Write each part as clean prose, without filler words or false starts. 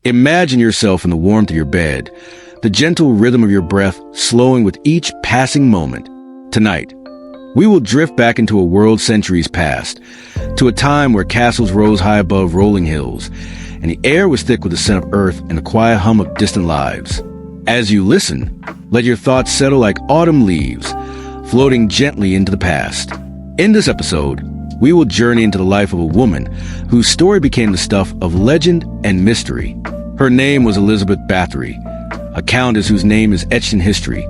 Imagine yourself in the warmth of your bed, the gentle rhythm of your breath slowing with each passing moment. Tonight, we will drift back into a world centuries past, to a time where castles rose high above rolling hills, and the air was thick with the scent of earth and the quiet hum of distant lives. As you listen, let your thoughts settle like autumn leaves, floating gently into the past. In this episode, we will journey into the life of a woman whose story became the stuff of legend and mystery. Her name was Elizabeth Bathory, a countess whose name is etched in history,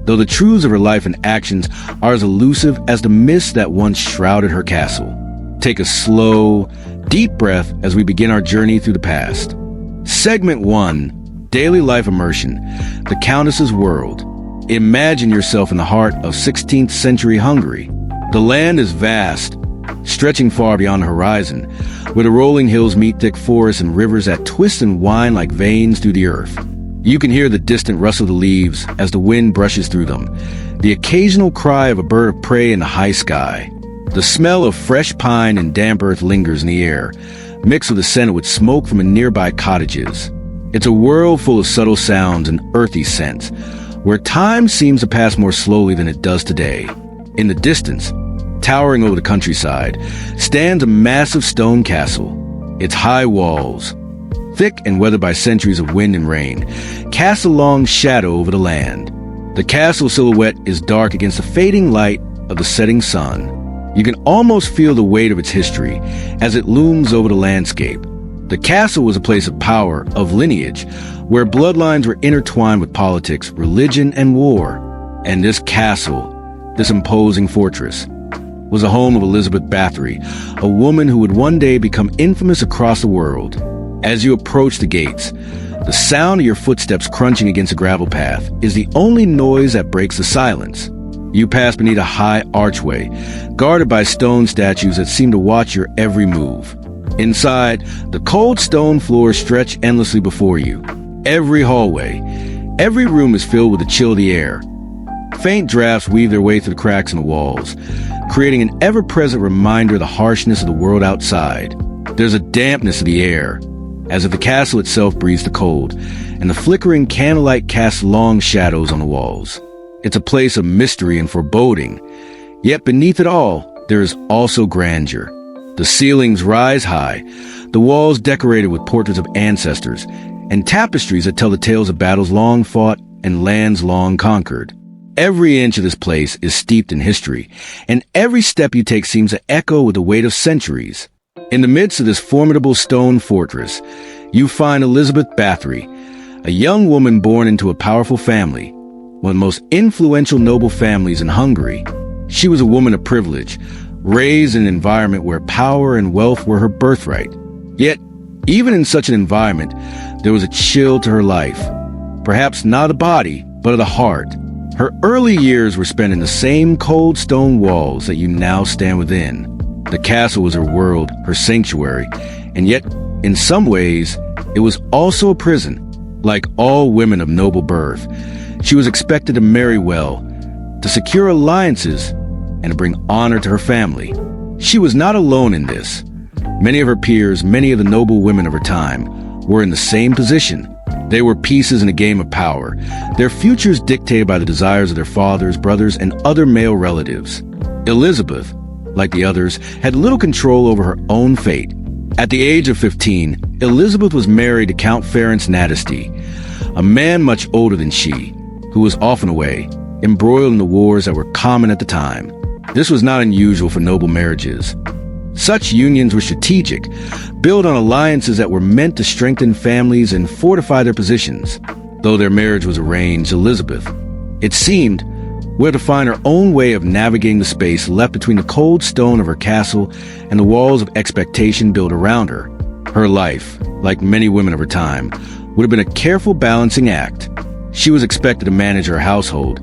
though the truths of her life and actions are as elusive as the mists that once shrouded her castle. Take a slow, deep breath as we begin our journey through the past. Segment 1, Daily Life Immersion, the Countess's World. Imagine yourself in the heart of 16th century Hungary. The land is vast, stretching far beyond the horizon, where the rolling hills meet thick forests and rivers that twist and wind like veins through the earth. You can hear the distant rustle of the leaves as the wind brushes through them, the occasional cry of a bird of prey in the high sky. The smell of fresh pine and damp earth lingers in the air, mixed with the scent with smoke from nearby cottages. It's a world full of subtle sounds and earthy scents, where time seems to pass more slowly than it does today. In the distance, towering over the countryside, stands a massive stone castle. Its high walls, thick and weathered by centuries of wind and rain, cast a long shadow over the land. The castle silhouette is dark against the fading light of the setting sun. You can almost feel the weight of its history as it looms over the landscape. The castle was a place of power, of lineage, where bloodlines were intertwined with politics, religion, and war. And this castle, this imposing fortress, was the home of Elizabeth Bathory, a woman who would one day become infamous across the world. As you approach the gates, the sound of your footsteps crunching against a gravel path is the only noise that breaks the silence. You pass beneath a high archway, guarded by stone statues that seem to watch your every move. Inside, the cold stone floors stretch endlessly before you. Every hallway, every room is filled with the chill of the air. Faint drafts weave their way through the cracks in the walls, creating an ever-present reminder of the harshness of the world outside. There's a dampness to the air, as if the castle itself breathes the cold, and the flickering candlelight casts long shadows on the walls. It's a place of mystery and foreboding, yet beneath it all, there is also grandeur. The ceilings rise high, the walls decorated with portraits of ancestors, and tapestries that tell the tales of battles long fought and lands long conquered. Every inch of this place is steeped in history, and every step you take seems to echo with the weight of centuries. In the midst of this formidable stone fortress, you find Elizabeth Bathory, a young woman born into a powerful family, one of the most influential noble families in Hungary. She was a woman of privilege, raised in an environment where power and wealth were her birthright. Yet, even in such an environment, there was a chill to her life. Perhaps not of the body, but of the heart. Her early years were spent in the same cold stone walls that you now stand within. The castle was her world, her sanctuary, and yet, in some ways, it was also a prison. Like all women of noble birth, she was expected to marry well, to secure alliances, and to bring honor to her family. She was not alone in this. Many of her peers, many of the noble women of her time, were in the same position. They were pieces in a game of power, their futures dictated by the desires of their fathers, brothers, and other male relatives. Elizabeth, like the others, had little control over her own fate. At the age of 15, Elizabeth was married to Count Ferenc Nadasdy, a man much older than she, who was often away, embroiled in the wars that were common at the time. This was not unusual for noble marriages. Such unions were strategic, built on alliances that were meant to strengthen families and fortify their positions. Though their marriage was arranged, Elizabeth, it seemed, would have to find her own way of navigating the space left between the cold stone of her castle and the walls of expectation built around her. Her life, like many women of her time, would have been a careful balancing act. She was expected to manage her household,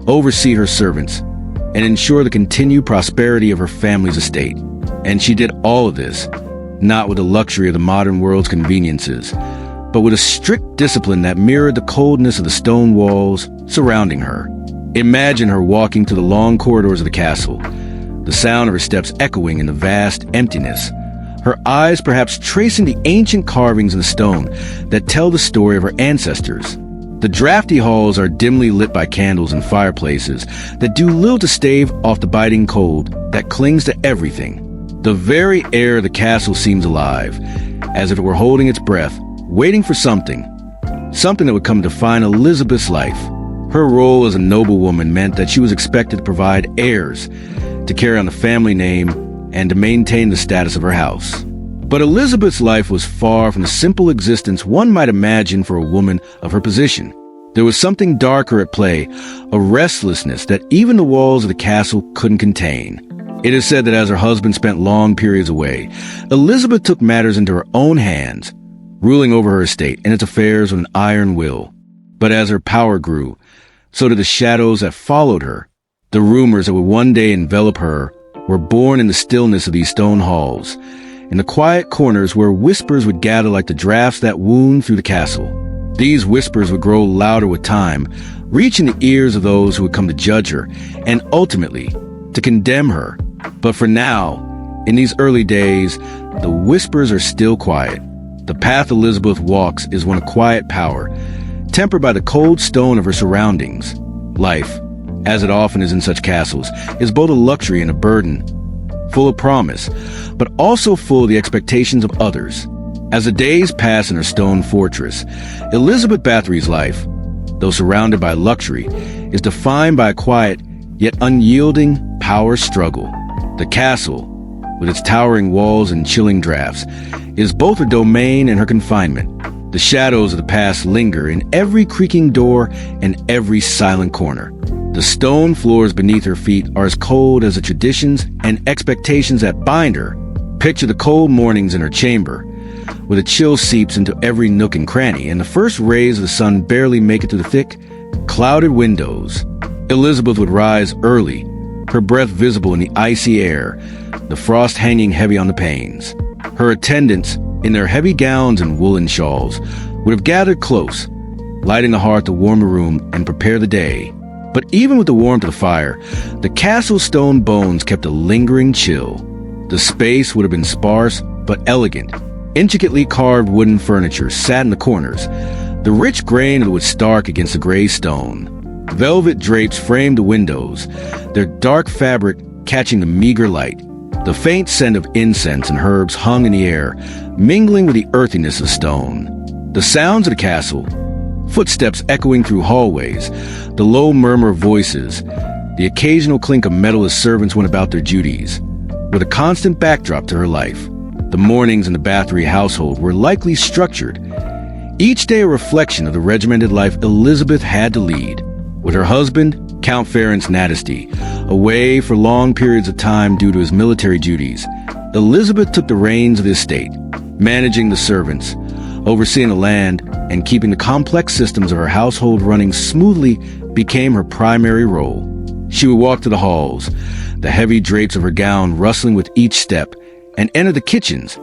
oversee her servants, and ensure the continued prosperity of her family's estate. And she did all of this, not with the luxury of the modern world's conveniences, but with a strict discipline that mirrored the coldness of the stone walls surrounding her. Imagine her walking through the long corridors of the castle, the sound of her steps echoing in the vast emptiness, her eyes perhaps tracing the ancient carvings in the stone that tell the story of her ancestors. The drafty halls are dimly lit by candles and fireplaces that do little to stave off the biting cold that clings to everything. The very air of the castle seems alive, as if it were holding its breath, waiting for something that would come to define Elizabeth's life. Her role as a noblewoman meant that she was expected to provide heirs, to carry on the family name, and to maintain the status of her house. But Elizabeth's life was far from the simple existence one might imagine for a woman of her position. There was something darker at play, a restlessness that even the walls of the castle couldn't contain. It is said that as her husband spent long periods away, Elizabeth took matters into her own hands, ruling over her estate and its affairs with an iron will. But as her power grew, so did the shadows that followed her. The rumors that would one day envelop her were born in the stillness of these stone halls, in the quiet corners where whispers would gather like the drafts that wound through the castle. These whispers would grow louder with time, reaching the ears of those who would come to judge her, and ultimately, to condemn her. But for now, in these early days, the whispers are still quiet. The path Elizabeth walks is one of quiet power, tempered by the cold stone of her surroundings. Life, as it often is in such castles, is both a luxury and a burden, full of promise, but also full of the expectations of others. As the days pass in her stone fortress, Elizabeth Bathory's life, though surrounded by luxury, is defined by a quiet yet unyielding power struggle. The castle, with its towering walls and chilling drafts, is both her domain and her confinement. The shadows of the past linger in every creaking door and every silent corner. The stone floors beneath her feet are as cold as the traditions and expectations that bind her. Picture the cold mornings in her chamber, where the chill seeps into every nook and cranny, and the first rays of the sun barely make it through the thick, clouded windows. Elizabeth would rise early, her breath visible in the icy air, the frost hanging heavy on the panes. Her attendants, in their heavy gowns and woolen shawls, would have gathered close, lighting the hearth to warm the room and prepare the day. But even with the warmth of the fire, the castle's stone bones kept a lingering chill. The space would have been sparse but elegant. Intricately carved wooden furniture sat in the corners, the rich grain of the wood stark against the gray stone. Velvet drapes framed the windows, their dark fabric catching the meager light. The faint scent of incense and herbs hung in the air, mingling with the earthiness of stone. The sounds of the castle, footsteps echoing through hallways, the low murmur of voices, the occasional clink of metal as servants went about their duties, were the constant backdrop to her life. The mornings in the Bathory household were likely structured, each day a reflection of the regimented life Elizabeth had to lead. With her husband, Count Ferenc Nadesty, away for long periods of time due to his military duties, Elizabeth took the reins of the estate, managing the servants, overseeing the land, and keeping the complex systems of her household running smoothly became her primary role. She would walk to the halls, the heavy drapes of her gown rustling with each step, and enter the kitchens,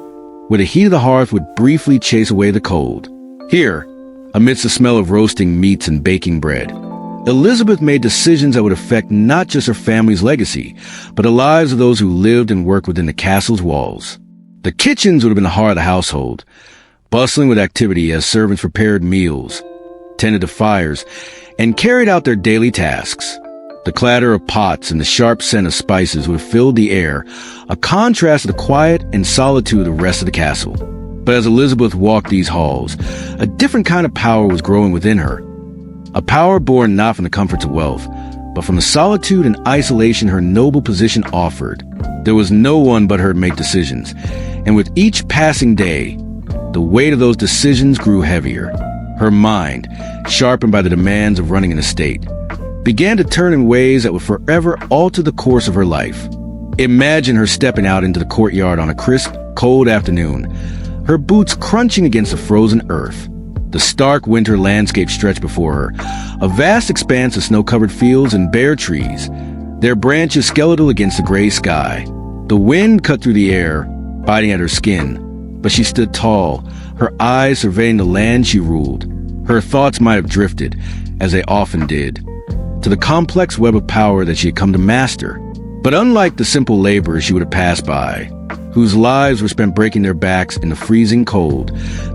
where the heat of the hearth would briefly chase away the cold. Here, amidst the smell of roasting meats and baking bread, Elizabeth made decisions that would affect not just her family's legacy, but the lives of those who lived and worked within the castle's walls. The kitchens would have been the heart of the household, bustling with activity as servants prepared meals, tended to fires, and carried out their daily tasks. The clatter of pots and the sharp scent of spices would have filled the air, a contrast to the quiet and solitude of the rest of the castle. But as Elizabeth walked these halls, a different kind of power was growing within her. A power born not from the comforts of wealth, but from the solitude and isolation her noble position offered. There was no one but her to make decisions, and with each passing day, the weight of those decisions grew heavier. Her mind, sharpened by the demands of running an estate, began to turn in ways that would forever alter the course of her life. Imagine her stepping out into the courtyard on a crisp, cold afternoon, her boots crunching against the frozen earth. The stark winter landscape stretched before her, a vast expanse of snow-covered fields and bare trees, their branches skeletal against the gray sky. The wind cut through the air, biting at her skin, but she stood tall, her eyes surveying the land she ruled. Her thoughts might have drifted, as they often did, to the complex web of power that she had come to master. But unlike the simple laborers she would have passed by, whose lives were spent breaking their backs in the freezing cold,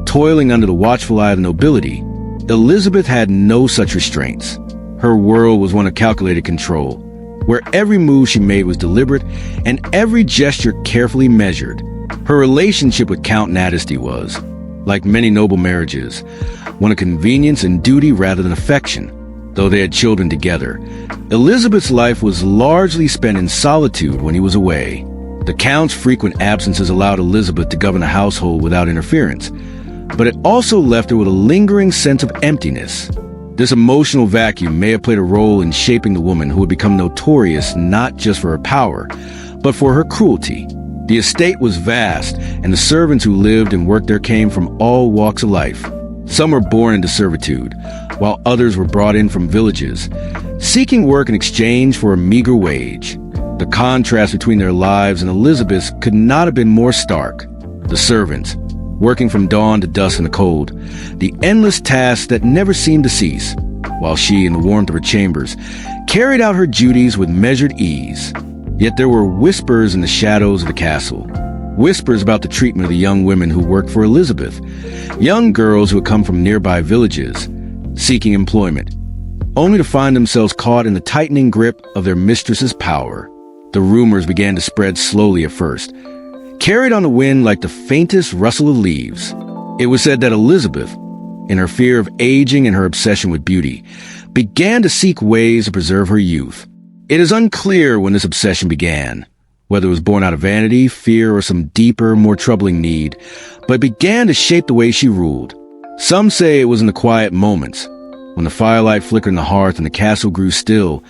toiling under the watchful eye of the nobility, Elizabeth had no such restraints. Her world was one of calculated control, where every move she made was deliberate and every gesture carefully measured. Her relationship with Count Natesty was, like many noble marriages, one of convenience and duty rather than affection. Though they had children together, Elizabeth's life was largely spent in solitude when he was away. The Count's frequent absences allowed Elizabeth to govern the household without interference, but it also left her with a lingering sense of emptiness. This emotional vacuum may have played a role in shaping the woman who would become notorious not just for her power, but for her cruelty. The estate was vast, and the servants who lived and worked there came from all walks of life. Some were born into servitude, while others were brought in from villages, seeking work in exchange for a meager wage. The contrast between their lives and Elizabeth's could not have been more stark. The servants, working from dawn to dusk in the cold, the endless tasks that never seemed to cease, while she, in the warmth of her chambers, carried out her duties with measured ease. Yet there were whispers in the shadows of the castle, whispers about the treatment of the young women who worked for Elizabeth, young girls who had come from nearby villages, seeking employment, only to find themselves caught in the tightening grip of their mistress's power. The rumors began to spread slowly at first, carried on the wind like the faintest rustle of leaves. It was said that Elizabeth, in her fear of aging and her obsession with beauty, began to seek ways to preserve her youth. It is unclear when this obsession began, whether it was born out of vanity, fear, or some deeper, more troubling need, but it began to shape the way she ruled. Some say it was in the quiet moments, when the firelight flickered in the hearth and the castle grew still,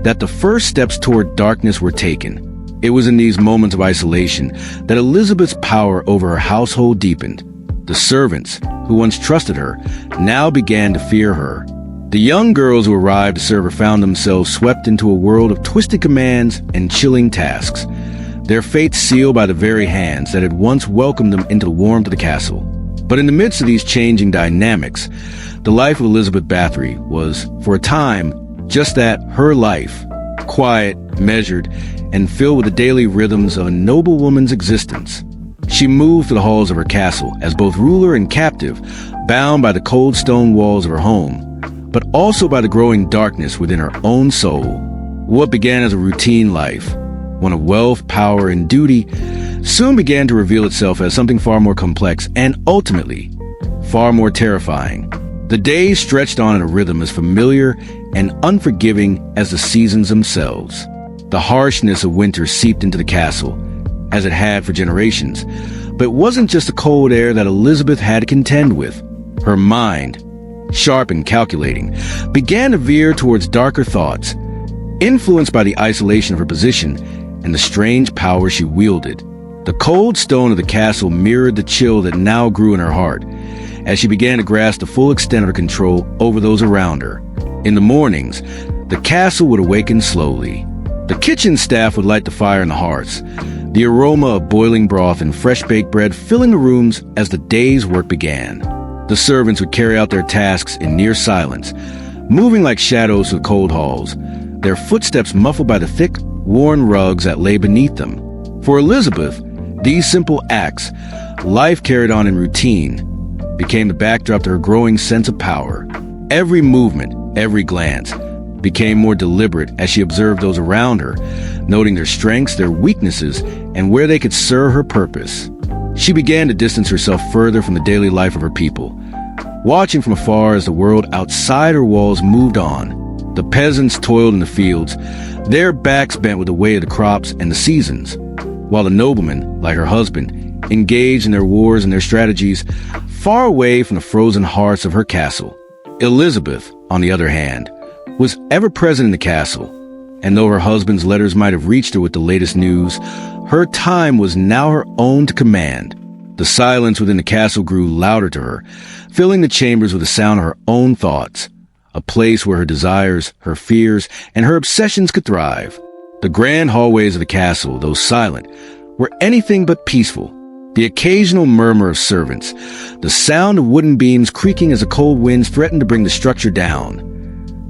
that the first steps toward darkness were taken. It was in these moments of isolation that Elizabeth's power over her household deepened. The servants, who once trusted her, now began to fear her. The young girls who arrived to serve her found themselves swept into a world of twisted commands and chilling tasks, their fates sealed by the very hands that had once welcomed them into the warmth of the castle. But in the midst of these changing dynamics, the life of Elizabeth Bathory was, for a time, just that, her life, quiet, measured, and filled with the daily rhythms of a noble woman's existence. She moved through the halls of her castle as both ruler and captive, bound by the cold stone walls of her home, but also by the growing darkness within her own soul. What began as a routine life, one of wealth, power, and duty, soon began to reveal itself as something far more complex and, ultimately, far more terrifying. The days stretched on in a rhythm as familiar and unforgiving as the seasons themselves. The harshness of winter seeped into the castle, as it had for generations, but it wasn't just the cold air that Elizabeth had to contend with. Her mind, sharp and calculating, began to veer towards darker thoughts, influenced by the isolation of her position and the strange power she wielded. The cold stone of the castle mirrored the chill that now grew in her heart, as she began to grasp the full extent of her control over those around her. In the mornings, the castle would awaken slowly. The kitchen staff would light the fire in the hearths, the aroma of boiling broth and fresh-baked bread filling the rooms as the day's work began. The servants would carry out their tasks in near silence, moving like shadows through the cold halls, their footsteps muffled by the thick, worn rugs that lay beneath them. For Elizabeth, these simple acts, life carried on in routine, became the backdrop to her growing sense of power. Every movement, every glance, became more deliberate as she observed those around her, noting their strengths, their weaknesses, and where they could serve her purpose. She began to distance herself further from the daily life of her people, watching from afar as the world outside her walls moved on. The peasants toiled in the fields, their backs bent with the weight of the crops and the seasons, while the noblemen, like her husband, engaged in their wars and their strategies, far away from the frozen hearths of her castle. Elizabeth, on the other hand, was ever present in the castle, and though her husband's letters might have reached her with the latest news, her time was now her own to command. The silence within the castle grew louder to her, filling the chambers with the sound of her own thoughts, a place where her desires, her fears, and her obsessions could thrive. The grand hallways of the castle, though silent, were anything but peaceful. The occasional murmur of servants, the sound of wooden beams creaking as the cold winds threatened to bring the structure down.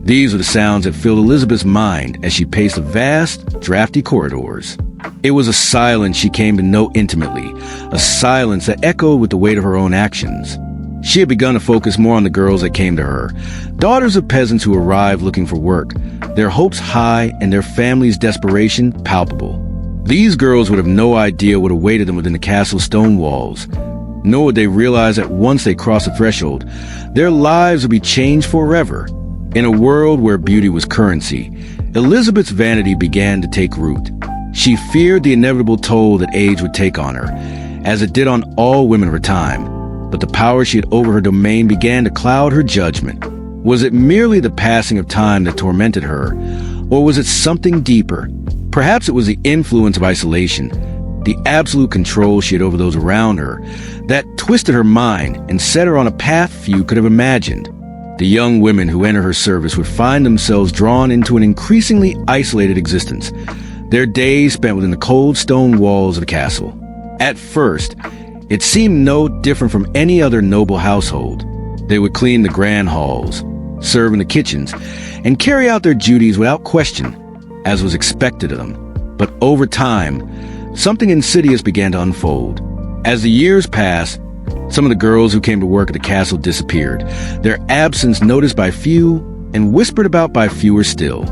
These were the sounds that filled Elizabeth's mind as she paced the vast, drafty corridors. It was a silence she came to know intimately, a silence that echoed with the weight of her own actions. She had begun to focus more on the girls that came to her, daughters of peasants who arrived looking for work, their hopes high and their families' desperation palpable. These girls would have no idea what awaited them within the castle's stone walls, nor would they realize that once they crossed the threshold, their lives would be changed forever. In a world where beauty was currency, Elizabeth's vanity began to take root. She feared the inevitable toll that age would take on her, as it did on all women of her time. But the power she had over her domain began to cloud her judgment. Was it merely the passing of time that tormented her, or was it something deeper? Perhaps it was the influence of isolation, the absolute control she had over those around her, that twisted her mind and set her on a path few could have imagined. The young women who entered her service would find themselves drawn into an increasingly isolated existence, their days spent within the cold stone walls of the castle. At first, it seemed no different from any other noble household. They would clean the grand halls, serve in the kitchens, and carry out their duties without question, as was expected of them. But over time, something insidious began to unfold. As the years passed, some of the girls who came to work at the castle disappeared, their absence noticed by few and whispered about by fewer still.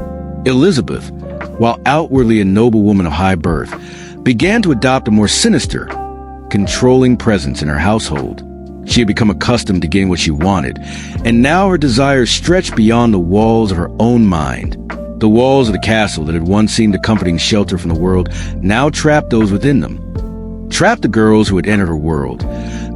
Elizabeth, while outwardly a noble woman of high birth, began to adopt a more sinister, controlling presence in her household. She had become accustomed to getting what she wanted, and now her desires stretched beyond the walls of her own mind. The walls of the castle that had once seemed a comforting shelter from the world now trapped those within them. Trapped the girls who had entered her world,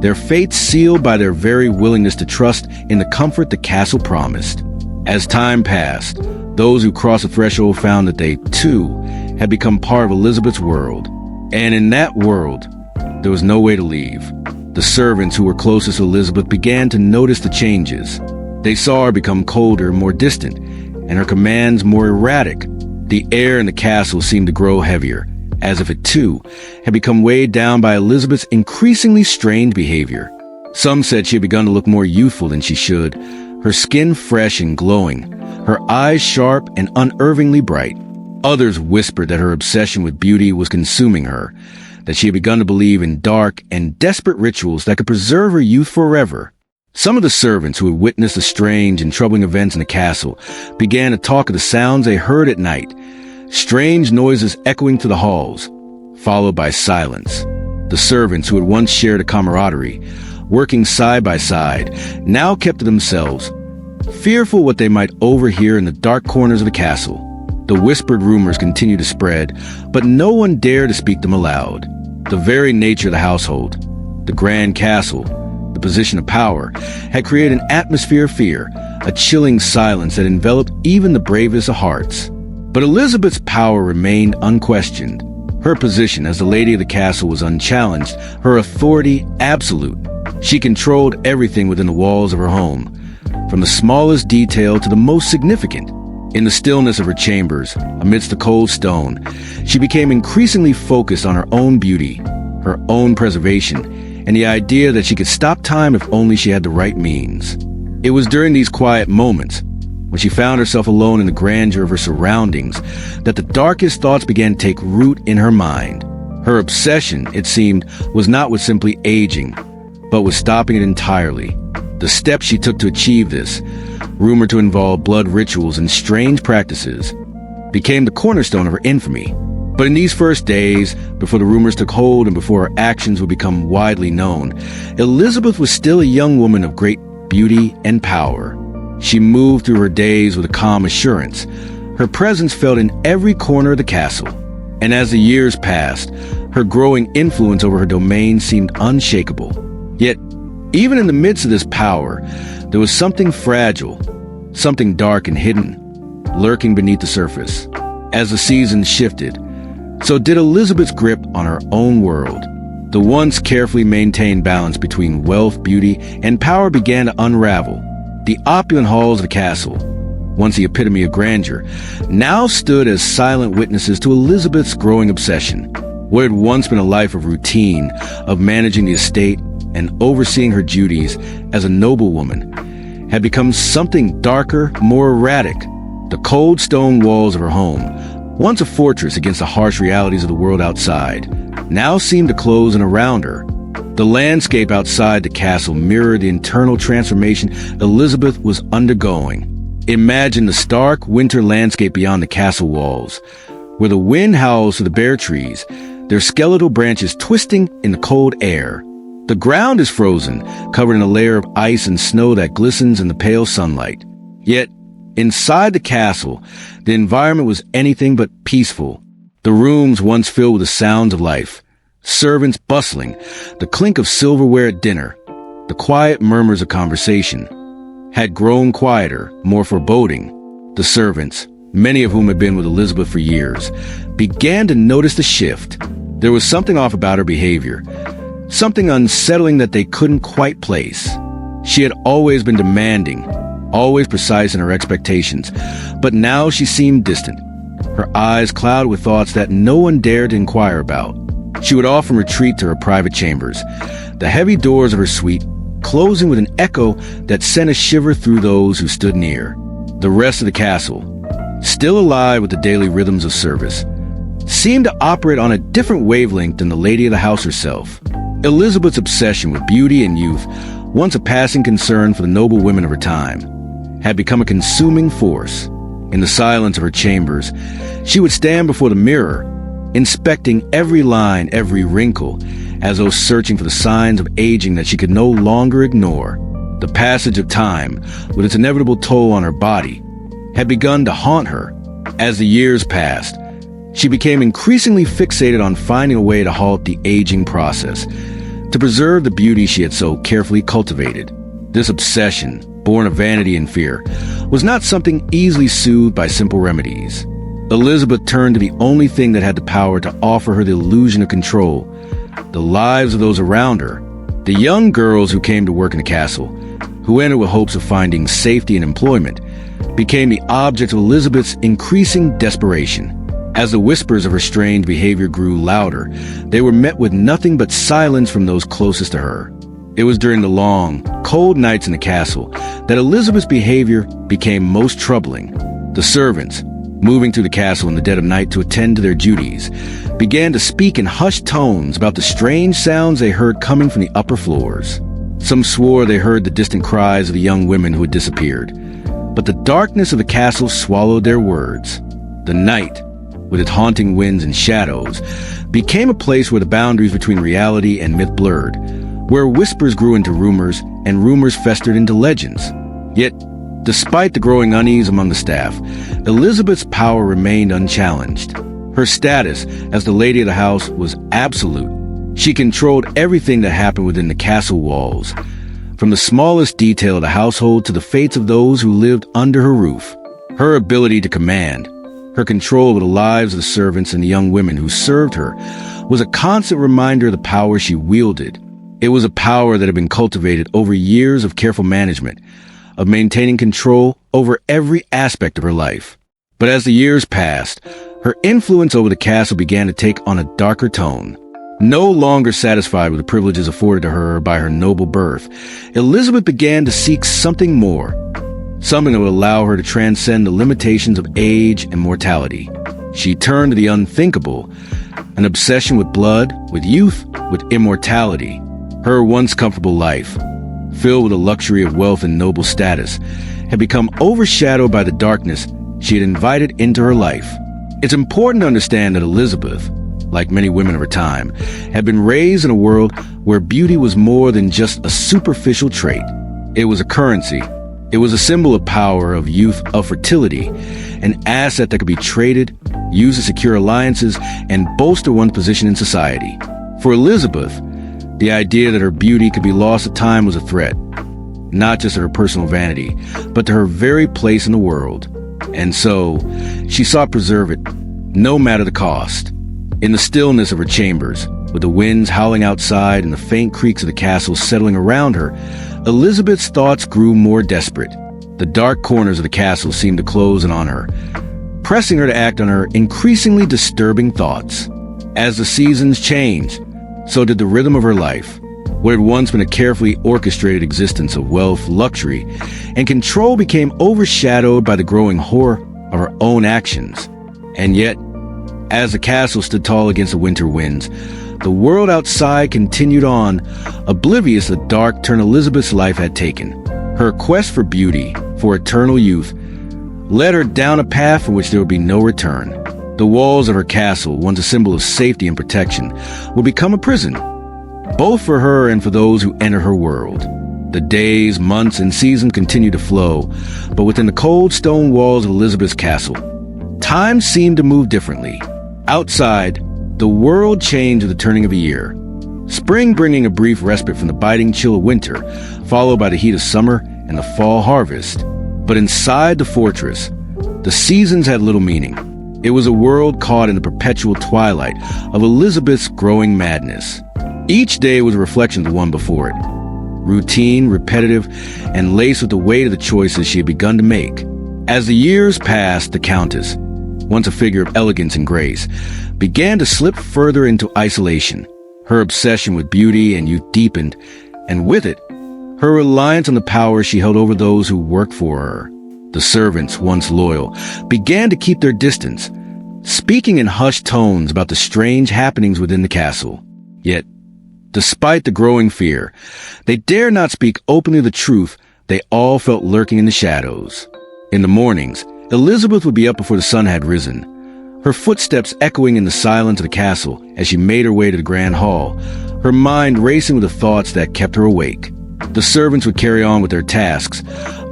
their fates sealed by their very willingness to trust in the comfort the castle promised. As time passed, those who crossed the threshold found that they, too, had become part of Elizabeth's world. And in that world, there was no way to leave. The servants who were closest to Elizabeth began to notice the changes. They saw her become colder, more distant, and her commands more erratic. The air in the castle seemed to grow heavier, as if it too had become weighed down by Elizabeth's increasingly strange behavior. Some said she had begun to look more youthful than she should, her skin fresh and glowing, her eyes sharp and unervingly bright. Others whispered that her obsession with beauty was consuming her, that she had begun to believe in dark and desperate rituals that could preserve her youth forever. Some of the servants who had witnessed the strange and troubling events in the castle began to talk of the sounds they heard at night, strange noises echoing through the halls, followed by silence. The servants who had once shared a camaraderie, working side by side, now kept to themselves, fearful what they might overhear in the dark corners of the castle. The whispered rumors continued to spread, but no one dared to speak them aloud. The very nature of the household, the grand castle, the position of power, had created an atmosphere of fear, a chilling silence that enveloped even the bravest of hearts. But Elizabeth's power remained unquestioned. Her position as the lady of the castle was unchallenged, her authority absolute. She controlled everything within the walls of her home, from the smallest detail to the most significant. In the stillness of her chambers, amidst the cold stone, she became increasingly focused on her own beauty, her own preservation, and the idea that she could stop time if only she had the right means. It was during these quiet moments, when she found herself alone in the grandeur of her surroundings, that the darkest thoughts began to take root in her mind. Her obsession, it seemed, was not with simply aging, but with stopping it entirely. The steps she took to achieve this, rumored to involve blood rituals and strange practices, became the cornerstone of her infamy. But in these first days, before the rumors took hold and before her actions would become widely known, Elizabeth was still a young woman of great beauty and power. She moved through her days with a calm assurance. Her presence felt in every corner of the castle. And as the years passed, her growing influence over her domain seemed unshakable. Yet, even in the midst of this power, there was something fragile, something dark and hidden, lurking beneath the surface. As the seasons shifted, so did Elizabeth's grip on her own world. The once carefully maintained balance between wealth, beauty, and power began to unravel. The opulent halls of the castle, once the epitome of grandeur, now stood as silent witnesses to Elizabeth's growing obsession. What had once been a life of routine, of managing the estate and overseeing her duties as a noble woman, had become something darker, more erratic. The cold stone walls of her home, once a fortress against the harsh realities of the world outside, now seemed to close in around her. The landscape outside the castle mirrored the internal transformation Elizabeth was undergoing. Imagine the stark winter landscape beyond the castle walls, where the wind howls through the bare trees, their skeletal branches twisting in the cold air. The ground is frozen, covered in a layer of ice and snow that glistens in the pale sunlight. Yet, inside the castle, the environment was anything but peaceful. The rooms once filled with the sounds of life, servants bustling, the clink of silverware at dinner, the quiet murmurs of conversation, had grown quieter, more foreboding. The servants, many of whom had been with Elizabeth for years, began to notice the shift. There was something off about her behavior, something unsettling that they couldn't quite place. She had always been demanding, always precise in her expectations, but now she seemed distant, her eyes clouded with thoughts that no one dared to inquire about. She would often retreat to her private chambers, the heavy doors of her suite closing with an echo that sent a shiver through those who stood near. The rest of the castle, still alive with the daily rhythms of service, seemed to operate on a different wavelength than the lady of the house herself. Elizabeth's obsession with beauty and youth, once a passing concern for the noble women of her time, had become a consuming force. In the silence of her chambers, she would stand before the mirror, inspecting every line, every wrinkle, as though searching for the signs of aging that she could no longer ignore. The passage of time, with its inevitable toll on her body, had begun to haunt her. As the years passed, she became increasingly fixated on finding a way to halt the aging process, to preserve the beauty she had so carefully cultivated. This obsession, born of vanity and fear, was not something easily soothed by simple remedies. Elizabeth turned to the only thing that had the power to offer her the illusion of control: the lives of those around her. The young girls who came to work in the castle, who entered with hopes of finding safety and employment, became the object of Elizabeth's increasing desperation. As the whispers of her strange behavior grew louder, they were met with nothing but silence from those closest to her. It was during the long, cold nights in the castle that Elizabeth's behavior became most troubling. The servants, moving through the castle in the dead of night to attend to their duties, began to speak in hushed tones about the strange sounds they heard coming from the upper floors. Some swore they heard the distant cries of the young women who had disappeared, but the darkness of the castle swallowed their words. The night, with its haunting winds and shadows, became a place where the boundaries between reality and myth blurred, where whispers grew into rumors and rumors festered into legends. Yet, despite the growing unease among the staff, Elizabeth's power remained unchallenged. Her status as the lady of the house was absolute. She controlled everything that happened within the castle walls, from the smallest detail of the household to the fates of those who lived under her roof. Her ability to command, her control over the lives of the servants and the young women who served her, was a constant reminder of the power she wielded. It was a power that had been cultivated over years of careful management, of maintaining control over every aspect of her life. But as the years passed, her influence over the castle began to take on a darker tone. No longer satisfied with the privileges afforded to her by her noble birth, Elizabeth began to seek something more, something that would allow her to transcend the limitations of age and mortality. She turned to the unthinkable, an obsession with blood, with youth, with immortality. Her once comfortable life, filled with the luxury of wealth and noble status, had become overshadowed by the darkness she had invited into her life. It's important to understand that Elizabeth, like many women of her time, had been raised in a world where beauty was more than just a superficial trait. It was a currency. It was a symbol of power, of youth, of fertility, an asset that could be traded, used to secure alliances, and bolster one's position in society. For Elizabeth, the idea that her beauty could be lost at time was a threat, not just to her personal vanity, but to her very place in the world. And so, she sought to preserve it, no matter the cost. In the stillness of her chambers, with the winds howling outside and the faint creaks of the castle settling around her, Elizabeth's thoughts grew more desperate. The dark corners of the castle seemed to close in on her, pressing her to act on her increasingly disturbing thoughts. As the seasons changed, so did the rhythm of her life. What had once been a carefully orchestrated existence of wealth, luxury, and control became overshadowed by the growing horror of her own actions. And yet, As the castle stood tall against the winter winds, the world outside continued on, oblivious of the dark turn Elizabeth's life had taken. Her quest for beauty, for eternal youth, led her down a path from which there would be no return. The walls of her castle, once a symbol of safety and protection, would become a prison, both for her and for those who enter her world. The days, months, and seasons continued to flow, but within the cold stone walls of Elizabeth's castle, time seemed to move differently. Outside, the world changed with the turning of a year. Spring bringing a brief respite from the biting chill of winter, followed by the heat of summer and the fall harvest. But inside the fortress, the seasons had little meaning. It was a world caught in the perpetual twilight of Elizabeth's growing madness. Each day was a reflection of the one before it. Routine, repetitive, and laced with the weight of the choices she had begun to make. As the years passed, the Countess, once a figure of elegance and grace, began to slip further into isolation. Her obsession with beauty and youth deepened, and with it, her reliance on the power she held over those who worked for her. The servants, once loyal, began to keep their distance, speaking in hushed tones about the strange happenings within the castle. Yet, despite the growing fear, they dared not speak openly the truth they all felt lurking in the shadows. In the mornings, Elizabeth would be up before the sun had risen, her footsteps echoing in the silence of the castle as she made her way to the grand hall, her mind racing with the thoughts that kept her awake. The servants would carry on with their tasks,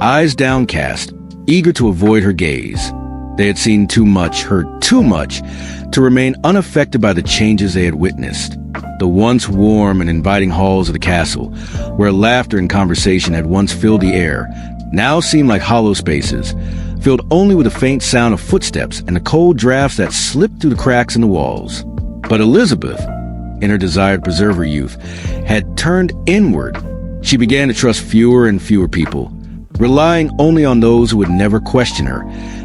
eyes downcast, eager to avoid her gaze. They had seen too much, heard too much, to remain unaffected by the changes they had witnessed. The once warm and inviting halls of the castle, where laughter and conversation had once filled the air, now seemed like hollow spaces, filled only with the faint sound of footsteps and the cold drafts that slipped through the cracks in the walls. But Elizabeth, in her desire to preserve her youth, had turned inward. She began to trust fewer and fewer people, relying only on those who would never question her,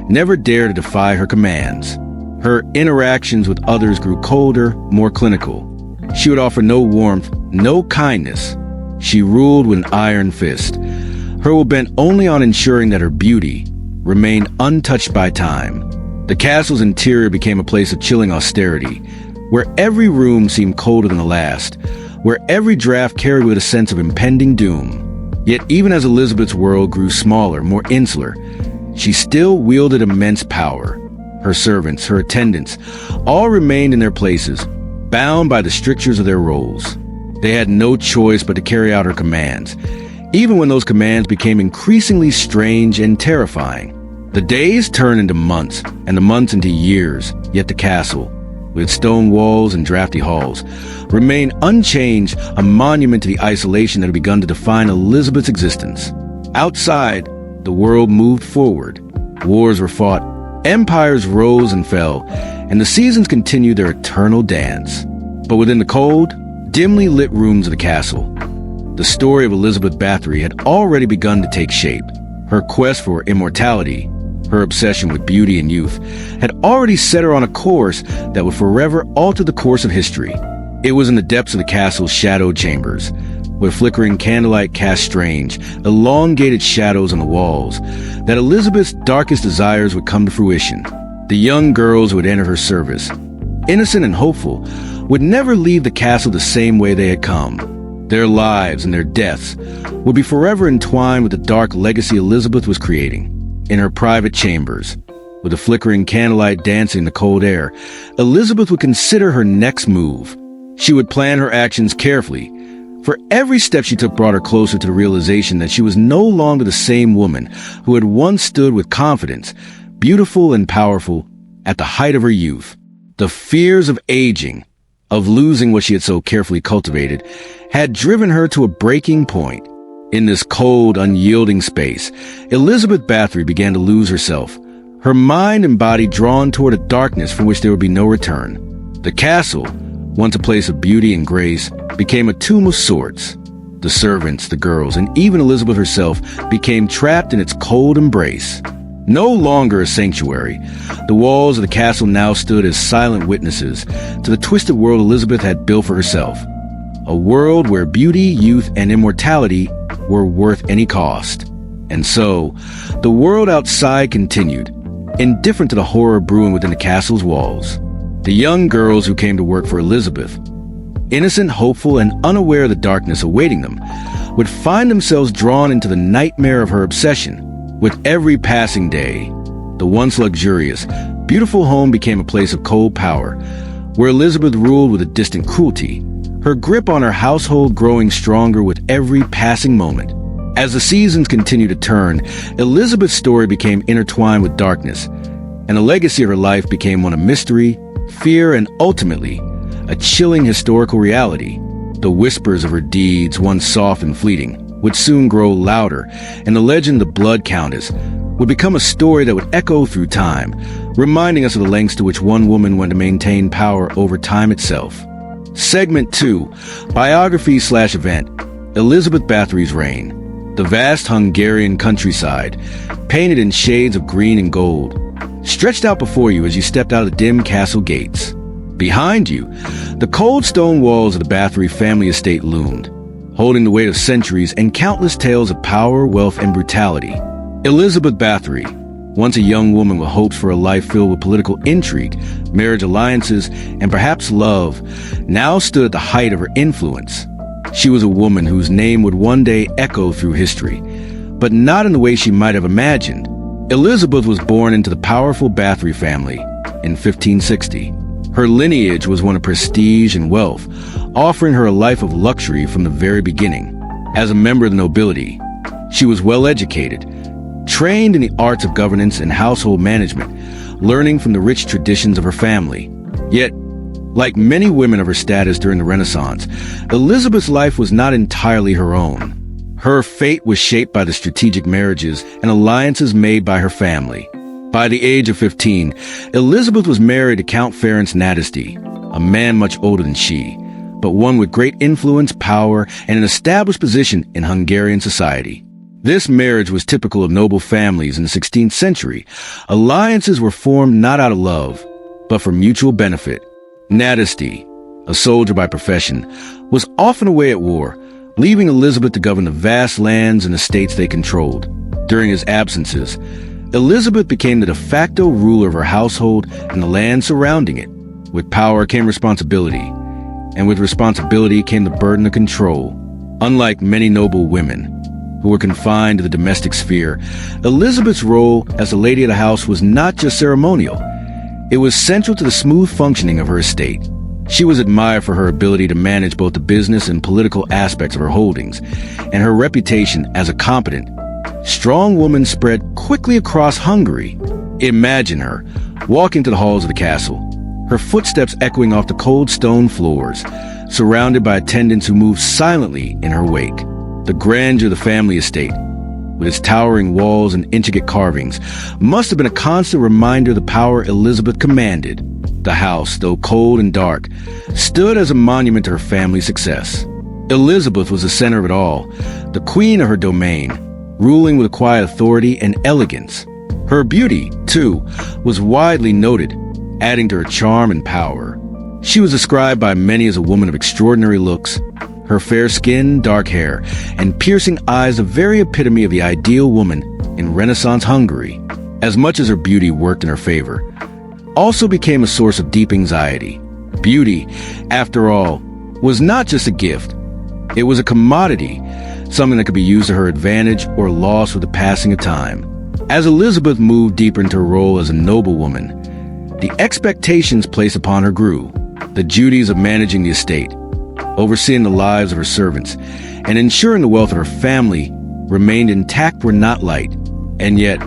never dare to defy her commands. Her interactions with others grew colder, more clinical. She would offer no warmth, no kindness. She ruled with an iron fist, her will bent only on ensuring that her beauty remained untouched by time. The castle's interior became a place of chilling austerity, where every room seemed colder than the last, where every draft carried with a sense of impending doom. Yet even as Elizabeth's world grew smaller, more insular, she still wielded immense power. Her servants, her attendants, all remained in their places, bound by the strictures of their roles. They had no choice but to carry out her commands, even when those commands became increasingly strange and terrifying. The days turned into months, and the months into years, yet the castle, with its stone walls and drafty halls, remained unchanged, a monument to the isolation that had begun to define Elizabeth's existence. Outside, the world moved forward. Wars were fought, empires rose and fell, and the seasons continued their eternal dance. But within the cold, dimly lit rooms of the castle, the story of Elizabeth Bathory had already begun to take shape. Her quest for immortality, her obsession with beauty and youth, had already set her on a course that would forever alter the course of history. It was in the depths of the castle's shadowed chambers, where flickering candlelight cast strange, elongated shadows on the walls, that Elizabeth's darkest desires would come to fruition. The young girls who would enter her service, innocent and hopeful, would never leave the castle the same way they had come. Their lives and their deaths would be forever entwined with the dark legacy Elizabeth was creating. In her private chambers, with the flickering candlelight dancing in the cold air, Elizabeth would consider her next move. She would plan her actions carefully, for every step she took brought her closer to the realization that she was no longer the same woman who had once stood with confidence, beautiful and powerful, at the height of her youth. The fears of aging, of losing what she had so carefully cultivated, had driven her to a breaking point. In this cold, unyielding space, Elizabeth Bathory began to lose herself, her mind and body drawn toward a darkness from which there would be no return. The castle, once a place of beauty and grace, became a tomb of sorts. The servants, the girls, and even Elizabeth herself became trapped in its cold embrace. No longer a sanctuary, the walls of the castle now stood as silent witnesses to the twisted world Elizabeth had built for herself. A world where beauty, youth, and immortality were worth any cost. And so, the world outside continued, indifferent to the horror brewing within the castle's walls. the young girls who came to work for Elizabeth, innocent, hopeful, and unaware of the darkness awaiting them, would find themselves drawn into the nightmare of her obsession. With every passing day, the once luxurious, beautiful home became a place of cold power, where Elizabeth ruled with a distant cruelty, her grip on her household growing stronger with every passing moment. As the seasons continued to turn, Elizabeth's story became intertwined with darkness, and the legacy of her life became one of mystery, fear, and ultimately, a chilling historical reality. The whispers of her deeds, once soft and fleeting, would soon grow louder, and the legend of the Blood Countess would become a story that would echo through time, reminding us of the lengths to which one woman went to maintain power over time itself. Segment 2, Biography/Event, Elizabeth Bathory's Reign. The vast Hungarian countryside, painted in shades of green and gold, stretched out before you as you stepped out of the dim castle gates. Behind you, the cold stone walls of the Bathory family estate loomed, holding the weight of centuries and countless tales of power, wealth, and brutality. Elizabeth Bathory, once a young woman with hopes for a life filled with political intrigue, marriage alliances, and perhaps love, now stood at the height of her influence. She was a woman whose name would one day echo through history, but not in the way she might have imagined. Elizabeth was born into the powerful Bathory family in 1560. Her lineage was one of prestige and wealth, offering her a life of luxury from the very beginning. As a member of the nobility, she was well educated, trained in the arts of governance and household management, learning from the rich traditions of her family. Yet, like many women of her status during the Renaissance, Elizabeth's life was not entirely her own. Her fate was shaped by the strategic marriages and alliances made by her family. By the age of 15, Elizabeth was married to Count Ferenc Nadasdy, a man much older than she, but one with great influence, power, and an established position in Hungarian society. This marriage was typical of noble families in the 16th century. Alliances were formed not out of love, but for mutual benefit. Nadasdy, a soldier by profession, was often away at war, leaving Elizabeth to govern the vast lands and estates they controlled. During his absences, Elizabeth became the de facto ruler of her household and the land surrounding it. With power came responsibility, and with responsibility came the burden of control. Unlike many noble women who were confined to the domestic sphere, Elizabeth's role as the lady of the house was not just ceremonial. It was central to the smooth functioning of her estate. She was admired for her ability to manage both the business and political aspects of her holdings, and her reputation as a competent, strong woman spread quickly across Hungary. Imagine her walking to the halls of the castle, her footsteps echoing off the cold stone floors, surrounded by attendants who moved silently in her wake. The grandeur of the family estate, with its towering walls and intricate carvings, must have been a constant reminder of the power Elizabeth commanded. The house, though cold and dark, stood as a monument to her family's success. Elizabeth was the center of it all, the queen of her domain, ruling with quiet authority and elegance. Her beauty, too, was widely noted, adding to her charm and power. She was described by many as a woman of extraordinary looks, her fair skin, dark hair, and piercing eyes the very epitome of the ideal woman in Renaissance Hungary. As much as her beauty worked in her favor, also became a source of deep anxiety. Beauty, after all, was not just a gift. It was a commodity, something that could be used to her advantage or lost with the passing of time. As Elizabeth moved deeper into her role as a noblewoman, the expectations placed upon her grew. The duties of managing the estate, overseeing the lives of her servants, and ensuring the wealth of her family remained intact were not light. And yet,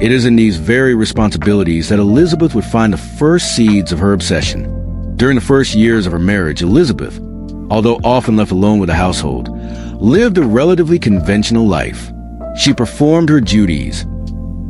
it is in these very responsibilities that Elizabeth would find the first seeds of her obsession. During the first years of her marriage, Elizabeth, although often left alone with the household, lived a relatively conventional life. She performed her duties,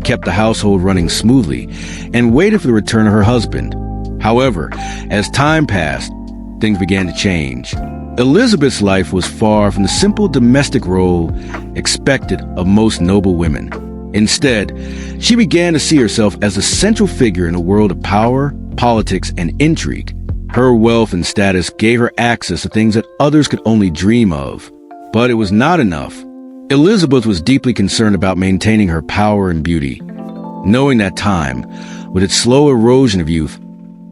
kept the household running smoothly, and waited for the return of her husband. However, as time passed, things began to change. Elizabeth's life was far from the simple domestic role expected of most noble women. Instead, she began to see herself as a central figure in a world of power, politics, and intrigue. Her wealth and status gave her access to things that others could only dream of. But it was not enough. Elizabeth was deeply concerned about maintaining her power and beauty, knowing that time, with its slow erosion of youth,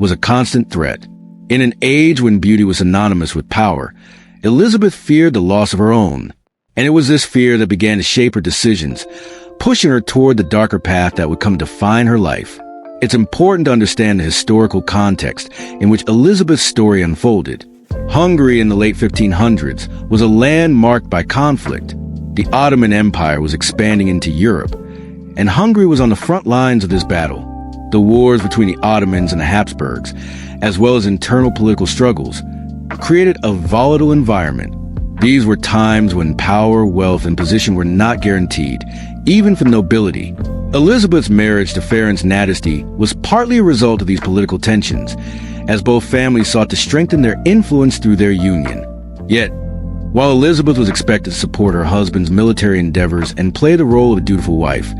was a constant threat. In an age when beauty was synonymous with power, Elizabeth feared the loss of her own. And it was this fear that began to shape her decisions, pushing her toward the darker path that would come to define her life. It's important to understand the historical context in which Elizabeth's story unfolded. Hungary in the late 1500s was a land marked by conflict. The Ottoman Empire was expanding into Europe, and Hungary was on the front lines of this battle. The wars between the Ottomans and the Habsburgs, as well as internal political struggles, created a volatile environment. These were times when power, wealth, and position were not guaranteed, even for nobility. Elizabeth's marriage to Ferenc Nadasdy was partly a result of these political tensions, as both families sought to strengthen their influence through their union. Yet, while Elizabeth was expected to support her husband's military endeavors and play the role of a dutiful wife,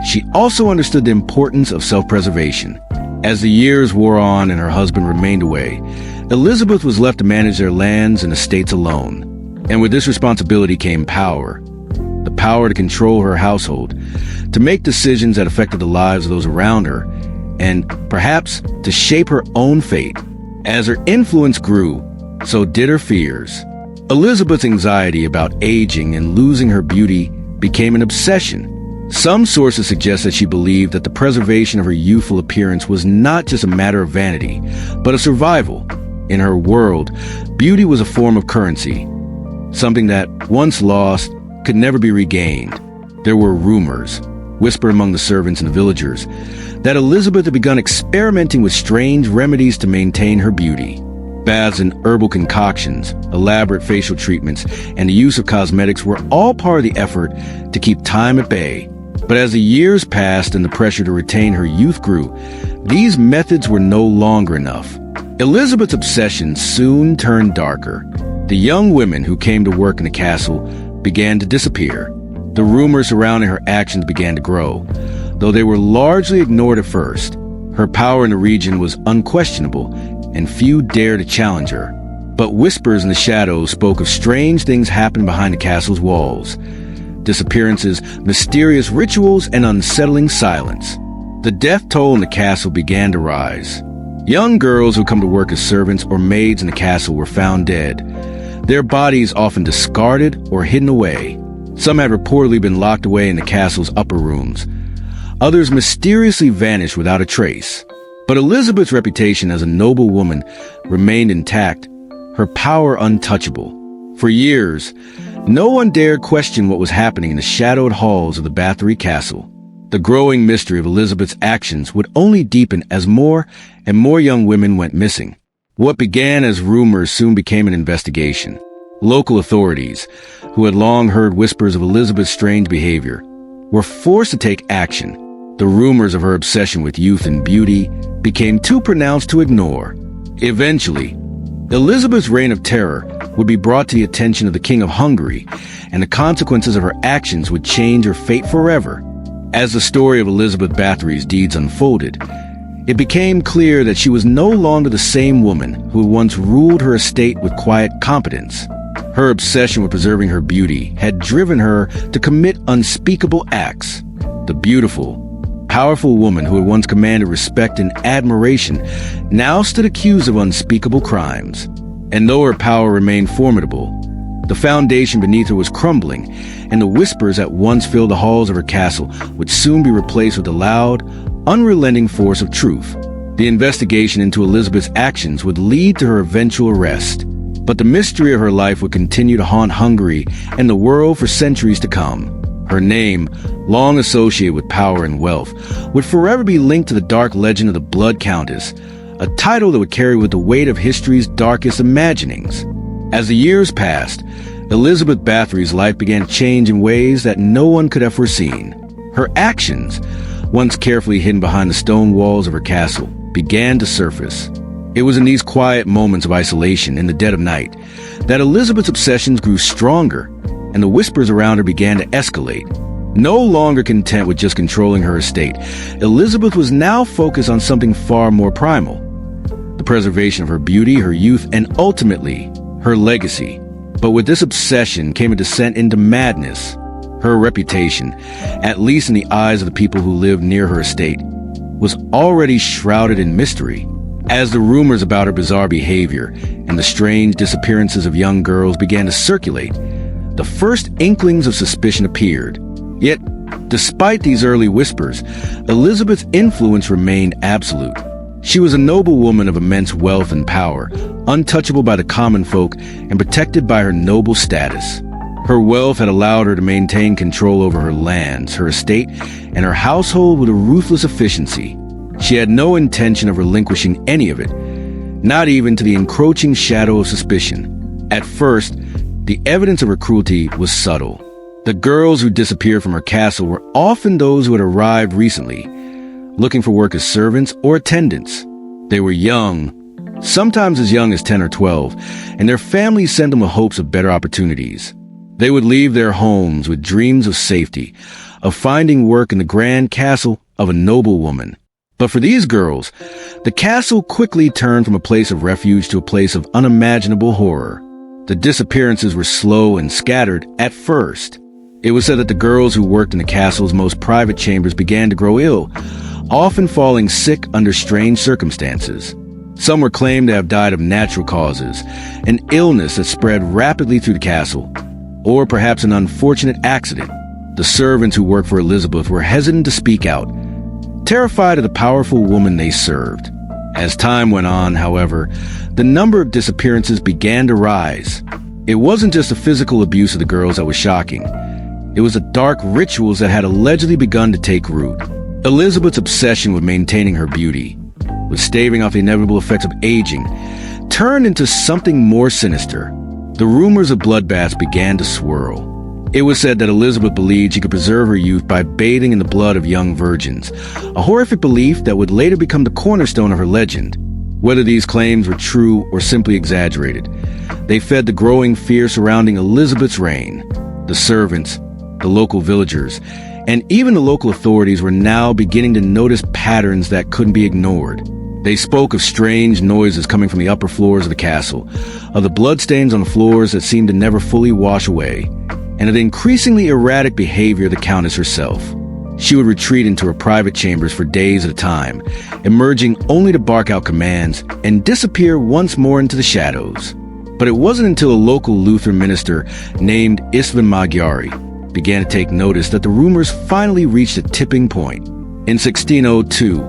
she also understood the importance of self-preservation. As the years wore on and her husband remained away, Elizabeth was left to manage their lands and estates alone. And with this responsibility came power. The power to control her household, to make decisions that affected the lives of those around her, and perhaps to shape her own fate. As her influence grew, so did her fears. Elizabeth's anxiety about aging and losing her beauty became an obsession. Some sources suggest that she believed that the preservation of her youthful appearance was not just a matter of vanity, but of survival. In her world, beauty was a form of currency, something that, once lost, could never be regained. There were rumors, whispered among the servants and the villagers, that Elizabeth had begun experimenting with strange remedies to maintain her beauty. Baths and herbal concoctions, elaborate facial treatments, and the use of cosmetics were all part of the effort to keep time at bay. But as the years passed and the pressure to retain her youth grew, these methods were no longer enough. Elizabeth's obsession soon turned darker. The young women who came to work in the castle began to disappear. The rumors surrounding her actions began to grow, though they were largely ignored at first. Her power in the region was unquestionable, and few dared to challenge her. But whispers in the shadows spoke of strange things happening behind the castle's walls. Disappearances, mysterious rituals, and unsettling silence. The death toll in the castle began to rise. Young girls who come to work as servants or maids in the castle were found dead, their bodies often discarded or hidden away. Some had reportedly been locked away in the castle's upper rooms. Others mysteriously vanished without a trace. But Elizabeth's reputation as a noble woman remained intact, her power untouchable. For years, no one dared question what was happening in the shadowed halls of the Bathory castle. The growing mystery of Elizabeth's actions would only deepen as more and more young women went missing. What began as rumors soon became an investigation. Local authorities, who had long heard whispers of Elizabeth's strange behavior, were forced to take action. The rumors of her obsession with youth and beauty became too pronounced to ignore. Eventually, Elizabeth's reign of terror would be brought to the attention of the King of Hungary, and the consequences of her actions would change her fate forever. As the story of Elizabeth Bathory's deeds unfolded, it became clear that she was no longer the same woman who had once ruled her estate with quiet competence. Her obsession with preserving her beauty had driven her to commit unspeakable acts. The beautiful, powerful woman who had once commanded respect and admiration now stood accused of unspeakable crimes. And though her power remained formidable, the foundation beneath her was crumbling, and the whispers that once filled the halls of her castle would soon be replaced with the loud, unrelenting force of truth. The investigation into Elizabeth's actions would lead to her eventual arrest. But the mystery of her life would continue to haunt Hungary and the world for centuries to come. Her name, long associated with power and wealth, would forever be linked to the dark legend of the Blood Countess, a title that would carry with the weight of history's darkest imaginings. As the years passed, Elizabeth Bathory's life began to change in ways that no one could have foreseen. Her actions, once carefully hidden behind the stone walls of her castle, began to surface. It was in these quiet moments of isolation in the dead of night that Elizabeth's obsessions grew stronger, and the whispers around her began to escalate. No longer content with just controlling her estate, Elizabeth was now focused on something far more primal: the preservation of her beauty, her youth, and ultimately, her legacy. But with this obsession came a descent into madness. Her reputation, at least in the eyes of the people who lived near her estate, was already shrouded in mystery. As the rumors about her bizarre behavior and the strange disappearances of young girls began to circulate, the first inklings of suspicion appeared. Yet, despite these early whispers, Elizabeth's influence remained absolute. She was a noble woman of immense wealth and power, untouchable by the common folk and protected by her noble status. Her wealth had allowed her to maintain control over her lands, her estate, and her household with a ruthless efficiency. She had no intention of relinquishing any of it, not even to the encroaching shadow of suspicion. At first, the evidence of her cruelty was subtle. The girls who disappeared from her castle were often those who had arrived recently, looking for work as servants or attendants. They were young, sometimes as young as 10 or 12, and their families sent them with hopes of better opportunities. They would leave their homes with dreams of safety, of finding work in the grand castle of a noble woman. But for these girls, the castle quickly turned from a place of refuge to a place of unimaginable horror. The disappearances were slow and scattered at first. It was said that the girls who worked in the castle's most private chambers began to grow ill, often falling sick under strange circumstances. Some were claimed to have died of natural causes, an illness that spread rapidly through the castle, or perhaps an unfortunate accident. The servants who worked for Elizabeth were hesitant to speak out, terrified of the powerful woman they served. As time went on, however, the number of disappearances began to rise. It wasn't just the physical abuse of the girls that was shocking. It was the dark rituals that had allegedly begun to take root. Elizabeth's obsession with maintaining her beauty, with staving off the inevitable effects of aging, turned into something more sinister. The rumors of bloodbaths began to swirl. It was said that Elizabeth believed she could preserve her youth by bathing in the blood of young virgins, a horrific belief that would later become the cornerstone of her legend. Whether these claims were true or simply exaggerated, they fed the growing fear surrounding Elizabeth's reign. The servants, the local villagers, and even the local authorities were now beginning to notice patterns that couldn't be ignored. They spoke of strange noises coming from the upper floors of the castle, of the bloodstains on the floors that seemed to never fully wash away, and of the increasingly erratic behavior of the Countess herself. She would retreat into her private chambers for days at a time, emerging only to bark out commands and disappear once more into the shadows. But it wasn't until a local Lutheran minister named Istvan Magyari began to take notice that the rumors finally reached a tipping point. In 1602,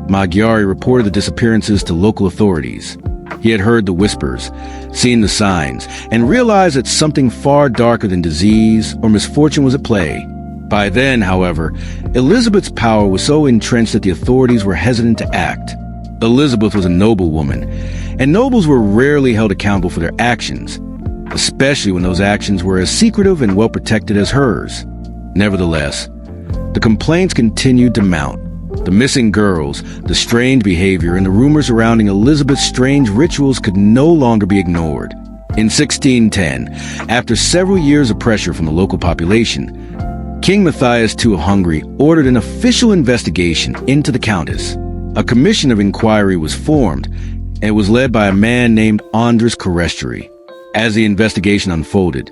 Magyari reported the disappearances to local authorities. He had heard the whispers, seen the signs, and realized that something far darker than disease or misfortune was at play. By then, however, Elizabeth's power was so entrenched that the authorities were hesitant to act. Elizabeth was a noble woman, and nobles were rarely held accountable for their actions, especially when those actions were as secretive and well-protected as hers. Nevertheless, the complaints continued to mount. The missing girls, the strange behavior, and the rumors surrounding Elizabeth's strange rituals could no longer be ignored. In 1610, after several years of pressure from the local population, King Matthias II of Hungary ordered an official investigation into the Countess. A commission of inquiry was formed, and it was led by a man named Andras Korestry. As the investigation unfolded,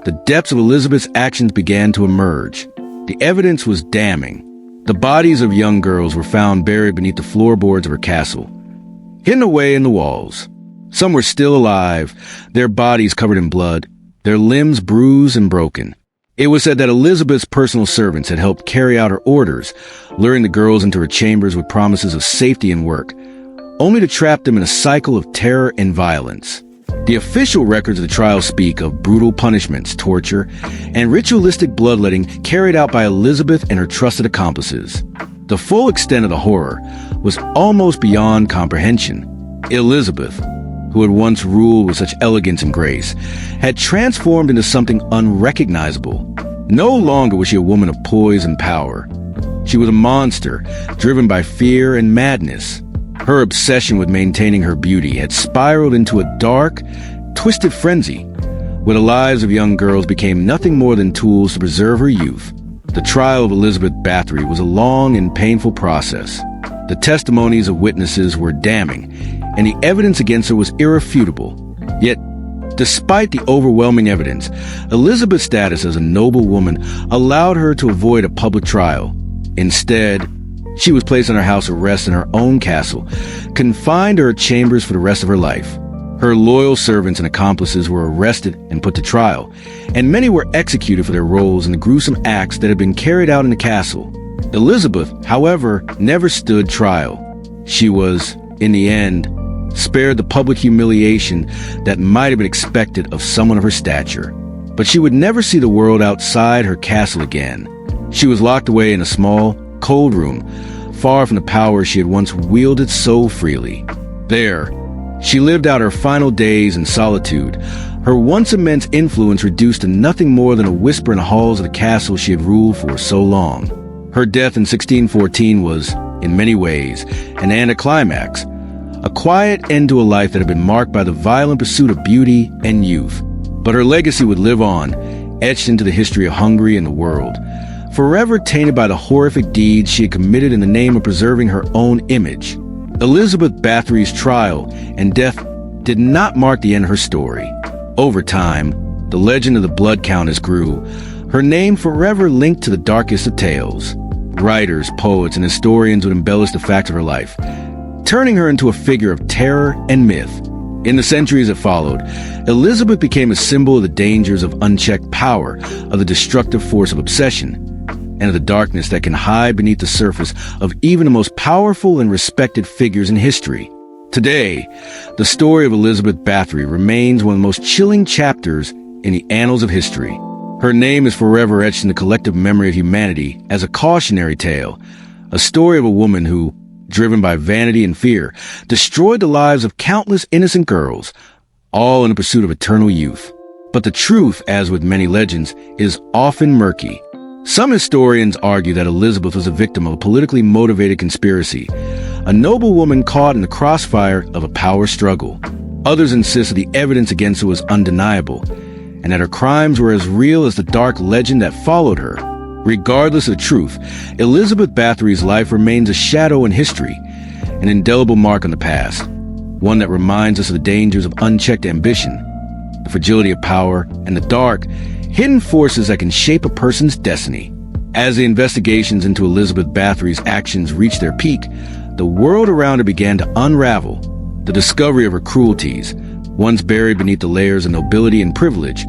the depths of Elizabeth's actions began to emerge. The evidence was damning. The bodies of young girls were found buried beneath the floorboards of her castle, hidden away in the walls. Some were still alive, their bodies covered in blood, their limbs bruised and broken. It was said that Elizabeth's personal servants had helped carry out her orders, luring the girls into her chambers with promises of safety and work, only to trap them in a cycle of terror and violence. The official records of the trial speak of brutal punishments, torture, and ritualistic bloodletting carried out by Elizabeth and her trusted accomplices. The full extent of the horror was almost beyond comprehension. Elizabeth, who had once ruled with such elegance and grace, had transformed into something unrecognizable. No longer was she a woman of poise and power. She was a monster, driven by fear and madness. Her obsession with maintaining her beauty had spiraled into a dark, twisted frenzy, where the lives of young girls became nothing more than tools to preserve her youth. The trial of Elizabeth Bathory was a long and painful process. The testimonies of witnesses were damning, and the evidence against her was irrefutable. Yet, despite the overwhelming evidence, Elizabeth's status as a noble woman allowed her to avoid a public trial. Instead, She was placed under house arrest in her own castle, confined to her chambers for the rest of her life. Her loyal servants and accomplices were arrested and put to trial, and many were executed for their roles in the gruesome acts that had been carried out in the castle. Elizabeth, however, never stood trial. She was, in the end, spared the public humiliation that might have been expected of someone of her stature. But she would never see the world outside her castle again. She was locked away in a small, cold room, far from the power she had once wielded so freely. There, she lived out her final days in solitude, her once immense influence reduced to nothing more than a whisper in the halls of the castle she had ruled for so long. Her death in 1614 was, in many ways, an anticlimax, a quiet end to a life that had been marked by the violent pursuit of beauty and youth. But her legacy would live on, etched into the history of Hungary and the world, forever tainted by the horrific deeds she had committed in the name of preserving her own image. Elizabeth Bathory's trial and death did not mark the end of her story. Over time, the legend of the Blood Countess grew, her name forever linked to the darkest of tales. Writers, poets, and historians would embellish the facts of her life, turning her into a figure of terror and myth. In the centuries that followed, Elizabeth became a symbol of the dangers of unchecked power, of the destructive force of obsession, and of the darkness that can hide beneath the surface of even the most powerful and respected figures in history. Today, the story of Elizabeth Bathory remains one of the most chilling chapters in the annals of history. Her name is forever etched in the collective memory of humanity as a cautionary tale, a story of a woman who, driven by vanity and fear, destroyed the lives of countless innocent girls, all in the pursuit of eternal youth. But the truth, as with many legends, is often murky. Some historians argue that Elizabeth was a victim of a politically motivated conspiracy, a noble woman caught in the crossfire of a power struggle. Others insist that the evidence against her was undeniable, and that her crimes were as real as the dark legend that followed her. Regardless of the truth, Elizabeth Bathory's life remains a shadow in history, an indelible mark on the past, one that reminds us of the dangers of unchecked ambition, the fragility of power, and the dark, hidden forces that can shape a person's destiny. As the investigations into Elizabeth Bathory's actions reached their peak, the world around her began to unravel. The discovery of her cruelties, once buried beneath the layers of nobility and privilege,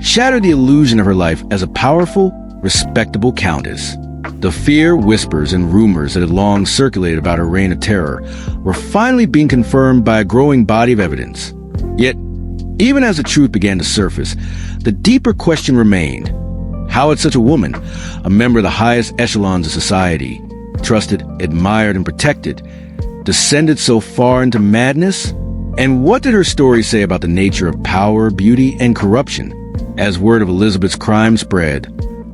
shattered the illusion of her life as a powerful, respectable countess. The fear, whispers, and rumors that had long circulated about her reign of terror were finally being confirmed by a growing body of evidence. Yet, even as the truth began to surface, the deeper question remained. How had such a woman, a member of the highest echelons of society, trusted, admired, and protected, descended so far into madness? And what did her story say about the nature of power, beauty, and corruption? As word of Elizabeth's crime spread,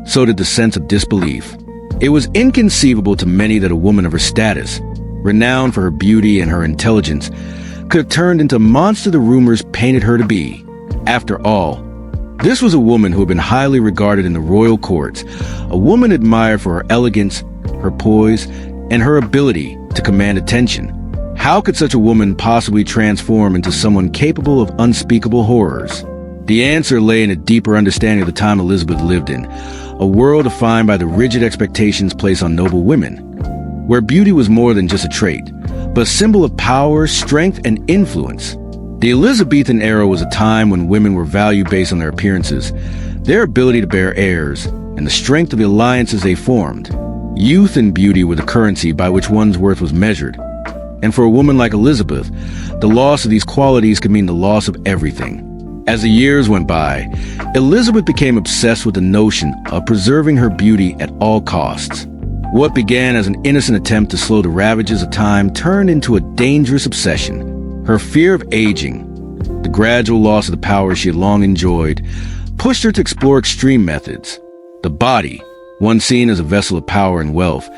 so did the sense of disbelief. It was inconceivable to many that a woman of her status, renowned for her beauty and her intelligence, could have turned into the monster the rumors painted her to be. After all, this was a woman who had been highly regarded in the royal courts, a woman admired for her elegance, her poise, and her ability to command attention. How could such a woman possibly transform into someone capable of unspeakable horrors? The answer lay in a deeper understanding of the time Elizabeth lived in, a world defined by the rigid expectations placed on noble women, where beauty was more than just a trait, but a symbol of power, strength, and influence. The Elizabethan era was a time when women were valued based on their appearances, their ability to bear heirs, and the strength of the alliances they formed. Youth and beauty were the currency by which one's worth was measured. And for a woman like Elizabeth, the loss of these qualities could mean the loss of everything. As the years went by, Elizabeth became obsessed with the notion of preserving her beauty at all costs. What began as an innocent attempt to slow the ravages of time turned into a dangerous obsession. Her fear of aging, the gradual loss of the power she had long enjoyed, pushed her to explore extreme methods. The body, once seen as a vessel of power and wealth,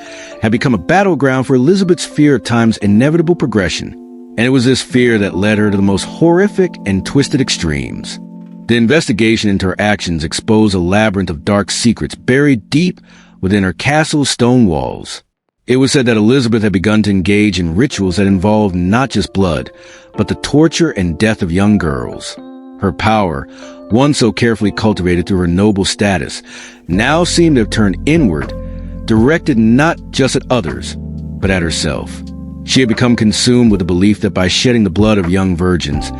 had become a battleground for Elizabeth's fear of time's inevitable progression. And it was this fear that led her to the most horrific and twisted extremes. The investigation into her actions exposed a labyrinth of dark secrets buried deep within her castle's stone walls. It was said that Elizabeth had begun to engage in rituals that involved not just blood, but the torture and death of young girls. Her power, once so carefully cultivated through her noble status, now seemed to have turned inward, directed not just at others, but at herself. She had become consumed with the belief that by shedding the blood of young virgins,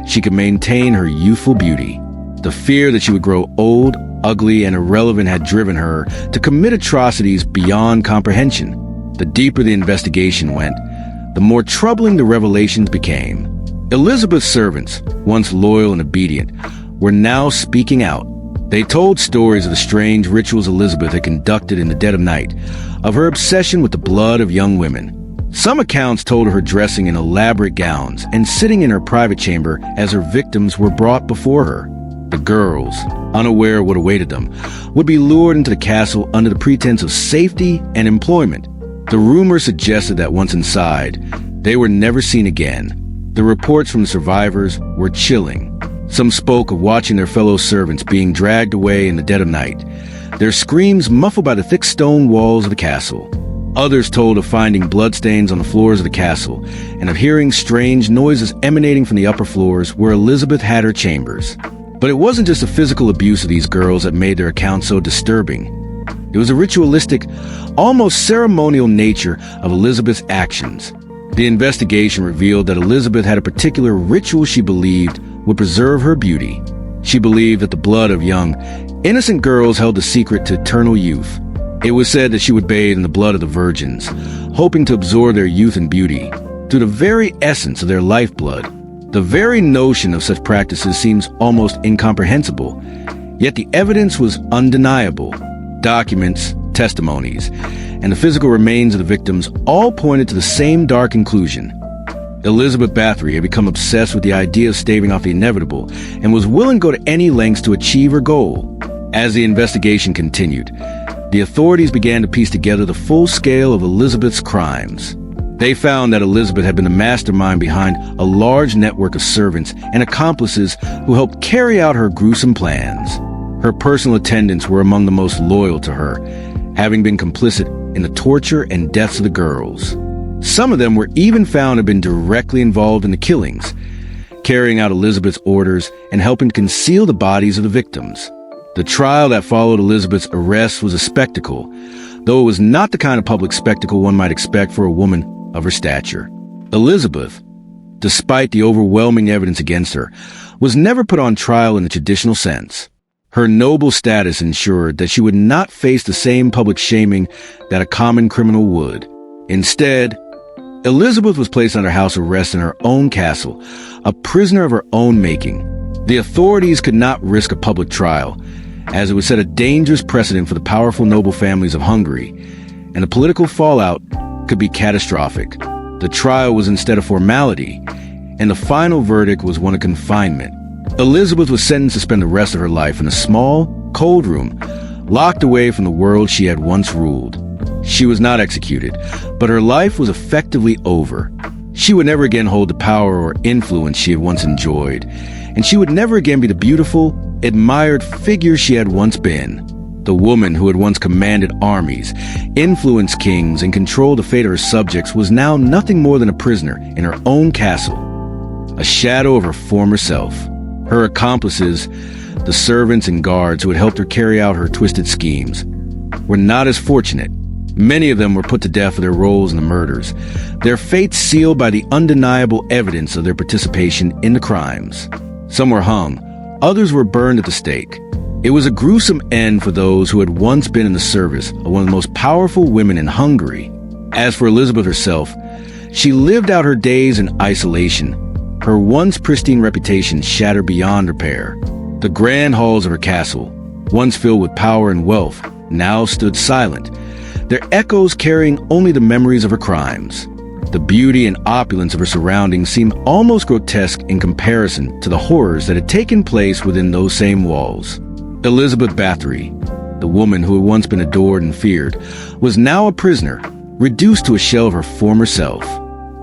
she could maintain her youthful beauty. The fear that she would grow old, ugly, and irrelevant had driven her to commit atrocities beyond comprehension. The deeper the investigation went, the more troubling the revelations became. Elizabeth's servants, once loyal and obedient, were now speaking out. They told stories of the strange rituals Elizabeth had conducted in the dead of night, of her obsession with the blood of young women. Some accounts told of her dressing in elaborate gowns and sitting in her private chamber as her victims were brought before her. The girls, unaware of what awaited them, would be lured into the castle under the pretense of safety and employment. The rumor suggested that once inside, they were never seen again. The reports from the survivors were chilling. Some spoke of watching their fellow servants being dragged away in the dead of night, their screams muffled by the thick stone walls of the castle. Others told of finding bloodstains on the floors of the castle and of hearing strange noises emanating from the upper floors where Elizabeth had her chambers. But it wasn't just the physical abuse of these girls that made their accounts so disturbing. It was the ritualistic, almost ceremonial nature of Elizabeth's actions. The investigation revealed that Elizabeth had a particular ritual she believed would preserve her beauty. She believed that the blood of young, innocent girls held the secret to eternal youth. It was said that she would bathe in the blood of the virgins, hoping to absorb their youth and beauty through the very essence of their lifeblood. The very notion of such practices seems almost incomprehensible, yet the evidence was undeniable. Documents, testimonies, and the physical remains of the victims all pointed to the same dark conclusion. Elizabeth Bathory had become obsessed with the idea of staving off the inevitable and was willing to go to any lengths to achieve her goal. As the investigation continued, the authorities began to piece together the full scale of Elizabeth's crimes. They found that Elizabeth had been the mastermind behind a large network of servants and accomplices who helped carry out her gruesome plans. Her personal attendants were among the most loyal to her, having been complicit in the torture and deaths of the girls. Some of them were even found to have been directly involved in the killings, carrying out Elizabeth's orders and helping to conceal the bodies of the victims. The trial that followed Elizabeth's arrest was a spectacle, though it was not the kind of public spectacle one might expect for a woman of her stature. Elizabeth, despite the overwhelming evidence against her, was never put on trial in the traditional sense. Her noble status ensured that she would not face the same public shaming that a common criminal would. Instead, Elizabeth was placed under house arrest in her own castle, a prisoner of her own making. The authorities could not risk a public trial, as it would set a dangerous precedent for the powerful noble families of Hungary, and the political fallout could be catastrophic. The trial was instead a formality, and the final verdict was one of confinement. Elizabeth was sentenced to spend the rest of her life in a small, cold room, locked away from the world she had once ruled. She was not executed, but her life was effectively over. She would never again hold the power or influence she had once enjoyed, and she would never again be the beautiful, admired figure she had once been. The woman who had once commanded armies, influenced kings, and controlled the fate of her subjects was now nothing more than a prisoner in her own castle, a shadow of her former self. Her accomplices, the servants and guards who had helped her carry out her twisted schemes, were not as fortunate. Many of them were put to death for their roles in the murders, their fates sealed by the undeniable evidence of their participation in the crimes. Some were hung, others were burned at the stake. It was a gruesome end for those who had once been in the service of one of the most powerful women in Hungary. As for Elizabeth herself, she lived out her days in isolation, her once pristine reputation shattered beyond repair. The grand halls of her castle, once filled with power and wealth, now stood silent, their echoes carrying only the memories of her crimes. The beauty and opulence of her surroundings seemed almost grotesque in comparison to the horrors that had taken place within those same walls. Elizabeth Bathory, the woman who had once been adored and feared, was now a prisoner, reduced to a shell of her former self.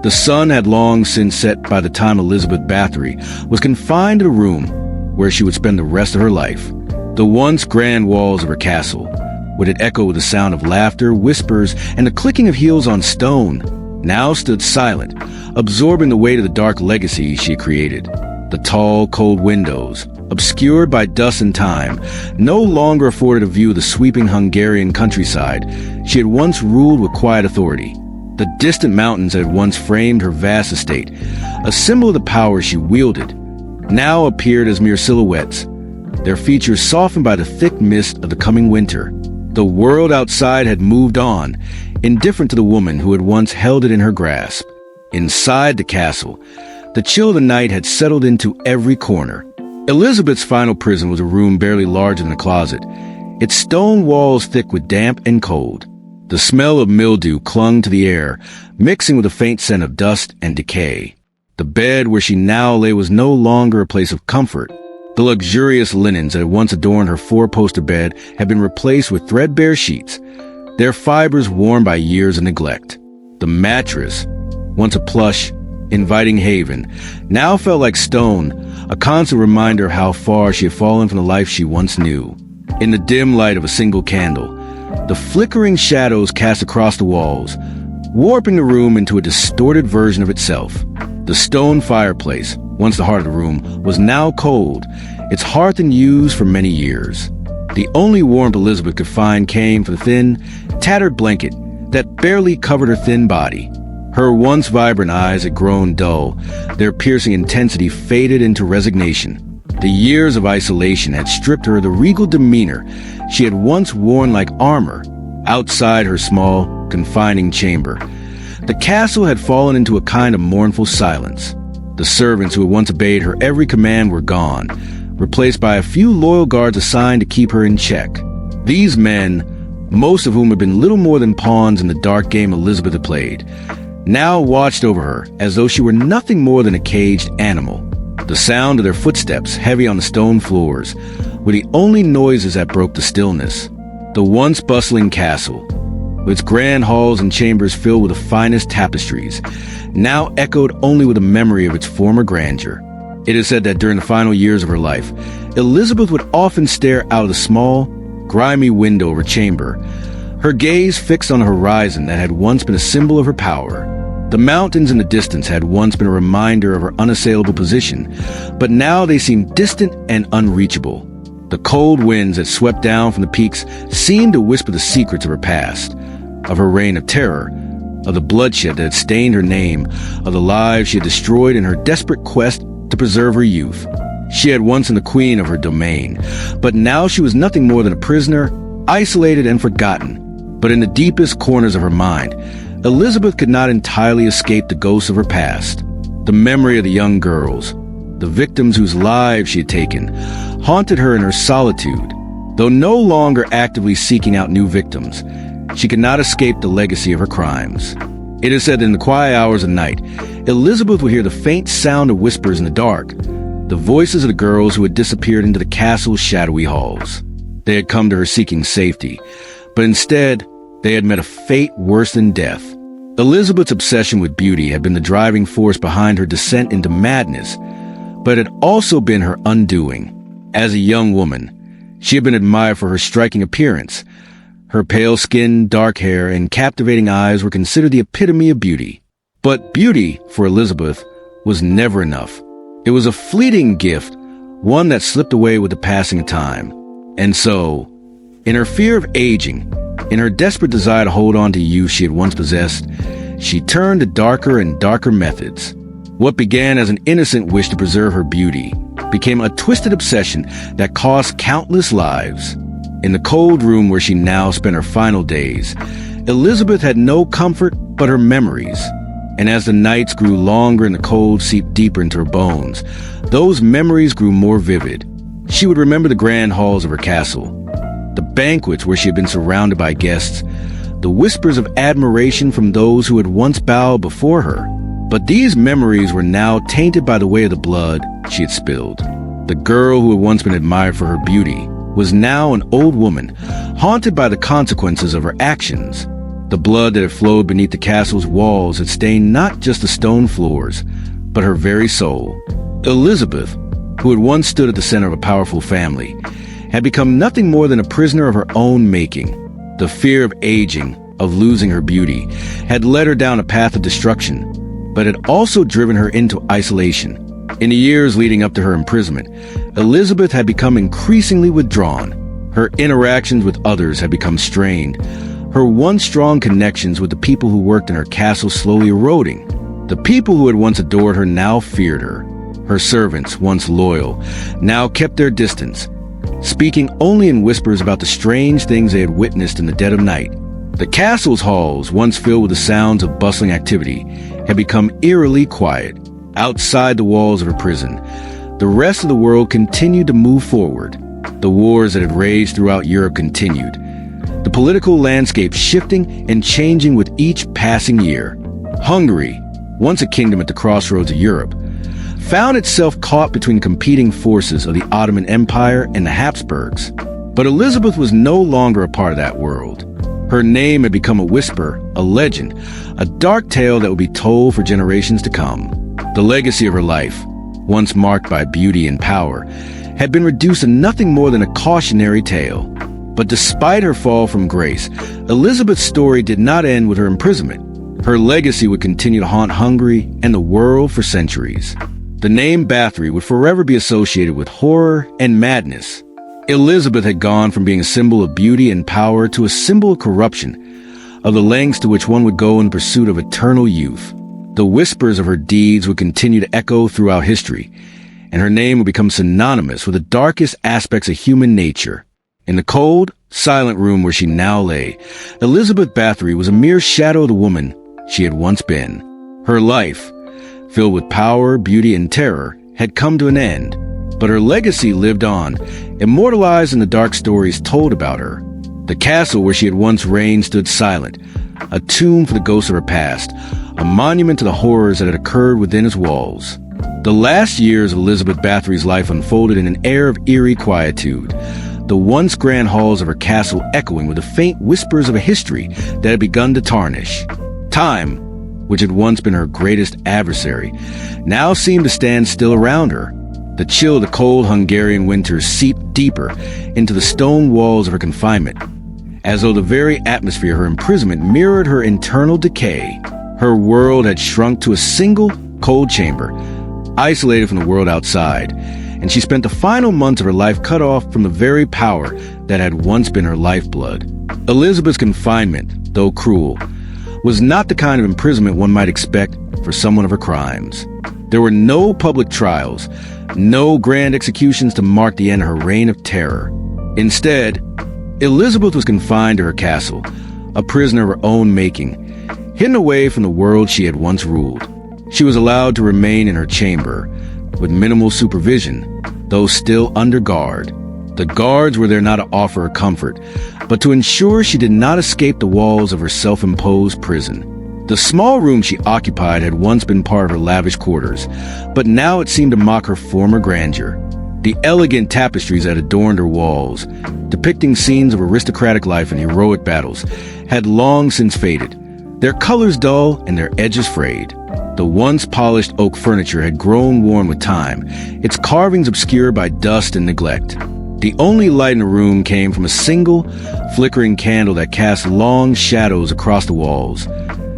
The sun had long since set by the time Elizabeth Bathory was confined to the room where she would spend the rest of her life. The once grand walls of her castle would it echo with the sound of laughter, whispers, and the clicking of heels on stone, now stood silent, absorbing the weight of the dark legacy she had created. The tall, cold windows, obscured by dust and time, no longer afforded a view of the sweeping Hungarian countryside she had once ruled with quiet authority. The distant mountains that had once framed her vast estate, a symbol of the power she wielded, now appeared as mere silhouettes, their features softened by the thick mist of the coming winter. The world outside had moved on, indifferent to the woman who had once held it in her grasp. Inside the castle, the chill of the night had settled into every corner. Elizabeth's final prison was a room barely larger than a closet, its stone walls thick with damp and cold. The smell of mildew clung to the air, mixing with a faint scent of dust and decay. The bed where she now lay was no longer a place of comfort. The luxurious linens that had once adorned her four-poster bed had been replaced with threadbare sheets, their fibers worn by years of neglect. The mattress, once a plush, inviting haven, now felt like stone, a constant reminder of how far she had fallen from the life she once knew. In the dim light of a single candle, the flickering shadows cast across the walls, warping the room into a distorted version of itself. The stone fireplace, once the heart of the room, was now cold, its hearth unused for many years. The only warmth Elizabeth could find came from the thin, tattered blanket that barely covered her thin body. Her once vibrant eyes had grown dull, their piercing intensity faded into resignation. The years of isolation had stripped her of the regal demeanor she had once worn like armor. Outside her small, confining chamber, the castle had fallen into a kind of mournful silence. The servants who had once obeyed her every command were gone, replaced by a few loyal guards assigned to keep her in check. These men, most of whom had been little more than pawns in the dark game Elizabeth had played, now watched over her as though she were nothing more than a caged animal. The sound of their footsteps, heavy on the stone floors, were the only noises that broke the stillness. The once bustling castle, with its grand halls and chambers filled with the finest tapestries, now echoed only with the memory of its former grandeur. It is said that during the final years of her life, Elizabeth would often stare out of the small, grimy window of her chamber, her gaze fixed on a horizon that had once been a symbol of her power. The mountains in the distance had once been a reminder of her unassailable position, but now they seemed distant and unreachable. The cold winds that swept down from the peaks seemed to whisper the secrets of her past, of her reign of terror, of the bloodshed that had stained her name, of the lives she had destroyed in her desperate quest to preserve her youth. She had once been the queen of her domain, but now she was nothing more than a prisoner, isolated and forgotten. But in the deepest corners of her mind, Elizabeth could not entirely escape the ghosts of her past. The memory of the young girls, the victims whose lives she had taken, haunted her in her solitude. Though no longer actively seeking out new victims, she could not escape the legacy of her crimes. It is said that in the quiet hours of night, Elizabeth would hear the faint sound of whispers in the dark, the voices of the girls who had disappeared into the castle's shadowy halls. They had come to her seeking safety, but instead, they had met a fate worse than death. Elizabeth's obsession with beauty had been the driving force behind her descent into madness, but it had also been her undoing. As a young woman, she had been admired for her striking appearance. Her pale skin, dark hair, and captivating eyes were considered the epitome of beauty. But beauty, for Elizabeth, was never enough. It was a fleeting gift, one that slipped away with the passing of time. And so, in her fear of aging, in her desperate desire to hold on to youth she had once possessed, she turned to darker and darker methods. What began as an innocent wish to preserve her beauty became a twisted obsession that cost countless lives. In the cold room where she now spent her final days, Elizabeth had no comfort but her memories. And as the nights grew longer and the cold seeped deeper into her bones, those memories grew more vivid. She would remember the grand halls of her castle, the banquets where she had been surrounded by guests, the whispers of admiration from those who had once bowed before her. But these memories were now tainted by the weight of the blood she had spilled. The girl who had once been admired for her beauty was now an old woman, haunted by the consequences of her actions. The blood that had flowed beneath the castle's walls had stained not just the stone floors, but her very soul. Elizabeth, who had once stood at the center of a powerful family, had become nothing more than a prisoner of her own making. The fear of aging, of losing her beauty, had led her down a path of destruction, but had also driven her into isolation. In the years leading up to her imprisonment, Elizabeth had become increasingly withdrawn. Her interactions with others had become strained, her once strong connections with the people who worked in her castle slowly eroding. The people who had once adored her now feared her. Her servants, once loyal, now kept their distance, speaking only in whispers about the strange things they had witnessed in the dead of night. The castle's halls, once filled with the sounds of bustling activity, had become eerily quiet. Outside the walls of her prison, the rest of the world continued to move forward. The wars that had raged throughout Europe continued, the political landscape shifting and changing with each passing year. Hungary, once a kingdom at the crossroads of Europe, found itself caught between competing forces of the Ottoman Empire and the Habsburgs. But Elizabeth was no longer a part of that world. Her name had become a whisper, a legend, a dark tale that would be told for generations to come. The legacy of her life, once marked by beauty and power, had been reduced to nothing more than a cautionary tale. But despite her fall from grace, Elizabeth's story did not end with her imprisonment. Her legacy would continue to haunt Hungary and the world for centuries. The name Bathory would forever be associated with horror and madness. Elizabeth had gone from being a symbol of beauty and power to a symbol of corruption, of the lengths to which one would go in pursuit of eternal youth. The whispers of her deeds would continue to echo throughout history, and her name would become synonymous with the darkest aspects of human nature. In the cold, silent room where she now lay, Elizabeth Bathory was a mere shadow of the woman she had once been. Her life, filled with power, beauty, and terror, had come to an end, but her legacy lived on, immortalized in the dark stories told about her. The castle where she had once reigned stood silent, a tomb for the ghosts of her past, a monument to the horrors that had occurred within its walls. The last years of Elizabeth Bathory's life unfolded in an air of eerie quietude, the once grand halls of her castle echoing with the faint whispers of a history that had begun to tarnish. Time, which had once been her greatest adversary, now seemed to stand still around her. The chill of the cold Hungarian winters seeped deeper into the stone walls of her confinement, as though the very atmosphere of her imprisonment mirrored her internal decay. Her world had shrunk to a single, cold chamber, isolated from the world outside, and she spent the final months of her life cut off from the very power that had once been her lifeblood. Elizabeth's confinement, though cruel, was not the kind of imprisonment one might expect for someone of her crimes. There were no public trials, no grand executions to mark the end of her reign of terror. Instead, Elizabeth was confined to her castle, a prisoner of her own making, hidden away from the world she had once ruled. She was allowed to remain in her chamber, with minimal supervision, though still under guard. The guards were there not to offer her comfort, but to ensure she did not escape the walls of her self-imposed prison. The small room she occupied had once been part of her lavish quarters, but now it seemed to mock her former grandeur. The elegant tapestries that adorned her walls, depicting scenes of aristocratic life and heroic battles, had long since faded, their colors dull and their edges frayed. The once polished oak furniture had grown worn with time, its carvings obscured by dust and neglect. The only light in the room came from a single, flickering candle that cast long shadows across the walls,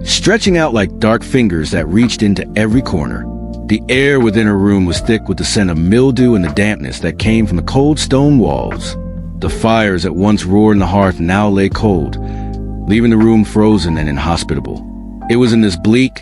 stretching out like dark fingers that reached into every corner. The air within her room was thick with the scent of mildew and the dampness that came from the cold stone walls. The fires that once roared in the hearth now lay cold, leaving the room frozen and inhospitable. It was in this bleak,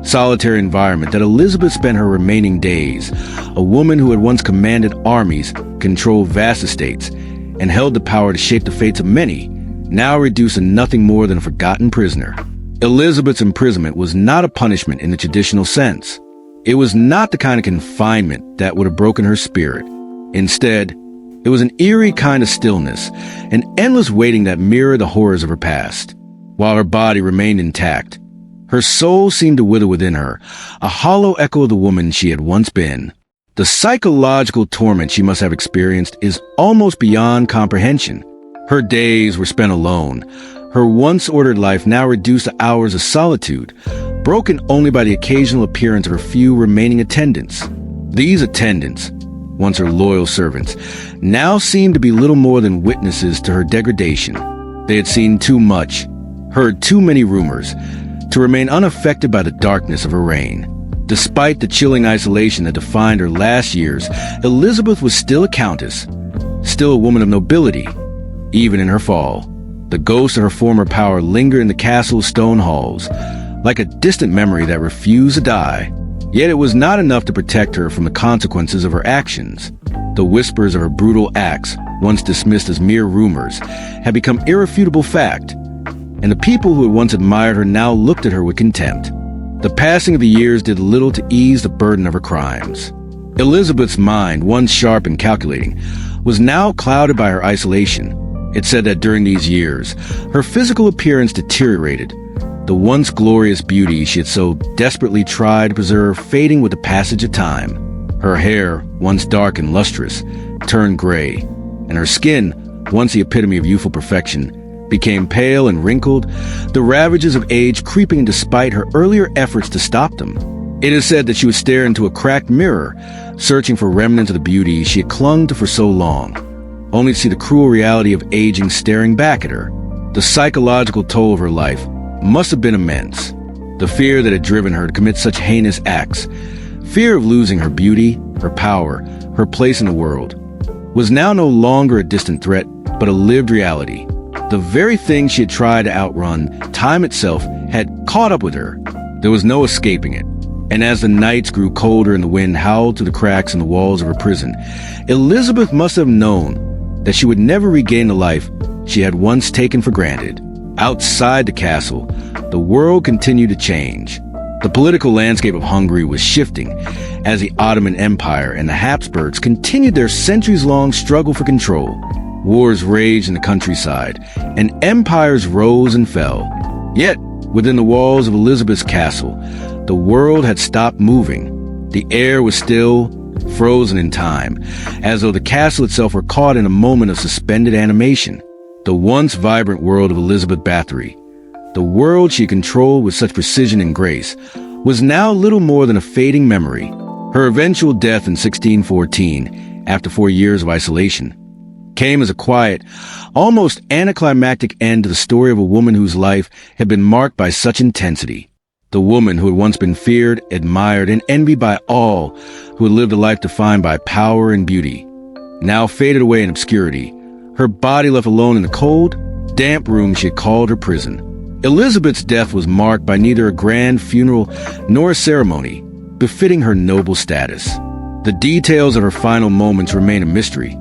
solitary environment that Elizabeth spent her remaining days, a woman who had once commanded armies, controlled vast estates, and held the power to shape the fates of many, now reduced to nothing more than a forgotten prisoner. Elizabeth's imprisonment was not a punishment in the traditional sense. It was not the kind of confinement that would have broken her spirit. Instead, it was an eerie kind of stillness, an endless waiting that mirrored the horrors of her past. While her body remained intact, her soul seemed to wither within her, a hollow echo of the woman she had once been. The psychological torment she must have experienced is almost beyond comprehension. Her days were spent alone, her once ordered life now reduced to hours of solitude, broken only by the occasional appearance of her few remaining attendants. These attendants, once her loyal servants, now seemed to be little more than witnesses to her degradation. They had seen too much, heard too many rumors, to remain unaffected by the darkness of her reign. Despite the chilling isolation that defined her last years, Elizabeth was still a countess, still a woman of nobility, even in her fall. The ghost of her former power lingered in the castle's stone halls, like a distant memory that refused to die. Yet it was not enough to protect her from the consequences of her actions. The whispers of her brutal acts, once dismissed as mere rumors, had become irrefutable fact, and the people who had once admired her now looked at her with contempt. The passing of the years did little to ease the burden of her crimes. Elizabeth's mind, once sharp and calculating, was now clouded by her isolation. It said that during these years, her physical appearance deteriorated, the once glorious beauty she had so desperately tried to preserve fading with the passage of time. Her hair, once dark and lustrous, turned gray, and her skin, once the epitome of youthful perfection, became pale and wrinkled, the ravages of age creeping despite her earlier efforts to stop them. It is said that she would stare into a cracked mirror, searching for remnants of the beauty she had clung to for so long, only to see the cruel reality of aging staring back at her. The psychological toll of her life must have been immense. The fear that had driven her to commit such heinous acts, fear of losing her beauty, her power, her place in the world, was now no longer a distant threat, but a lived reality. The very thing she had tried to outrun, time itself, had caught up with her. There was no escaping it. And as the nights grew colder and the wind howled through the cracks in the walls of her prison, Elizabeth must have known that she would never regain the life she had once taken for granted. Outside the castle, the world continued to change. The political landscape of Hungary was shifting as the Ottoman Empire and the Habsburgs continued their centuries-long struggle for control. Wars raged in the countryside, and empires rose and fell. Yet, within the walls of Elizabeth's castle, the world had stopped moving. The air was still, frozen in time, as though the castle itself were caught in a moment of suspended animation. The once vibrant world of Elizabeth Bathory, the world she controlled with such precision and grace, was now little more than a fading memory. Her eventual death in 1614, after 4 years of isolation, came as a quiet, almost anticlimactic end to the story of a woman whose life had been marked by such intensity. The woman who had once been feared, admired, and envied by all who had lived a life defined by power and beauty, now faded away in obscurity, her body left alone in the cold, damp room she had called her prison. Elizabeth's death was marked by neither a grand funeral nor a ceremony befitting her noble status. The details of her final moments remain a mystery,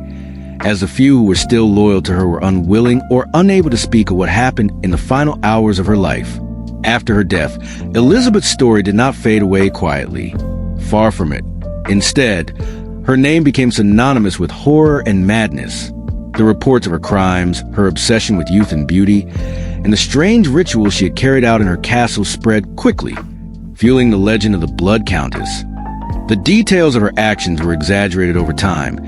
as the few who were still loyal to her were unwilling or unable to speak of what happened in the final hours of her life. After her death, Elizabeth's story did not fade away quietly. Far from it. Instead, her name became synonymous with horror and madness. The reports of her crimes, her obsession with youth and beauty, and the strange rituals she had carried out in her castle spread quickly, fueling the legend of the Blood Countess. The details of her actions were exaggerated over time,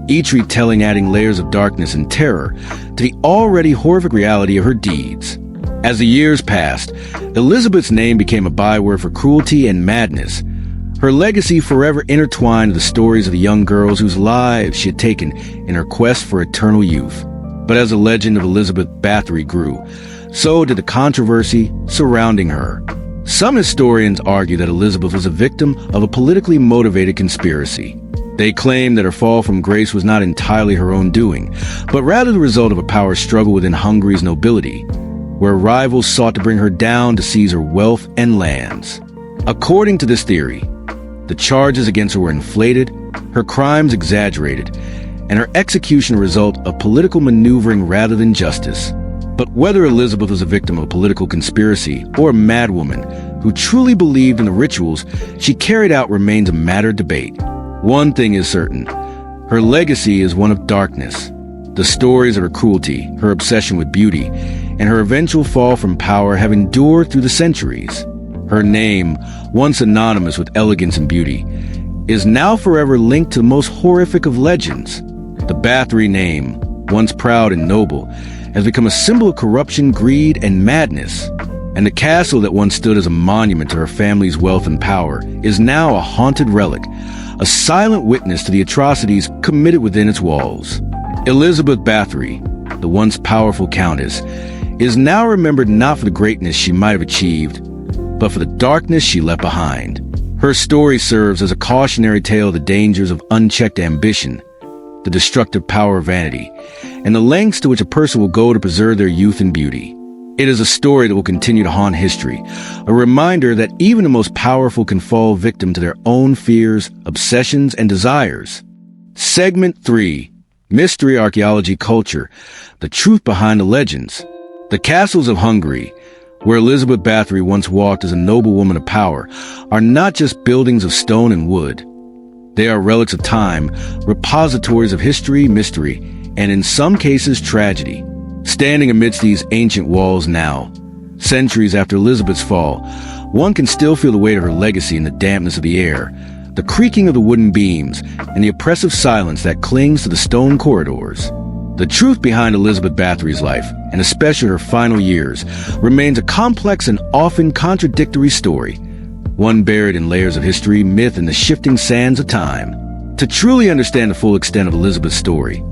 each retelling adding layers of darkness and terror to the already horrific reality of her deeds. As the years passed, Elizabeth's name became a byword for cruelty and madness, her legacy forever intertwined with the stories of the young girls whose lives she had taken in her quest for eternal youth. But as the legend of Elizabeth Bathory grew, so did the controversy surrounding her. Some historians argue that Elizabeth was a victim of a politically motivated conspiracy. They claim that her fall from grace was not entirely her own doing, but rather the result of a power struggle within Hungary's nobility, where rivals sought to bring her down to seize her wealth and lands. According to this theory, the charges against her were inflated, her crimes exaggerated, and her execution a result of political maneuvering rather than justice. But whether Elizabeth was a victim of a political conspiracy or a madwoman who truly believed in the rituals she carried out remains a matter of debate. One thing is certain, her legacy is one of darkness. The stories of her cruelty, her obsession with beauty, and her eventual fall from power have endured through the centuries. Her name, once synonymous with elegance and beauty, is now forever linked to the most horrific of legends. The Bathory name, once proud and noble, has become a symbol of corruption, greed, and madness. And the castle that once stood as a monument to her family's wealth and power is now a haunted relic, a silent witness to the atrocities committed within its walls. Elizabeth Bathory, the once powerful Countess, is now remembered not for the greatness she might have achieved, but for the darkness she left behind. Her story serves as a cautionary tale of the dangers of unchecked ambition, the destructive power of vanity, and the lengths to which a person will go to preserve their youth and beauty. It is a story that will continue to haunt history, a reminder that even the most powerful can fall victim to their own fears, obsessions, and desires. Segment 3. Mystery Archaeology Culture, the truth behind the legends. The castles of Hungary, where Elizabeth Bathory once walked as a noble woman of power, are not just buildings of stone and wood. They are relics of time, repositories of history, mystery, and in some cases tragedy. Standing amidst these ancient walls now, centuries after Elizabeth's fall, one can still feel the weight of her legacy in the dampness of the air, the creaking of the wooden beams, and the oppressive silence that clings to the stone corridors. The truth behind Elizabeth Bathory's life, and especially her final years, remains a complex and often contradictory story, one buried in layers of history, myth, and the shifting sands of time. To truly understand the full extent of Elizabeth's story,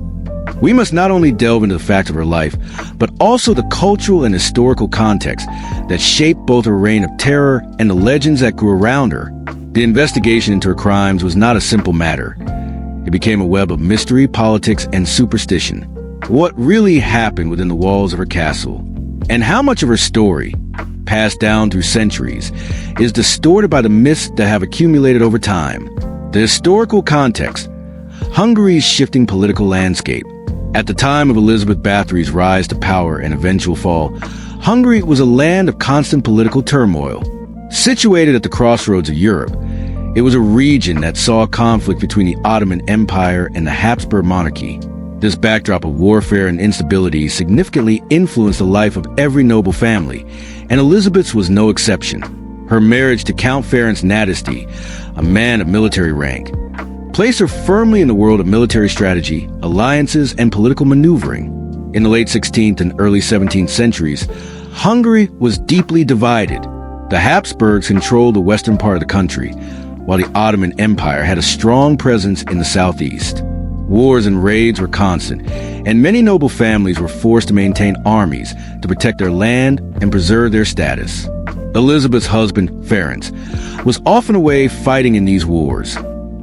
we must not only delve into the facts of her life, but also the cultural and historical context that shaped both her reign of terror and the legends that grew around her. The investigation into her crimes was not a simple matter. It became a web of mystery, politics, and superstition. What really happened within the walls of her castle, and how much of her story, passed down through centuries, is distorted by the myths that have accumulated over time. The historical context: Hungary's shifting political landscape. At the time of Elizabeth Bathory's rise to power and eventual fall, Hungary was a land of constant political turmoil. Situated at the crossroads of Europe, it was a region that saw conflict between the Ottoman Empire and the Habsburg monarchy. This backdrop of warfare and instability significantly influenced the life of every noble family, and Elizabeth's was no exception. Her marriage to Count Ferenc Nadasdy, a man of military rank, placed her firmly in the world of military strategy, alliances, and political maneuvering. In the late 16th and early 17th centuries, Hungary was deeply divided. The Habsburgs controlled the western part of the country, while the Ottoman Empire had a strong presence in the southeast. Wars and raids were constant, and many noble families were forced to maintain armies to protect their land and preserve their status. Elizabeth's husband, Ferenc, was often away fighting in these wars,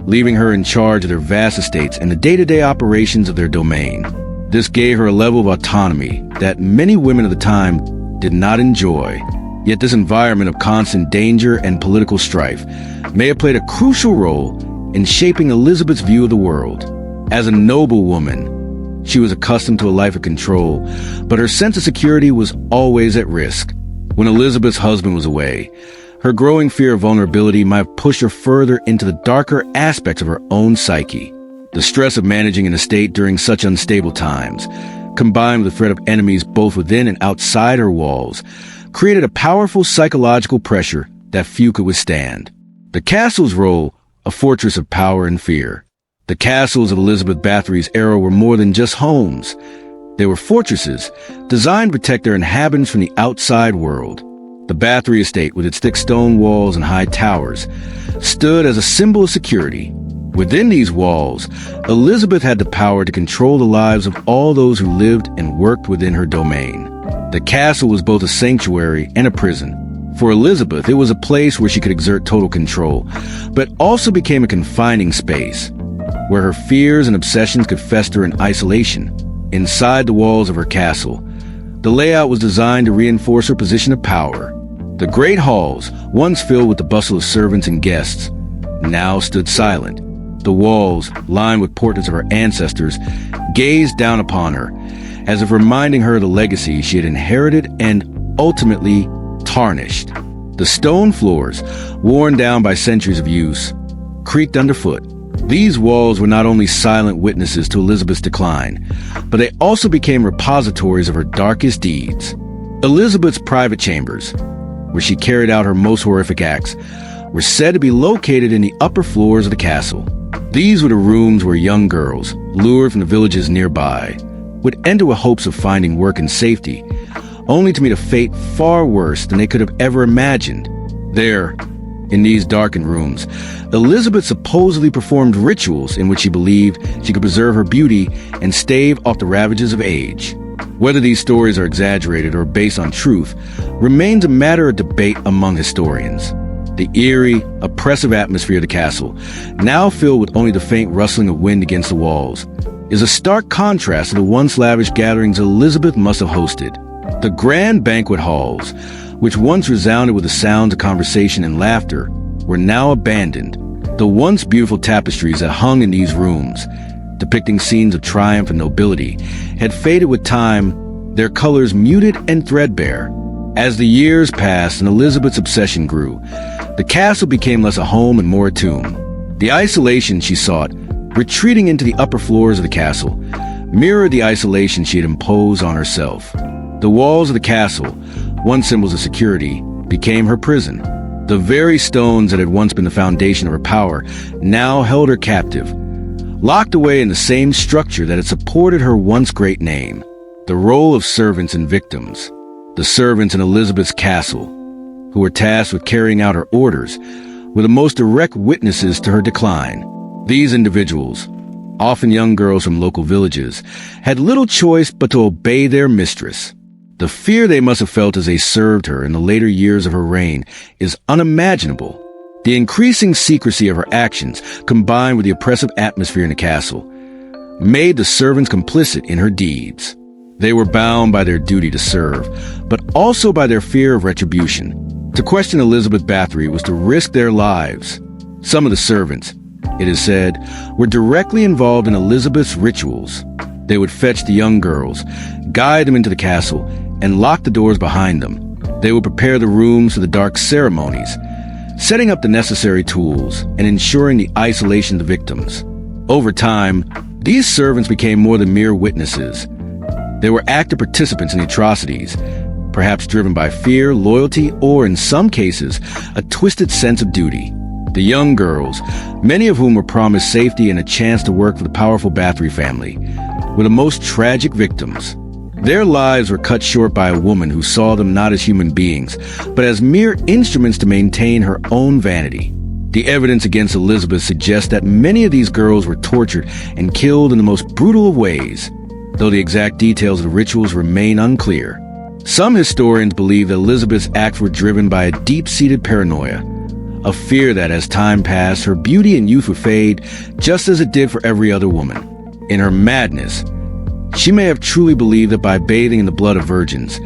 leaving her in charge of their vast estates and the day-to-day operations of their domain. This gave her a level of autonomy that many women of the time did not enjoy. Yet this environment of constant danger and political strife may have played a crucial role in shaping Elizabeth's view of the world. As a noble woman, she was accustomed to a life of control, but her sense of security was always at risk. When Elizabeth's husband was away, her growing fear of vulnerability might have pushed her further into the darker aspects of her own psyche. The stress of managing an estate during such unstable times, combined with the threat of enemies both within and outside her walls, created a powerful psychological pressure that few could withstand. The castle's role, a fortress of power and fear. The castles of Elizabeth Bathory's era were more than just homes. They were fortresses designed to protect their inhabitants from the outside world. The Bathory estate, with its thick stone walls and high towers, stood as a symbol of security. Within these walls, Elizabeth had the power to control the lives of all those who lived and worked within her domain. The castle was both a sanctuary and a prison. For Elizabeth, it was a place where she could exert total control, but also became a confining space, where her fears and obsessions could fester in isolation. Inside the walls of her castle, the layout was designed to reinforce her position of power. The great halls, once filled with the bustle of servants and guests, now stood silent. The walls, lined with portraits of her ancestors, gazed down upon her, as if reminding her of the legacy she had inherited and ultimately tarnished. The stone floors, worn down by centuries of use, creaked underfoot. These walls were not only silent witnesses to Elizabeth's decline, but they also became repositories of her darkest deeds. Elizabeth's private chambers, where she carried out her most horrific acts, were said to be located in the upper floors of the castle. These were the rooms where young girls, lured from the villages nearby, would enter with hopes of finding work and safety, only to meet a fate far worse than they could have ever imagined. There, in these darkened rooms, Elizabeth supposedly performed rituals in which she believed she could preserve her beauty and stave off the ravages of age. Whether these stories are exaggerated or based on truth remains a matter of debate among historians. The eerie, oppressive atmosphere of the castle, now filled with only the faint rustling of wind against the walls, is a stark contrast to the once lavish gatherings Elizabeth must have hosted. The grand banquet halls, which once resounded with the sounds of conversation and laughter, were now abandoned. The once beautiful tapestries that hung in these rooms, depicting scenes of triumph and nobility, had faded with time, their colors muted and threadbare. As the years passed and Elizabeth's obsession grew, the castle became less a home and more a tomb. The isolation she sought, retreating into the upper floors of the castle, mirrored the isolation she had imposed on herself. The walls of the castle, once symbols of security, became her prison. The very stones that had once been the foundation of her power now held her captive, locked away in the same structure that had supported her once great name. The role of servants and victims. The servants in Elizabeth's castle, who were tasked with carrying out her orders, were the most direct witnesses to her decline. These individuals, often young girls from local villages, had little choice but to obey their mistress. The fear they must have felt as they served her in the later years of her reign is unimaginable. The increasing secrecy of her actions, combined with the oppressive atmosphere in the castle, made the servants complicit in her deeds. They were bound by their duty to serve, but also by their fear of retribution. To question Elizabeth Bathory was to risk their lives. Some of the servants, it is said, were directly involved in Elizabeth's rituals. They would fetch the young girls, guide them into the castle, and lock the doors behind them. They would prepare the rooms for the dark ceremonies, setting up the necessary tools and ensuring the isolation of the victims. Over time, these servants became more than mere witnesses. They were active participants in the atrocities, perhaps driven by fear, loyalty, or in some cases, a twisted sense of duty. The young girls, many of whom were promised safety and a chance to work for the powerful Bathory family, were the most tragic victims. Their lives were cut short by a woman who saw them not as human beings, but as mere instruments to maintain her own vanity. The evidence against Elizabeth suggests that many of these girls were tortured and killed in the most brutal of ways, though the exact details of the rituals remain unclear. Some historians believe that Elizabeth's acts were driven by a deep-seated paranoia, a fear that as time passed, her beauty and youth would fade just as it did for every other woman. In her madness, she may have truly believed that by bathing in the blood of virgins,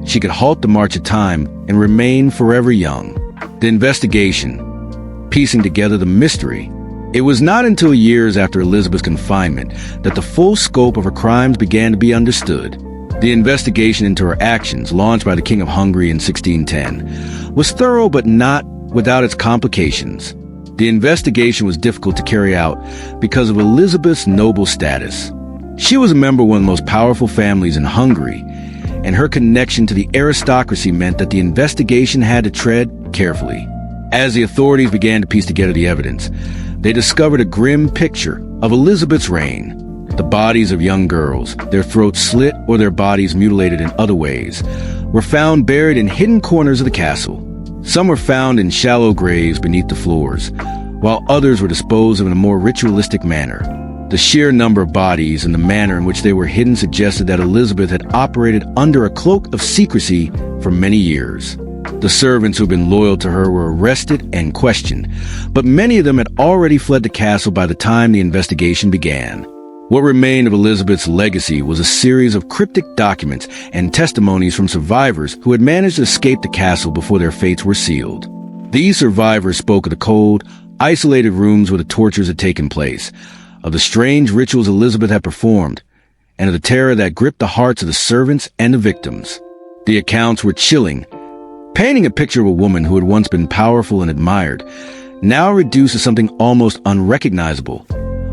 she could halt the march of time and remain forever young. The investigation, piecing together the mystery. It was not until years after Elizabeth's confinement that the full scope of her crimes began to be understood. The investigation into her actions, launched by the King of Hungary in 1610, was thorough but not without its complications. The investigation was difficult to carry out because of Elizabeth's noble status. She was a member of one of the most powerful families in Hungary, and her connection to the aristocracy meant that the investigation had to tread carefully. As the authorities began to piece together the evidence, they discovered a grim picture of Elizabeth's reign. The bodies of young girls, their throats slit or their bodies mutilated in other ways, were found buried in hidden corners of the castle. Some were found in shallow graves beneath the floors, while others were disposed of in a more ritualistic manner. The sheer number of bodies and the manner in which they were hidden suggested that Elizabeth had operated under a cloak of secrecy for many years. The servants who had been loyal to her were arrested and questioned, but many of them had already fled the castle by the time the investigation began. What remained of Elizabeth's legacy was a series of cryptic documents and testimonies from survivors who had managed to escape the castle before their fates were sealed. These survivors spoke of the cold, isolated rooms where the tortures had taken place, of the strange rituals Elizabeth had performed, and of the terror that gripped the hearts of the servants and the victims. The accounts were chilling, painting a picture of a woman who had once been powerful and admired, now reduced to something almost unrecognizable,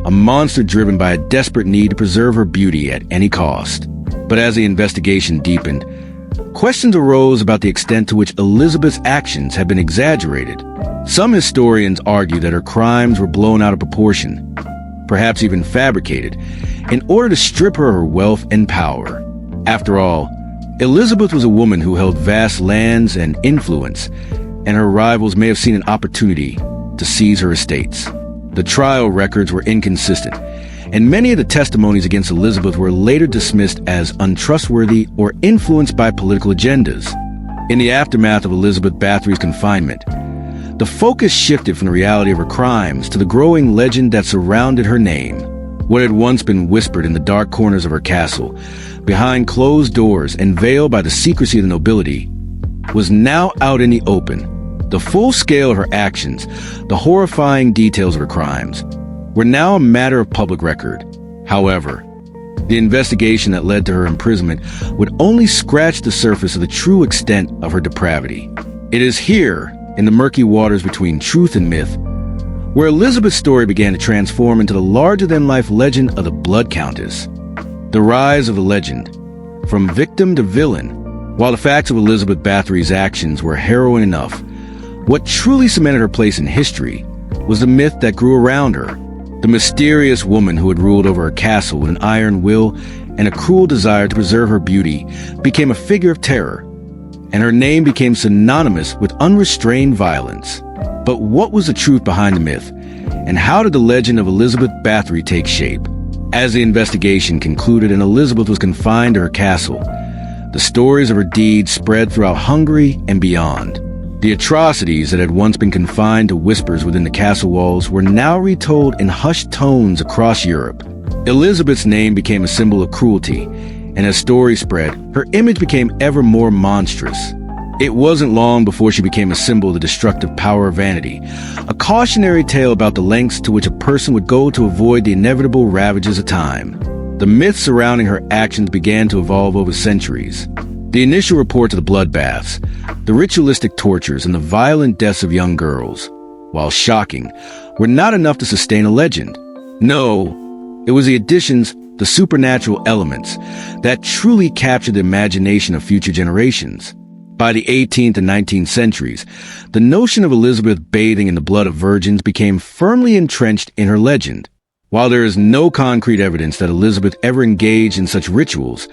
a monster driven by a desperate need to preserve her beauty at any cost. But as the investigation deepened, questions arose about the extent to which Elizabeth's actions had been exaggerated. Some historians argue that her crimes were blown out of proportion, perhaps even fabricated, in order to strip her of her wealth and power. After all, Elizabeth was a woman who held vast lands and influence, and her rivals may have seen an opportunity to seize her estates. The trial records were inconsistent, and many of the testimonies against Elizabeth were later dismissed as untrustworthy or influenced by political agendas. In the aftermath of Elizabeth Bathory's confinement, the focus shifted from the reality of her crimes to the growing legend that surrounded her name. What had once been whispered in the dark corners of her castle, behind closed doors and veiled by the secrecy of the nobility, was now out in the open. The full scale of her actions, the horrifying details of her crimes, were now a matter of public record. However, the investigation that led to her imprisonment would only scratch the surface of the true extent of her depravity. It is here, in the murky waters between truth and myth, where Elizabeth's story began to transform into the larger-than-life legend of the Blood Countess. The rise of the legend, from victim to villain. While the facts of Elizabeth Bathory's actions were harrowing enough, what truly cemented her place in history was the myth that grew around her. The mysterious woman who had ruled over her castle with an iron will and a cruel desire to preserve her beauty became a figure of terror, and her name became synonymous with unrestrained violence. But what was the truth behind the myth, and how did the legend of Elizabeth Bathory take shape? As the investigation concluded and Elizabeth was confined to her castle, the stories of her deeds spread throughout Hungary and beyond. The atrocities that had once been confined to whispers within the castle walls were now retold in hushed tones across Europe. Elizabeth's name became a symbol of cruelty, and as stories spread, her image became ever more monstrous. It wasn't long before she became a symbol of the destructive power of vanity, a cautionary tale about the lengths to which a person would go to avoid the inevitable ravages of time. The myths surrounding her actions began to evolve over centuries. The initial reports of the bloodbaths, the ritualistic tortures, and the violent deaths of young girls, while shocking, were not enough to sustain a legend. No, it was the additions, the supernatural elements, that truly captured the imagination of future generations. By the 18th and 19th centuries, the notion of Elizabeth bathing in the blood of virgins became firmly entrenched in her legend. While there is no concrete evidence that Elizabeth ever engaged in such rituals,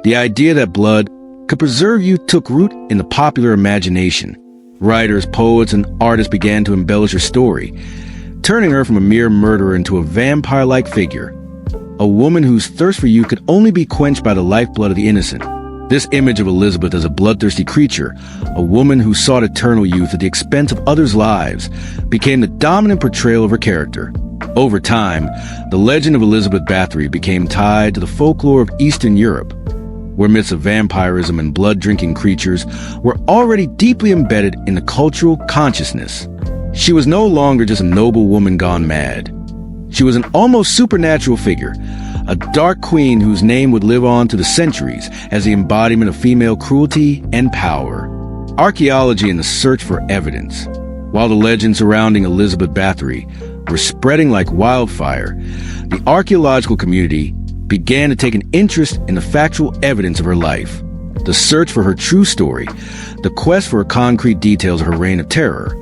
the idea that blood could preserve you took root in the popular imagination. Writers, poets, and artists began to embellish her story, turning her from a mere murderer into a vampire-like figure, a woman whose thirst for you could only be quenched by the lifeblood of the innocent. This image of Elizabeth as a bloodthirsty creature, a woman who sought eternal youth at the expense of others' lives, became the dominant portrayal of her character. Over time, the legend of Elizabeth Bathory became tied to the folklore of Eastern Europe, where myths of vampirism and blood-drinking creatures were already deeply embedded in the cultural consciousness. She was no longer just a noble woman gone mad. She was an almost supernatural figure, a dark queen whose name would live on through the centuries as the embodiment of female cruelty and power. Archaeology and the search for evidence. While the legends surrounding Elizabeth Bathory were spreading like wildfire, the archaeological community began to take an interest in the factual evidence of her life. The search for her true story, the quest for concrete details of her reign of terror,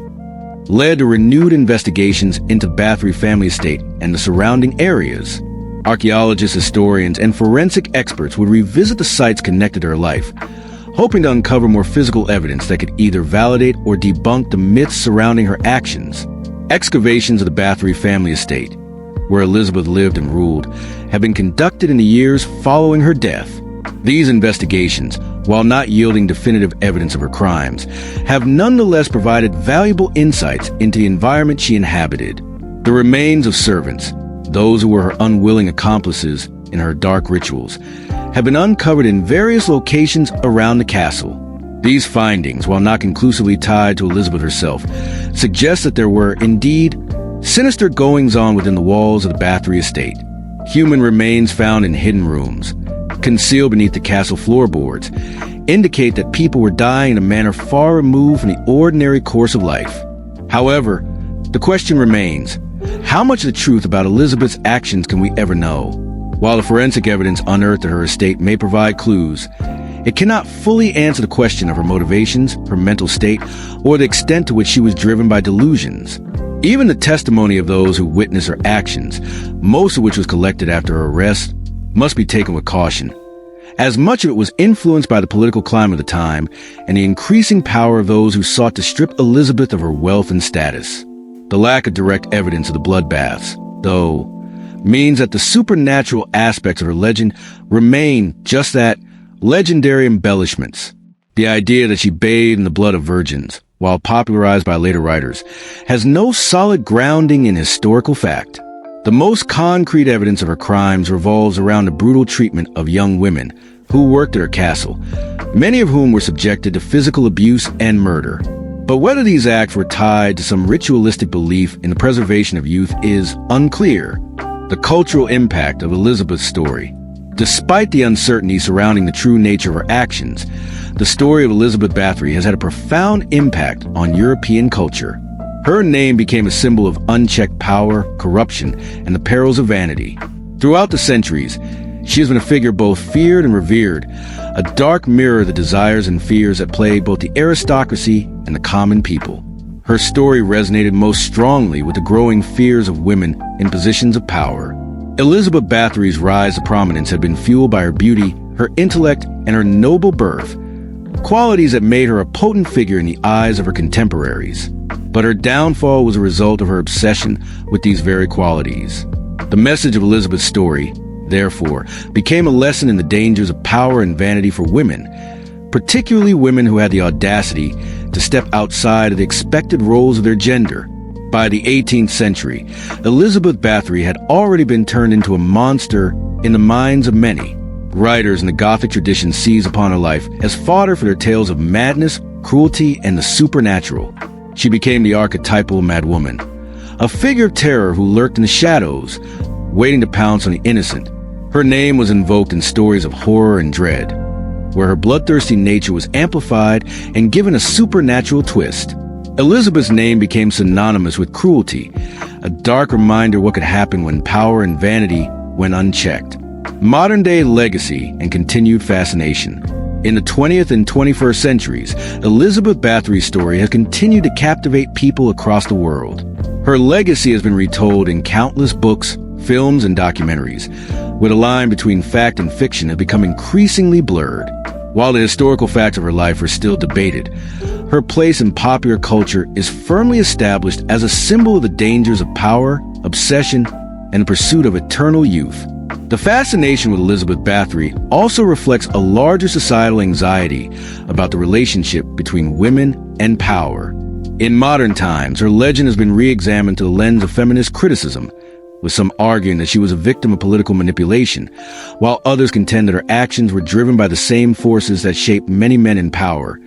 led to renewed investigations into the Bathory family estate and the surrounding areas. Archaeologists, historians, and forensic experts would revisit the sites connected to her life, hoping to uncover more physical evidence that could either validate or debunk the myths surrounding her actions. Excavations of the Bathory family estate, where Elizabeth lived and ruled, have been conducted in the years following her death. These investigations, while not yielding definitive evidence of her crimes, have nonetheless provided valuable insights into the environment she inhabited. The remains of servants, those who were her unwilling accomplices in her dark rituals, have been uncovered in various locations around the castle. These findings, while not conclusively tied to Elizabeth herself, suggest that there were, indeed, sinister goings-on within the walls of the Bathory estate. Human remains found in hidden rooms, concealed beneath the castle floorboards, indicate that people were dying in a manner far removed from the ordinary course of life. However, the question remains, how much of the truth about Elizabeth's actions can we ever know? While the forensic evidence unearthed at her estate may provide clues, it cannot fully answer the question of her motivations, her mental state, or the extent to which she was driven by delusions. Even the testimony of those who witnessed her actions, most of which was collected after her arrest, must be taken with caution, as much of it was influenced by the political climate of the time and the increasing power of those who sought to strip Elizabeth of her wealth and status. The lack of direct evidence of the bloodbaths, though, means that the supernatural aspects of her legend remain just that, legendary embellishments. The idea that she bathed in the blood of virgins, while popularized by later writers, has no solid grounding in historical fact. The most concrete evidence of her crimes revolves around the brutal treatment of young women who worked at her castle, many of whom were subjected to physical abuse and murder. But whether these acts were tied to some ritualistic belief in the preservation of youth is unclear. The cultural impact of Elizabeth's story. Despite the uncertainty surrounding the true nature of her actions, the story of Elizabeth Bathory has had a profound impact on European culture. Her name became a symbol of unchecked power, corruption, and the perils of vanity. Throughout the centuries, she has been a figure both feared and revered, a dark mirror of the desires and fears that plague both the aristocracy and the common people. Her story resonated most strongly with the growing fears of women in positions of power. Elizabeth Bathory's rise to prominence had been fueled by her beauty, her intellect, and her noble birth, qualities that made her a potent figure in the eyes of her contemporaries. But her downfall was a result of her obsession with these very qualities. The message of Elizabeth's story, therefore, became a lesson in the dangers of power and vanity for women, particularly women who had the audacity to step outside of the expected roles of their gender. By the 18th century, Elizabeth Bathory had already been turned into a monster in the minds of many. Writers in the Gothic tradition seized upon her life as fodder for their tales of madness, cruelty, and the supernatural. She became the archetypal madwoman, a figure of terror who lurked in the shadows, waiting to pounce on the innocent. Her name was invoked in stories of horror and dread, where her bloodthirsty nature was amplified and given a supernatural twist. Elizabeth's name became synonymous with cruelty, a dark reminder of what could happen when power and vanity went unchecked. Modern-day legacy and continued fascination. In the 20th and 21st centuries, Elizabeth Bathory's story has continued to captivate people across the world. Her legacy has been retold in countless books, films, and documentaries, where the line between fact and fiction has become increasingly blurred. While the historical facts of her life are still debated, her place in popular culture is firmly established as a symbol of the dangers of power, obsession, and the pursuit of eternal youth. The fascination with Elizabeth Bathory also reflects a larger societal anxiety about the relationship between women and power. In modern times, her legend has been re-examined through the lens of feminist criticism, with some arguing that she was a victim of political manipulation, while others contend that her actions were driven by the same forces that shaped many men in power: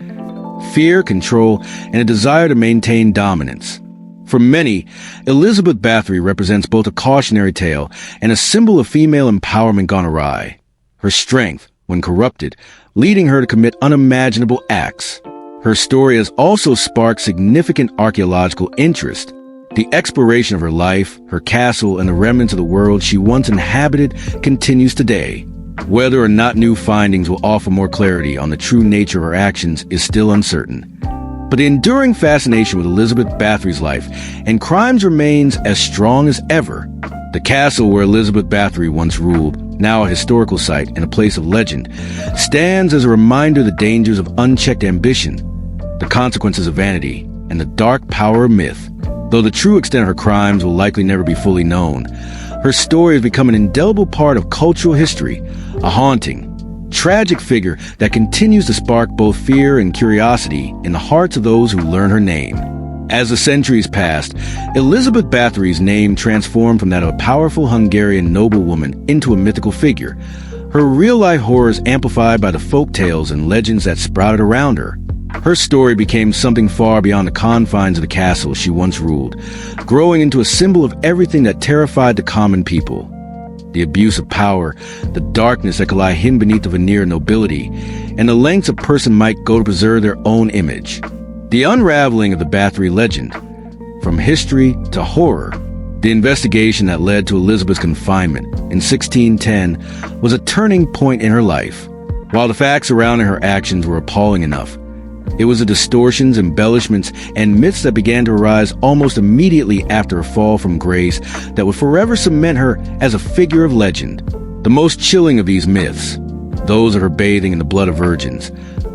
fear, control, and a desire to maintain dominance. For many, Elizabeth Bathory represents both a cautionary tale and a symbol of female empowerment gone awry. Her strength, when corrupted, leading her to commit unimaginable acts. Her story has also sparked significant archaeological interest. The exploration of her life, her castle, and the remnants of the world she once inhabited continues today. Whether or not new findings will offer more clarity on the true nature of her actions is still uncertain. But the enduring fascination with Elizabeth Bathory's life and crimes remains as strong as ever. The castle where Elizabeth Bathory once ruled, now a historical site and a place of legend, stands as a reminder of the dangers of unchecked ambition, the consequences of vanity, and the dark power of myth. Though the true extent of her crimes will likely never be fully known, her story has become an indelible part of cultural history, a haunting, tragic figure that continues to spark both fear and curiosity in the hearts of those who learn her name. As the centuries passed, Elizabeth Bathory's name transformed from that of a powerful Hungarian noblewoman into a mythical figure, her real-life horrors amplified by the folk tales and legends that sprouted around her. Her story became something far beyond the confines of the castle she once ruled, growing into a symbol of everything that terrified the common people. The abuse of power, the darkness that could lie hidden beneath the veneer of nobility, and the lengths a person might go to preserve their own image. The unraveling of the Bathory legend, from history to horror, the investigation that led to Elizabeth's confinement in 1610 was a turning point in her life. While the facts surrounding her actions were appalling enough, it was the distortions, embellishments, and myths that began to arise almost immediately after her fall from grace that would forever cement her as a figure of legend. The most chilling of these myths, those of her bathing in the blood of virgins,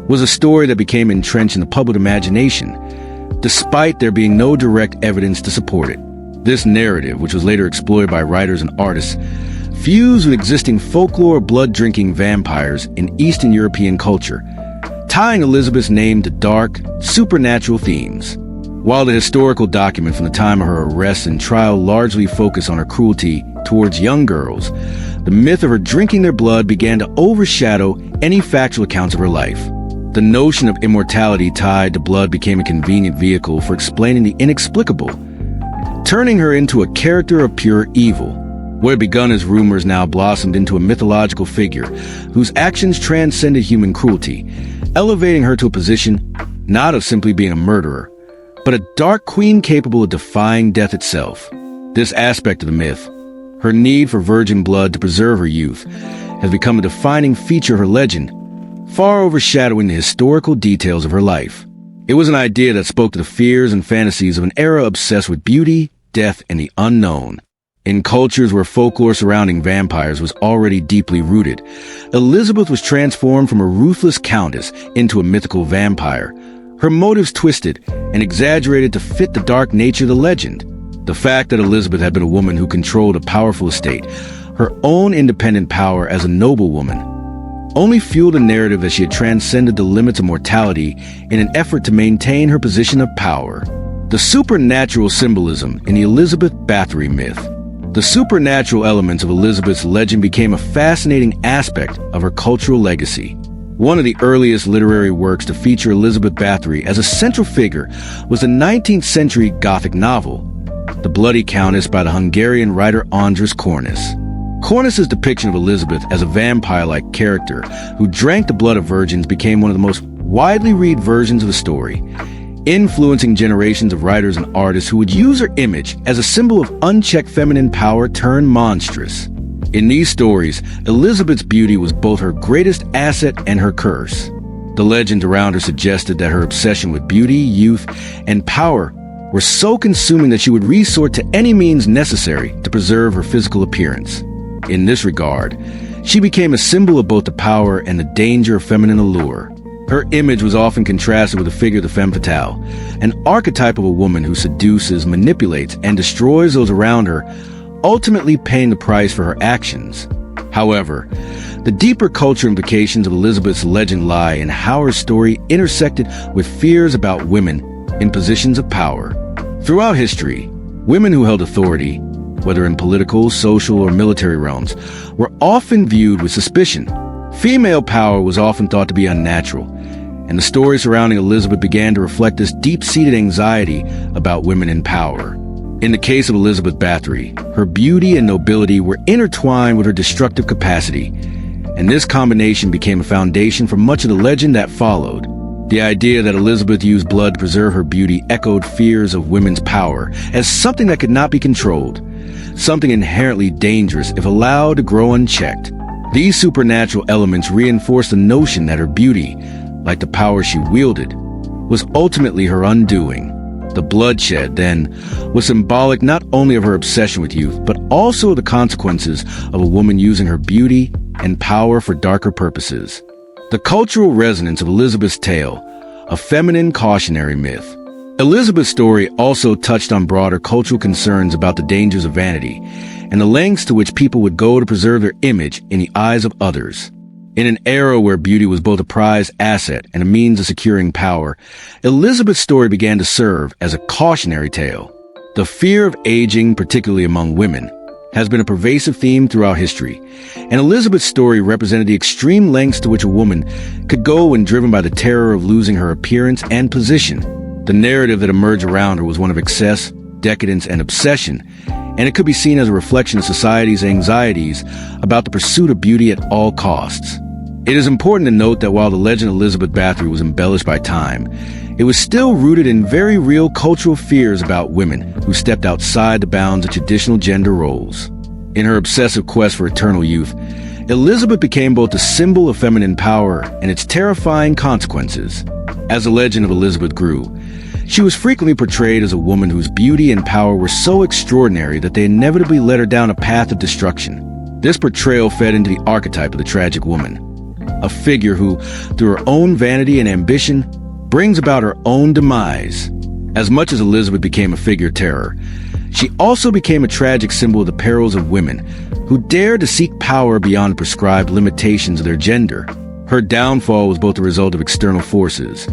was a story that became entrenched in the public imagination, despite there being no direct evidence to support it. This narrative, which was later exploited by writers and artists, fused with existing folklore of blood-drinking vampires in Eastern European culture, tying Elizabeth's name to dark, supernatural themes. While the historical documents from the time of her arrest and trial largely focus on her cruelty towards young girls, the myth of her drinking their blood began to overshadow any factual accounts of her life. The notion of immortality tied to blood became a convenient vehicle for explaining the inexplicable, turning her into a character of pure evil. What had begun as rumors now blossomed into a mythological figure whose actions transcended human cruelty, elevating her to a position not of simply being a murderer, but a dark queen capable of defying death itself. This aspect of the myth, her need for virgin blood to preserve her youth, has become a defining feature of her legend, far overshadowing the historical details of her life. It was an idea that spoke to the fears and fantasies of an era obsessed with beauty, death, and the unknown. In cultures where folklore surrounding vampires was already deeply rooted, Elizabeth was transformed from a ruthless countess into a mythical vampire, her motives twisted and exaggerated to fit the dark nature of the legend. The fact that Elizabeth had been a woman who controlled a powerful estate, her own independent power as a noblewoman, only fueled a narrative that she had transcended the limits of mortality in an effort to maintain her position of power. The supernatural symbolism in the Elizabeth Bathory myth. The supernatural elements of Elizabeth's legend became a fascinating aspect of her cultural legacy. One of the earliest literary works to feature Elizabeth Bathory as a central figure was the 19th century Gothic novel, The Bloody Countess by the Hungarian writer Countess. Countess's depiction of Elizabeth as a vampire-like character who drank the blood of virgins became one of the most widely read versions of the story, influencing generations of writers and artists who would use her image as a symbol of unchecked feminine power turned monstrous. In these stories, Elizabeth's beauty was both her greatest asset and her curse. The legends around her suggested that her obsession with beauty, youth, and power were so consuming that she would resort to any means necessary to preserve her physical appearance. In this regard, she became a symbol of both the power and the danger of feminine allure. Her image was often contrasted with the figure of the femme fatale, an archetype of a woman who seduces, manipulates, and destroys those around her, ultimately paying the price for her actions. However, the deeper cultural implications of Elizabeth's legend lie in how her story intersected with fears about women in positions of power. Throughout history, women who held authority, whether in political, social, or military realms, were often viewed with suspicion. Female power was often thought to be unnatural, and the stories surrounding Elizabeth began to reflect this deep-seated anxiety about women in power. In the case of Elizabeth Bathory, her beauty and nobility were intertwined with her destructive capacity, and this combination became a foundation for much of the legend that followed. The idea that Elizabeth used blood to preserve her beauty echoed fears of women's power as something that could not be controlled, something inherently dangerous if allowed to grow unchecked. These supernatural elements reinforced the notion that her beauty, like the power she wielded, was ultimately her undoing. The bloodshed, then, was symbolic not only of her obsession with youth, but also of the consequences of a woman using her beauty and power for darker purposes. The cultural resonance of Elizabeth's tale, a feminine cautionary myth. Elizabeth's story also touched on broader cultural concerns about the dangers of vanity and the lengths to which people would go to preserve their image in the eyes of others. In an era where beauty was both a prized asset and a means of securing power, Elizabeth's story began to serve as a cautionary tale. The fear of aging, particularly among women, has been a pervasive theme throughout history, and Elizabeth's story represented the extreme lengths to which a woman could go when driven by the terror of losing her appearance and position. The narrative that emerged around her was one of excess, decadence, and obsession, and it could be seen as a reflection of society's anxieties about the pursuit of beauty at all costs. It is important to note that while the legend of Elizabeth Bathory was embellished by time, it was still rooted in very real cultural fears about women who stepped outside the bounds of traditional gender roles. In her obsessive quest for eternal youth, Elizabeth became both a symbol of feminine power and its terrifying consequences. As the legend of Elizabeth grew, she was frequently portrayed as a woman whose beauty and power were so extraordinary that they inevitably led her down a path of destruction. This portrayal fed into the archetype of the tragic woman, a figure who, through her own vanity and ambition, brings about her own demise. As much as Elizabeth became a figure of terror, she also became a tragic symbol of the perils of women who dared to seek power beyond the prescribed limitations of their gender. Her downfall was both the result of external forces,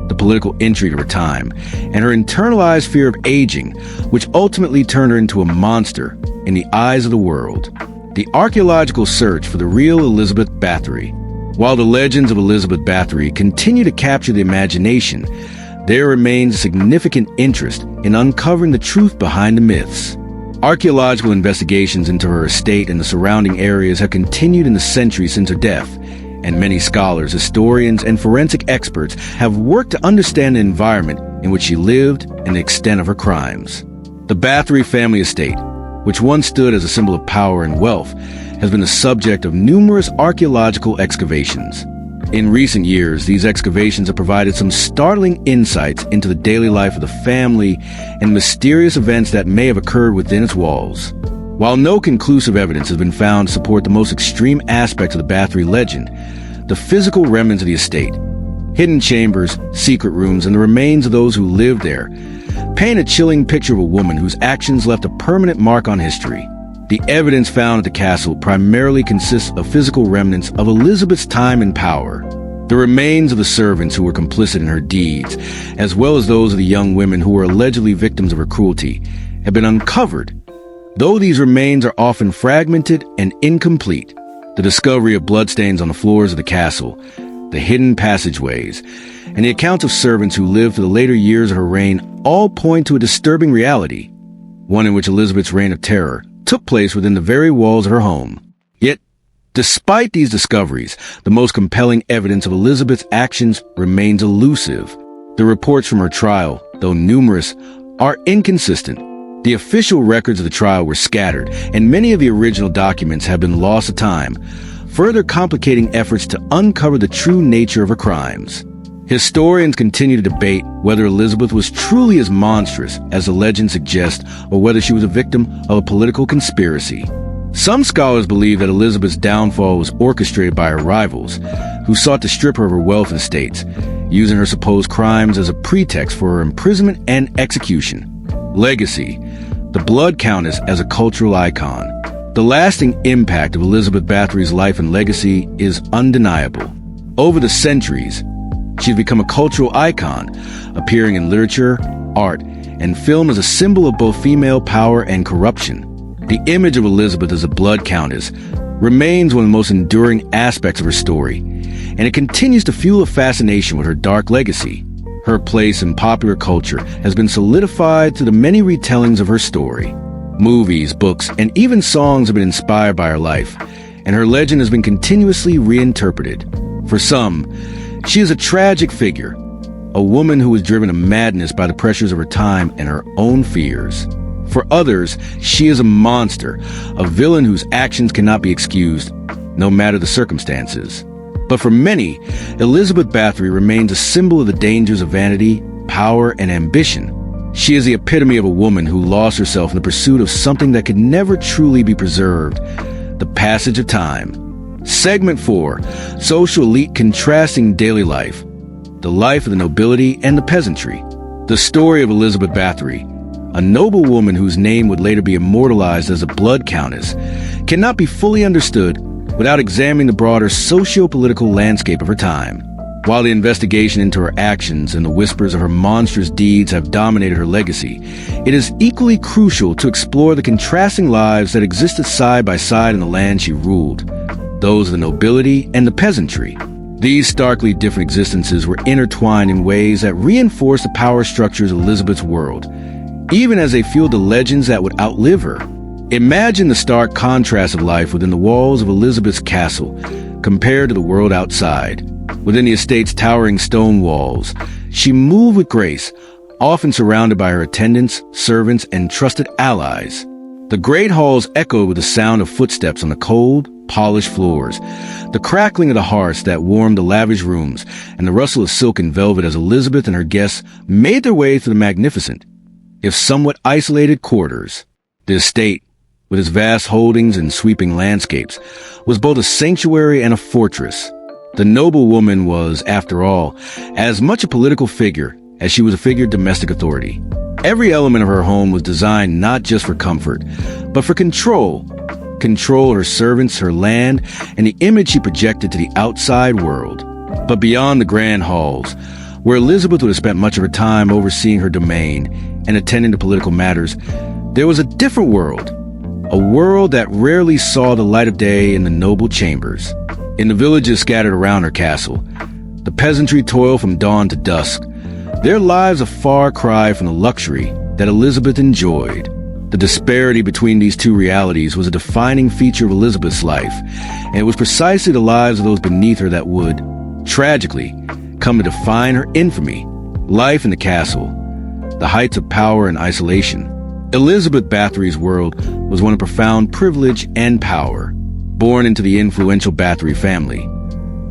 the political intrigue of her time, and her internalized fear of aging, which ultimately turned her into a monster in the eyes of the world. The archaeological search for the real Elizabeth Bathory. While the legends of Elizabeth Bathory continue to capture the imagination, there remains significant interest in uncovering the truth behind the myths. Archaeological investigations into her estate and the surrounding areas have continued in the centuries since her death, and many scholars, historians, and forensic experts have worked to understand the environment in which she lived and the extent of her crimes. The Bathory family estate, which once stood as a symbol of power and wealth, has been the subject of numerous archaeological excavations. In recent years, these excavations have provided some startling insights into the daily life of the family and mysterious events that may have occurred within its walls. While no conclusive evidence has been found to support the most extreme aspects of the Bathory legend, the physical remnants of the estate, hidden chambers, secret rooms, and the remains of those who lived there paint a chilling picture of a woman whose actions left a permanent mark on history. The evidence found at the castle primarily consists of physical remnants of Elizabeth's time and power. The remains of the servants who were complicit in her deeds, as well as those of the young women who were allegedly victims of her cruelty, have been uncovered. Though these remains are often fragmented and incomplete, the discovery of bloodstains on the floors of the castle, the hidden passageways, and the accounts of servants who lived for the later years of her reign all point to a disturbing reality, one in which Elizabeth's reign of terror took place within the very walls of her home. Yet, despite these discoveries, the most compelling evidence of Elizabeth's actions remains elusive. The reports from her trial, though numerous, are inconsistent. The official records of the trial were scattered, and many of the original documents have been lost to time, further complicating efforts to uncover the true nature of her crimes. Historians continue to debate whether Elizabeth was truly as monstrous as the legend suggests, or whether she was a victim of a political conspiracy. Some scholars believe that Elizabeth's downfall was orchestrated by her rivals, who sought to strip her of her wealth and estates, using her supposed crimes as a pretext for her imprisonment and execution. Legacy: the Blood Countess as a cultural icon. The lasting impact of Elizabeth Bathory's life and legacy is undeniable. Over the centuries, she's become a cultural icon, appearing in literature, art, and film as a symbol of both female power and corruption. The image of Elizabeth as a Blood Countess remains one of the most enduring aspects of her story, and it continues to fuel a fascination with her dark legacy. Her place in popular culture has been solidified through the many retellings of her story. Movies, books, and even songs have been inspired by her life, and her legend has been continuously reinterpreted. For some, she is a tragic figure, a woman who was driven to madness by the pressures of her time and her own fears. For others, she is a monster, a villain whose actions cannot be excused, no matter the circumstances. But for many, Elizabeth Bathory remains a symbol of the dangers of vanity, power, and ambition. She is the epitome of a woman who lost herself in the pursuit of something that could never truly be preserved: the passage of time. Segment 4. Social elite contrasting daily life. The life of the nobility and the peasantry. The story of Elizabeth Bathory, a noble woman whose name would later be immortalized as a Blood Countess, cannot be fully understood without examining the broader socio-political landscape of her time. While the investigation into her actions and the whispers of her monstrous deeds have dominated her legacy, it is equally crucial to explore the contrasting lives that existed side by side in the land she ruled, those of the nobility and the peasantry. These starkly different existences were intertwined in ways that reinforced the power structures of Elizabeth's world, even as they fueled the legends that would outlive her. Imagine the stark contrast of life within the walls of Elizabeth's castle compared to the world outside. Within the estate's towering stone walls, she moved with grace, often surrounded by her attendants, servants, and trusted allies. The great halls echoed with the sound of footsteps on the cold, polished floors, the crackling of the hearths that warmed the lavish rooms, and the rustle of silk and velvet as Elizabeth and her guests made their way through the magnificent, if somewhat isolated quarters. The estate, with its vast holdings and sweeping landscapes, was both a sanctuary and a fortress. The noble woman was, after all, as much a political figure as she was a figure of domestic authority. Every element of her home was designed not just for comfort, but for control. Control her servants, her land, and the image she projected to the outside world. But beyond the grand halls, Where Elizabeth would have spent much of her time overseeing her domain and attending to political matters, there was a different world. A world that rarely saw the light of day in the noble chambers. In the villages scattered around her castle, the peasantry toiled from dawn to dusk, their lives a far cry from the luxury that Elizabeth enjoyed. The disparity between these two realities was a defining feature of Elizabeth's life, and it was precisely the lives of those beneath her that would, tragically, come to define her infamy. Life in the castle, the heights of power and isolation. Elizabeth Bathory's world was one of profound privilege and power, born into the influential Bathory family.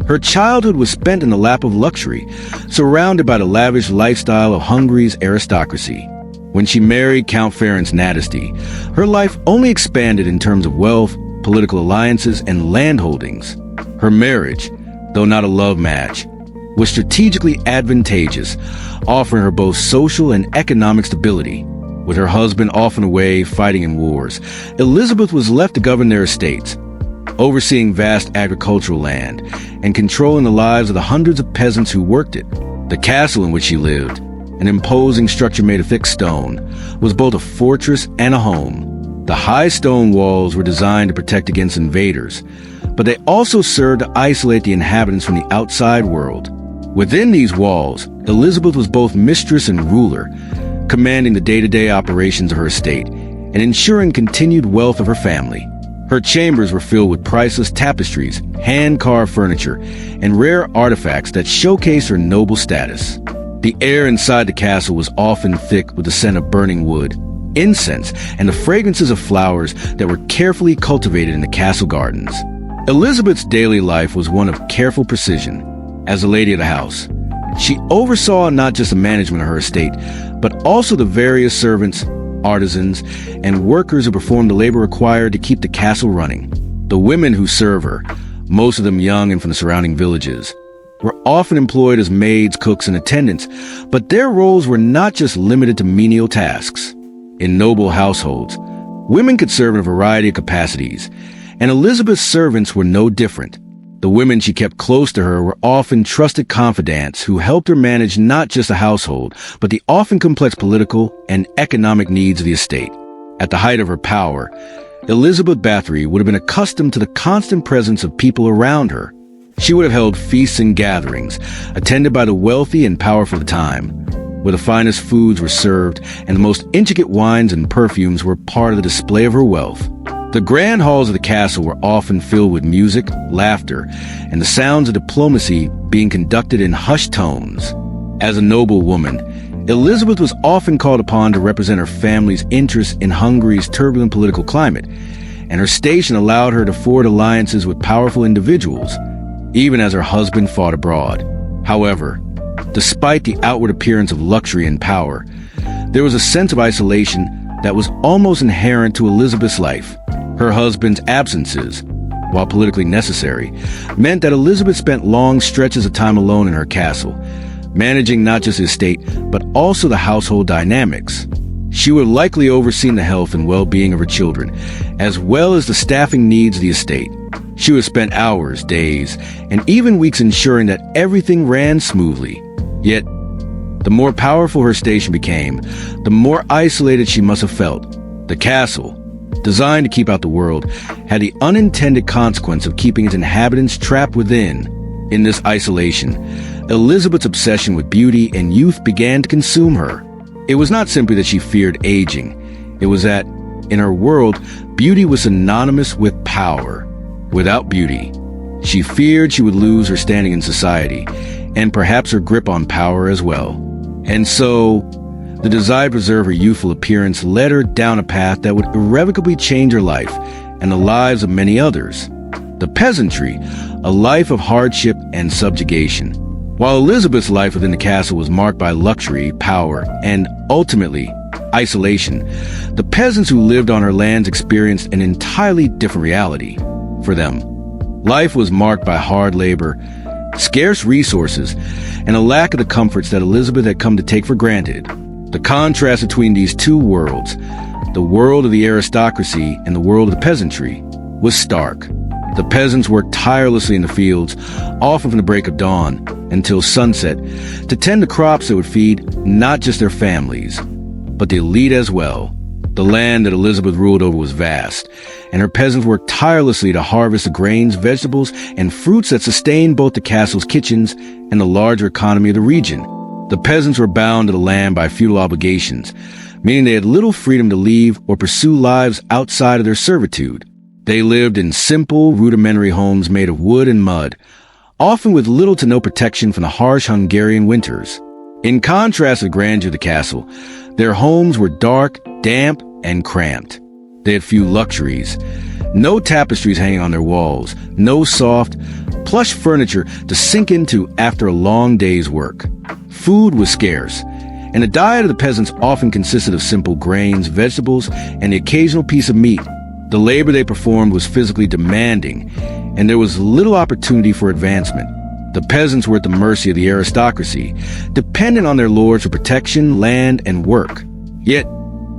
Her childhood was spent in the lap of luxury, surrounded by the lavish lifestyle of Hungary's aristocracy. When she married Count Ferenc Nadasdy, her life only expanded in terms of wealth, political alliances, and landholdings. Her marriage, though not a love match, was strategically advantageous, offering her both social and economic stability. With her husband often away fighting in wars, Elizabeth was left to govern their estates, overseeing vast agricultural land and controlling the lives of the hundreds of peasants who worked it. The castle in which she lived, an imposing structure made of thick stone, was both a fortress and a home. The high stone walls were designed to protect against invaders, but they also served to isolate the inhabitants from the outside world. Within these walls, Elizabeth was both mistress and ruler, commanding the day-to-day operations of her estate and ensuring continued wealth of her family. Her chambers were filled with priceless tapestries, hand-carved furniture, and rare artifacts that showcased her noble status. The air inside the castle was often thick with the scent of burning wood, incense, and the fragrances of flowers that were carefully cultivated in the castle gardens. Elizabeth's daily life was one of careful precision. As a lady of the house, she oversaw not just the management of her estate, but also the various servants, artisans, and workers who performed the labor required to keep the castle running. The women who serve her, most of them young and from the surrounding villages, were often employed as maids, cooks, and attendants, but their roles were not just limited to menial tasks. In noble households, women could serve in a variety of capacities, and Elizabeth's servants were no different. The women she kept close to her were often trusted confidants who helped her manage not just the household, but the often complex political and economic needs of the estate. At the height of her power, Elizabeth Bathory would have been accustomed to the constant presence of people around her. She would have held feasts and gatherings, attended by the wealthy and powerful of the time, where the finest foods were served and the most intricate wines and perfumes were part of the display of her wealth. The grand halls of the castle were often filled with music, laughter, and the sounds of diplomacy being conducted in hushed tones. As a noble woman, Elizabeth was often called upon to represent her family's interests in Hungary's turbulent political climate, and her station allowed her to forge alliances with powerful individuals, even as her husband fought abroad. However, despite the outward appearance of luxury and power, there was a sense of isolation that was almost inherent to Elizabeth's life. Her husband's absences, while politically necessary, meant that Elizabeth spent long stretches of time alone in her castle, managing not just his estate, but also the household dynamics. She would likely oversee the health and well-being of her children, as well as the staffing needs of the estate. She would spend hours, days, and even weeks ensuring that everything ran smoothly. Yet, the more powerful her station became, the more isolated she must have felt. The castle, designed to keep out the world, had the unintended consequence of keeping its inhabitants trapped within. In this isolation, Elizabeth's obsession with beauty and youth began to consume her. It was not simply that she feared aging. It was that, in her world, beauty was synonymous with power. Without beauty, she feared she would lose her standing in society, and perhaps her grip on power as well. And so, the desire to preserve her youthful appearance led her down a path that would irrevocably change her life and the lives of many others. The peasantry, a life of hardship and subjugation. While Elizabeth's life within the castle was marked by luxury, power, and, ultimately, isolation, the peasants who lived on her lands experienced an entirely different reality. For them, life was marked by hard labor, scarce resources, and a lack of the comforts that Elizabeth had come to take for granted. The contrast between these two worlds, the world of the aristocracy and the world of the peasantry, was stark. The peasants worked tirelessly in the fields, often from the break of dawn until sunset, to tend the crops that would feed not just their families, but the elite as well. The land that Elizabeth ruled over was vast, and her peasants worked tirelessly to harvest the grains, vegetables, and fruits that sustained both the castle's kitchens and the larger economy of the region. The peasants were bound to the land by feudal obligations, meaning they had little freedom to leave or pursue lives outside of their servitude. They lived in simple, rudimentary homes made of wood and mud, often with little to no protection from the harsh Hungarian winters. In contrast to the grandeur of the castle, their homes were dark, damp, and cramped. They had few luxuries. No tapestries hanging on their walls, no soft, plush furniture to sink into after a long day's work. Food was scarce, and the diet of the peasants often consisted of simple grains, vegetables, and the occasional piece of meat. The labor they performed was physically demanding, and there was little opportunity for advancement. The peasants were at the mercy of the aristocracy, dependent on their lords for protection, land, and work. Yet,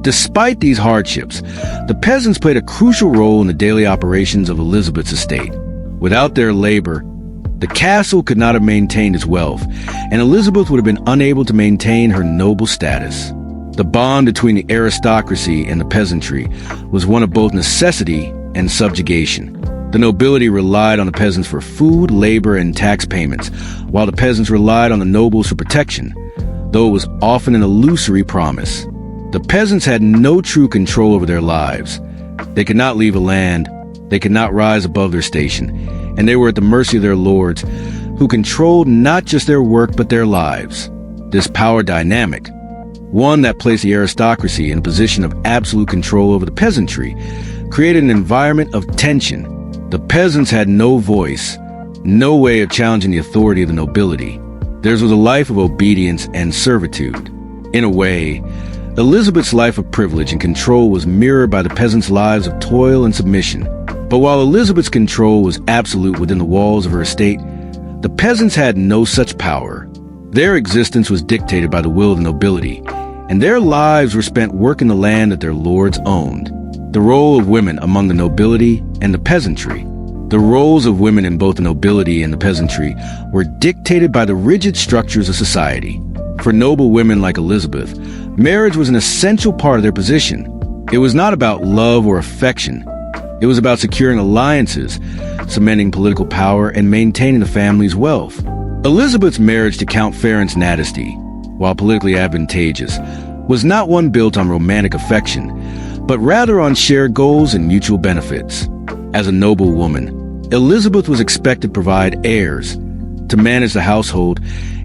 despite these hardships, the peasants played a crucial role in the daily operations of Elizabeth's estate. Without their labor, the castle could not have maintained its wealth, and Elizabeth would have been unable to maintain her noble status. The bond between the aristocracy and the peasantry was one of both necessity and subjugation. The nobility relied on the peasants for food, labor, and tax payments, while the peasants relied on the nobles for protection, though it was often an illusory promise. The peasants had no true control over their lives. They could not leave a land, they could not rise above their station, and they were at the mercy of their lords, who controlled not just their work but their lives. This power dynamic, one that placed the aristocracy in a position of absolute control over the peasantry, created an environment of tension. The peasants had no voice, no way of challenging the authority of the nobility. Theirs was a life of obedience and servitude. In a way, Elizabeth's life of privilege and control was mirrored by the peasants' lives of toil and submission. But while Elizabeth's control was absolute within the walls of her estate, the peasants had no such power. Their existence was dictated by the will of the nobility, and their lives were spent working the land that their lords owned. The role of women among the nobility and the peasantry. The roles of women in both the nobility and the peasantry were dictated by the rigid structures of society. For noble women like Elizabeth, marriage was an essential part of their position. It was not about love or affection. It was about securing alliances, cementing political power, and maintaining the family's wealth. Elizabeth's marriage to Count Ferenc, while politically advantageous, was not one built on romantic affection, but rather on shared goals and mutual benefits. As a noble woman, Elizabeth was expected to provide heirs, to manage the household,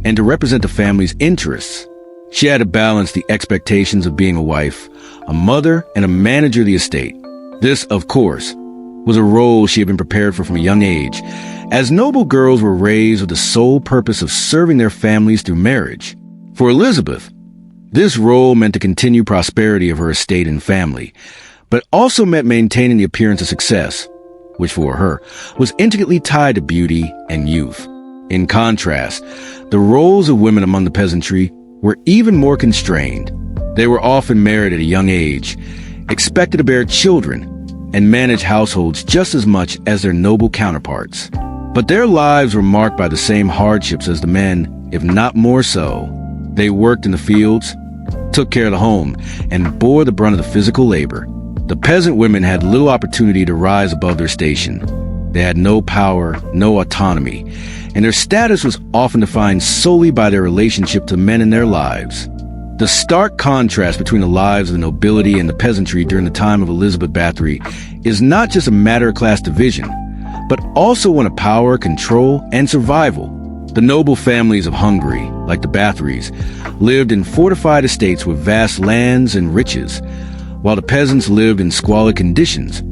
and to represent the family's interests. She had to balance the expectations of being a wife, a mother, and a manager of the estate. This, of course, was a role she had been prepared for from a young age, as noble girls were raised with the sole purpose of serving their families through marriage. For Elizabeth, this role meant the continued prosperity of her estate and family, but also meant maintaining the appearance of success, which for her was intricately tied to beauty and youth. In contrast, the roles of women among the peasantry were even more constrained. They were often married at a young age, expected to bear children, and manage households just as much as their noble counterparts. But their lives were marked by the same hardships as the men, if not more so. They worked in the fields, took care of the home, and bore the brunt of the physical labor. The peasant women had little opportunity to rise above their station. They had no power, no autonomy, and their status was often defined solely by their relationship to men in their lives. The stark contrast between the lives of the nobility and the peasantry during the time of Elizabeth Bathory is not just a matter of class division, but also one of power, control, and survival. The noble families of Hungary, like the Bathorys, lived in fortified estates with vast lands and riches, while the peasants lived in squalid conditions,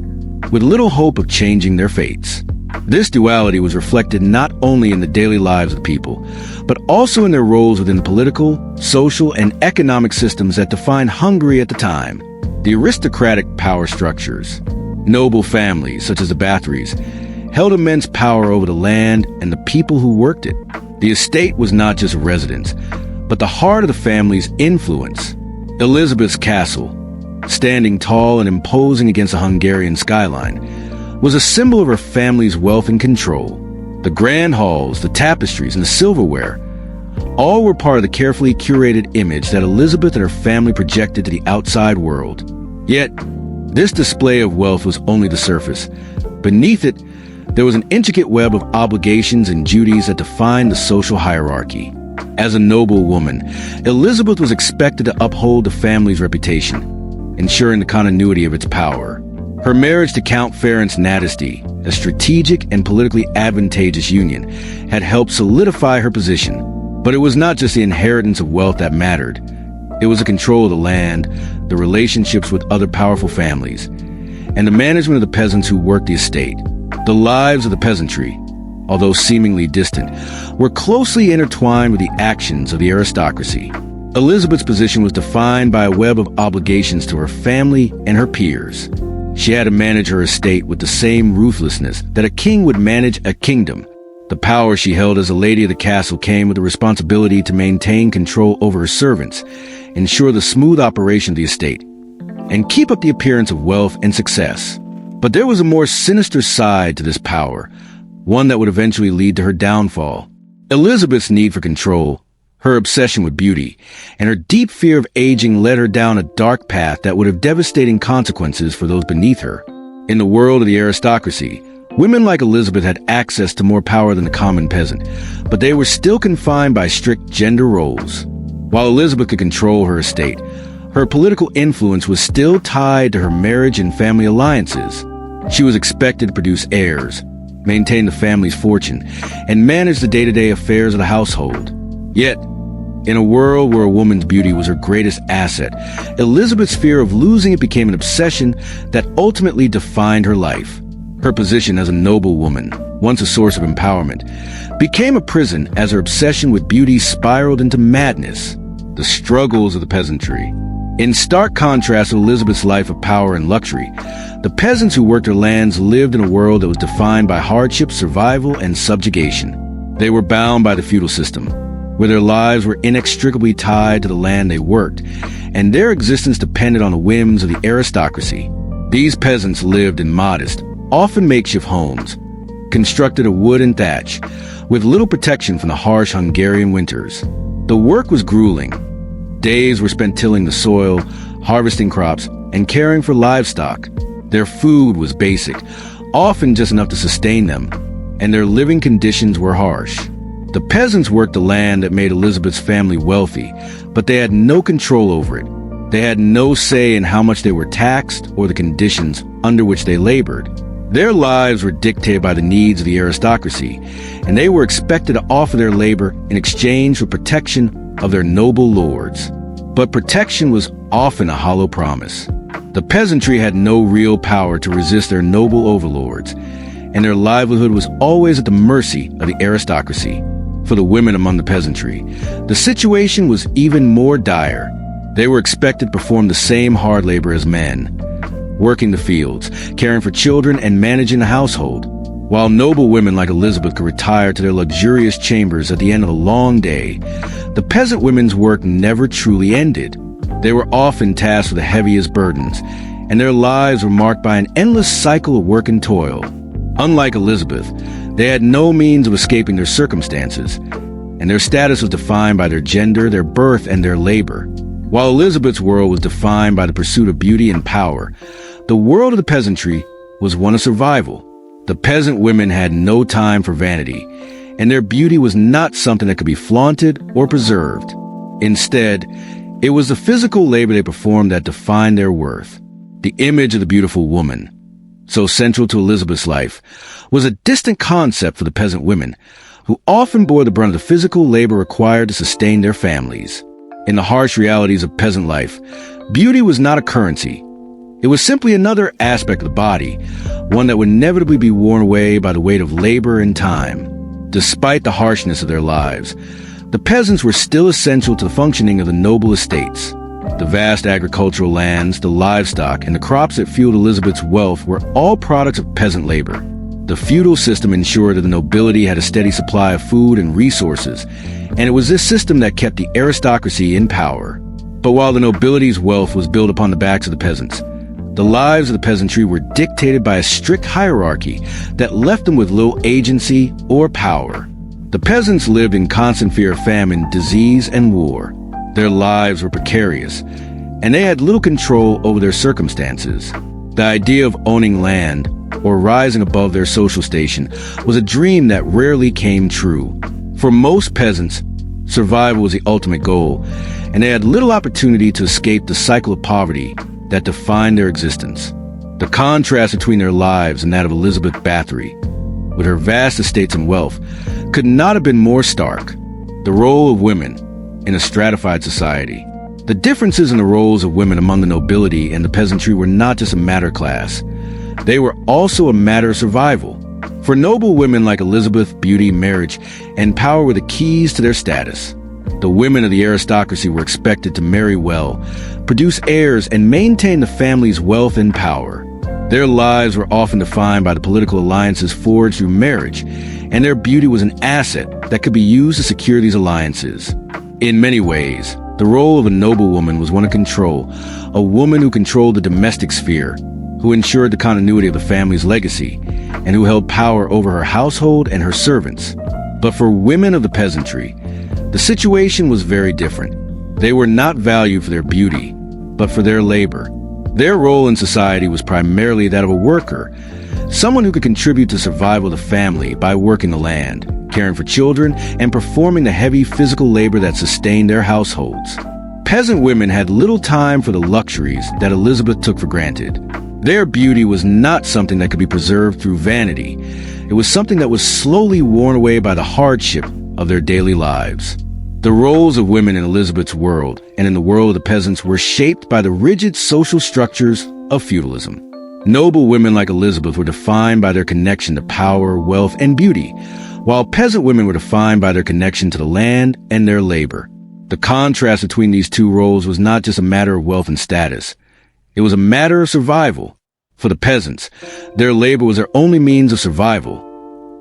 with little hope of changing their fates. This duality was reflected not only in the daily lives of the people, but also in their roles within the political, social, and economic systems that defined Hungary at the time. The aristocratic power structures, noble families such as the Bathorys, held immense power over the land and the people who worked it. The estate was not just a residence, but the heart of the family's influence. Elizabeth's castle, standing tall and imposing against the Hungarian skyline, was a symbol of her family's wealth and control. The grand halls, the tapestries, and the silverware all were part of the carefully curated image that Elizabeth and her family projected to the outside world. Yet, this display of wealth was only the surface. Beneath it, there was an intricate web of obligations and duties that defined the social hierarchy. As a noble woman, Elizabeth was expected to uphold the family's reputation, ensuring the continuity of its power. Her marriage to Count Ferenc Nadasdy, a strategic and politically advantageous union, had helped solidify her position. But it was not just the inheritance of wealth that mattered. It was the control of the land, the relationships with other powerful families, and the management of the peasants who worked the estate. The lives of the peasantry, although seemingly distant, were closely intertwined with the actions of the aristocracy. Elizabeth's position was defined by a web of obligations to her family and her peers. She had to manage her estate with the same ruthlessness that a king would manage a kingdom. The power she held as a lady of the castle came with the responsibility to maintain control over her servants, ensure the smooth operation of the estate, and keep up the appearance of wealth and success. But there was a more sinister side to this power, one that would eventually lead to her downfall. Elizabeth's need for control, her obsession with beauty, and her deep fear of aging led her down a dark path that would have devastating consequences for those beneath her. In the world of the aristocracy, women like Elizabeth had access to more power than the common peasant, but they were still confined by strict gender roles. While Elizabeth could control her estate, her political influence was still tied to her marriage and family alliances. She was expected to produce heirs, maintain the family's fortune, and manage the day-to-day affairs of the household. Yet, in a world where a woman's beauty was her greatest asset, Elizabeth's fear of losing it became an obsession that ultimately defined her life. Her position as a noble woman, once a source of empowerment, became a prison as her obsession with beauty spiraled into madness. The struggles of the peasantry. In stark contrast to Elizabeth's life of power and luxury, the peasants who worked their lands lived in a world that was defined by hardship, survival, and subjugation. They were bound by the feudal system, where their lives were inextricably tied to the land they worked, and their existence depended on the whims of the aristocracy. These peasants lived in modest, often makeshift homes, constructed of wood and thatch, with little protection from the harsh Hungarian winters. The work was grueling. Days were spent tilling the soil, harvesting crops, and caring for livestock. Their food was basic, often just enough to sustain them, and their living conditions were harsh. The peasants worked the land that made Elizabeth's family wealthy, but they had no control over it. They had no say in how much they were taxed or the conditions under which they labored. Their lives were dictated by the needs of the aristocracy, and they were expected to offer their labor in exchange for protection of their noble lords. But protection was often a hollow promise. The peasantry had no real power to resist their noble overlords, and their livelihood was always at the mercy of the aristocracy. For the women among the peasantry, the situation was even more dire. They were expected to perform the same hard labor as men, working the fields, caring for children, and managing the household. While noble women like Elizabeth could retire to their luxurious chambers at the end of a long day, the peasant women's work never truly ended. They were often tasked with the heaviest burdens, and their lives were marked by an endless cycle of work and toil. Unlike Elizabeth, they had no means of escaping their circumstances, and their status was defined by their gender, their birth, and their labor. While Elizabeth's world was defined by the pursuit of beauty and power, the world of the peasantry was one of survival. The peasant women had no time for vanity, and their beauty was not something that could be flaunted or preserved. Instead, it was the physical labor they performed that defined their worth. The image of the beautiful woman, so central to Elizabeth's life, was a distant concept for the peasant women, who often bore the brunt of the physical labor required to sustain their families. In the harsh realities of peasant life, beauty was not a currency. It was simply another aspect of the body, one that would inevitably be worn away by the weight of labor and time. Despite the harshness of their lives, the peasants were still essential to the functioning of the noble estates. The vast agricultural lands, the livestock, and the crops that fueled Elizabeth's wealth were all products of peasant labor. The feudal system ensured that the nobility had a steady supply of food and resources, and it was this system that kept the aristocracy in power. But while the nobility's wealth was built upon the backs of the peasants, The lives of the peasantry were dictated by a strict hierarchy that left them with little agency or power. The peasants lived in constant fear of famine, disease, and war. Their lives were precarious, and they had little control over their circumstances. The idea of owning land or rising above their social station was a dream that rarely came true. For most peasants, survival was the ultimate goal, and they had little opportunity to escape the cycle of poverty that defined their existence. The contrast between their lives and that of Elizabeth Bathory, with her vast estates and wealth, could not have been more stark. The role of women in a stratified society. The differences in the roles of women among the nobility and the peasantry were not just a matter of class. They were also a matter of survival. For noble women like Elizabeth, beauty, marriage, and power were the keys to their status. The women of the aristocracy were expected to marry well, produce heirs, and maintain the family's wealth and power. Their lives were often defined by the political alliances forged through marriage, and their beauty was an asset that could be used to secure these alliances. In many ways, the role of a noble woman was one of control, a woman who controlled the domestic sphere, who ensured the continuity of the family's legacy, and who held power over her household and her servants. But for women of the peasantry, the situation was very different. They were not valued for their beauty, but for their labor. Their role in society was primarily that of a worker, someone who could contribute to survival of the family by working the land, caring for children, and performing the heavy physical labor that sustained their households. Peasant women had little time for the luxuries that Elizabeth took for granted. Their beauty was not something that could be preserved through vanity. It was something that was slowly worn away by the hardship of their daily lives. The roles of women in Elizabeth's world and in the world of the peasants were shaped by the rigid social structures of feudalism. Noble women like Elizabeth were defined by their connection to power, wealth, and beauty, while peasant women were defined by their connection to the land and their labor. The contrast between these two roles was not just a matter of wealth and status. It was a matter of survival. For the peasants, their labor was their only means of survival,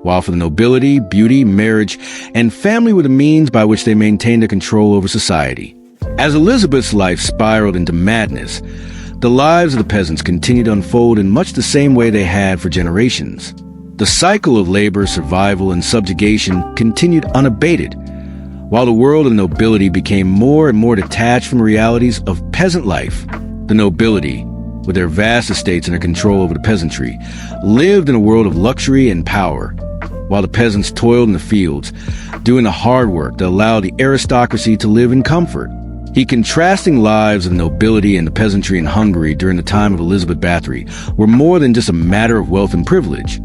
while for the nobility, beauty, marriage, and family were the means by which they maintained their control over society. As Elizabeth's life spiraled into madness, the lives of the peasants continued to unfold in much the same way they had for generations. The cycle of labor, survival, and subjugation continued unabated, while the world of the nobility became more and more detached from the realities of peasant life. The nobility, with their vast estates and their control over the peasantry, lived in a world of luxury and power, while the peasants toiled in the fields, doing the hard work that allowed the aristocracy to live in comfort. The contrasting lives of the nobility and the peasantry in Hungary during the time of Elizabeth Bathory were more than just a matter of wealth and privilege.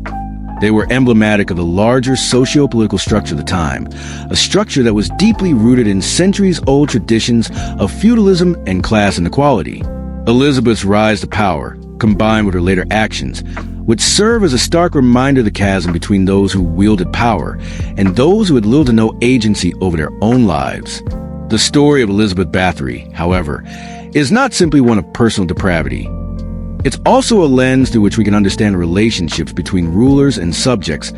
They were emblematic of the larger socio-political structure of the time, a structure that was deeply rooted in centuries-old traditions of feudalism and class inequality. Elizabeth's rise to power, combined with her later actions, would serve as a stark reminder of the chasm between those who wielded power and those who had little to no agency over their own lives. The story of Elizabeth Bathory, however, is not simply one of personal depravity. It's also a lens through which we can understand the relationships between rulers and subjects,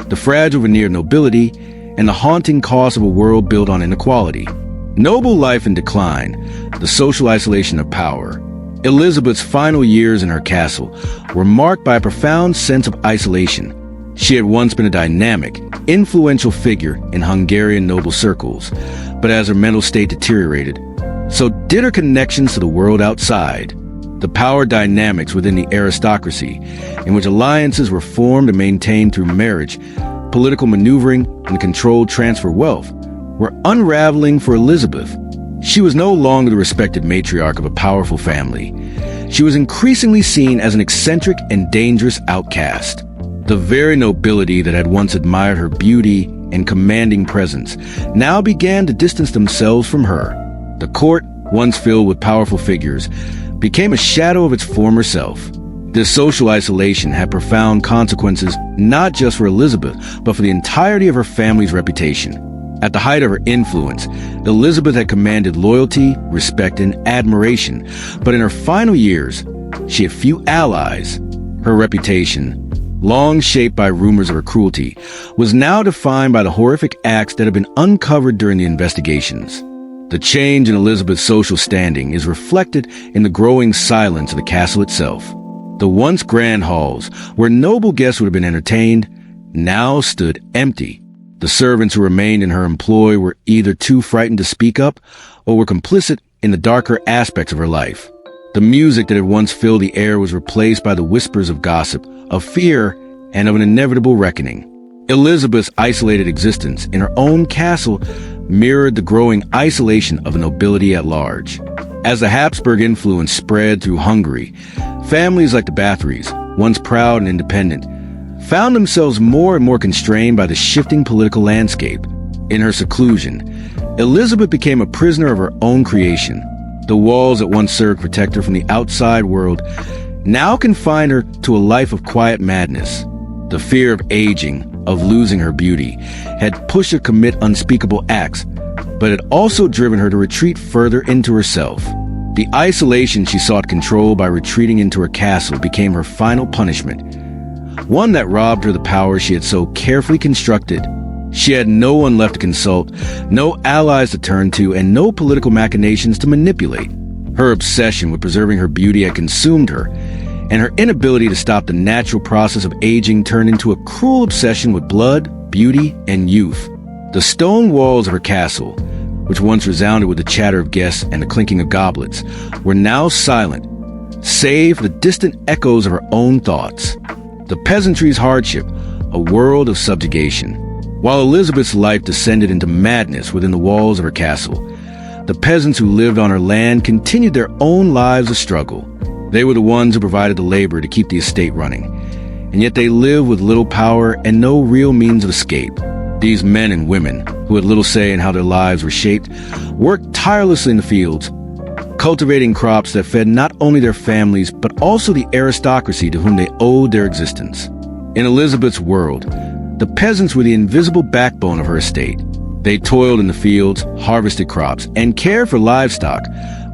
the fragile veneer of nobility, and the haunting cost of a world built on inequality. Noble life in decline, the social isolation of power. Elizabeth's final years in her castle were marked by a profound sense of isolation. She had once been a dynamic, influential figure in Hungarian noble circles, but as her mental state deteriorated, so did her connections to the world outside. The power dynamics within the aristocracy, in which alliances were formed and maintained through marriage, political maneuvering, and the controlled transfer of wealth, were unraveling for Elizabeth. She was no longer the respected matriarch of a powerful family. She was increasingly seen as an eccentric and dangerous outcast. The very nobility that had once admired her beauty and commanding presence now began to distance themselves from her. The court, once filled with powerful figures, became a shadow of its former self. This social isolation had profound consequences not just for Elizabeth, but for the entirety of her family's reputation. At the height of her influence, Elizabeth had commanded loyalty, respect, and admiration, but in her final years, she had few allies. Her reputation, long shaped by rumors of her cruelty, was now defined by the horrific acts that had been uncovered during the investigations. The change in Elizabeth's social standing is reflected in the growing silence of the castle itself. The once grand halls, where noble guests would have been entertained, now stood empty. The servants who remained in her employ were either too frightened to speak up or were complicit in the darker aspects of her life. The music that had once filled the air was replaced by the whispers of gossip, of fear, and of an inevitable reckoning. Elizabeth's isolated existence in her own castle mirrored the growing isolation of the nobility at large. As the Habsburg influence spread through Hungary, families like the Bathorys, once proud and independent, found themselves more and more constrained by the shifting political landscape. In her seclusion, Elizabeth became a prisoner of her own creation. The walls that once served to protect her from the outside world now confined her to a life of quiet madness. The fear of aging, of losing her beauty, had pushed her to commit unspeakable acts, but had also driven her to retreat further into herself. The isolation she sought control by retreating into her castle became her final punishment, one that robbed her the power she had so carefully constructed. She had no one left to consult, no allies to turn to, and no political machinations to manipulate. Her obsession with preserving her beauty had consumed her, and her inability to stop the natural process of aging turned into a cruel obsession with blood, beauty, and youth. The stone walls of her castle, which once resounded with the chatter of guests and the clinking of goblets, were now silent, save for the distant echoes of her own thoughts. The peasantry's hardship, a world of subjugation. While Elizabeth's life descended into madness within the walls of her castle, the peasants who lived on her land continued their own lives of struggle. They were the ones who provided the labor to keep the estate running, and yet they lived with little power and no real means of escape. These men and women, who had little say in how their lives were shaped, worked tirelessly in the fields, cultivating crops that fed not only their families, but also the aristocracy to whom they owed their existence. In Elizabeth's world, the peasants were the invisible backbone of her estate. They toiled in the fields, harvested crops, and cared for livestock,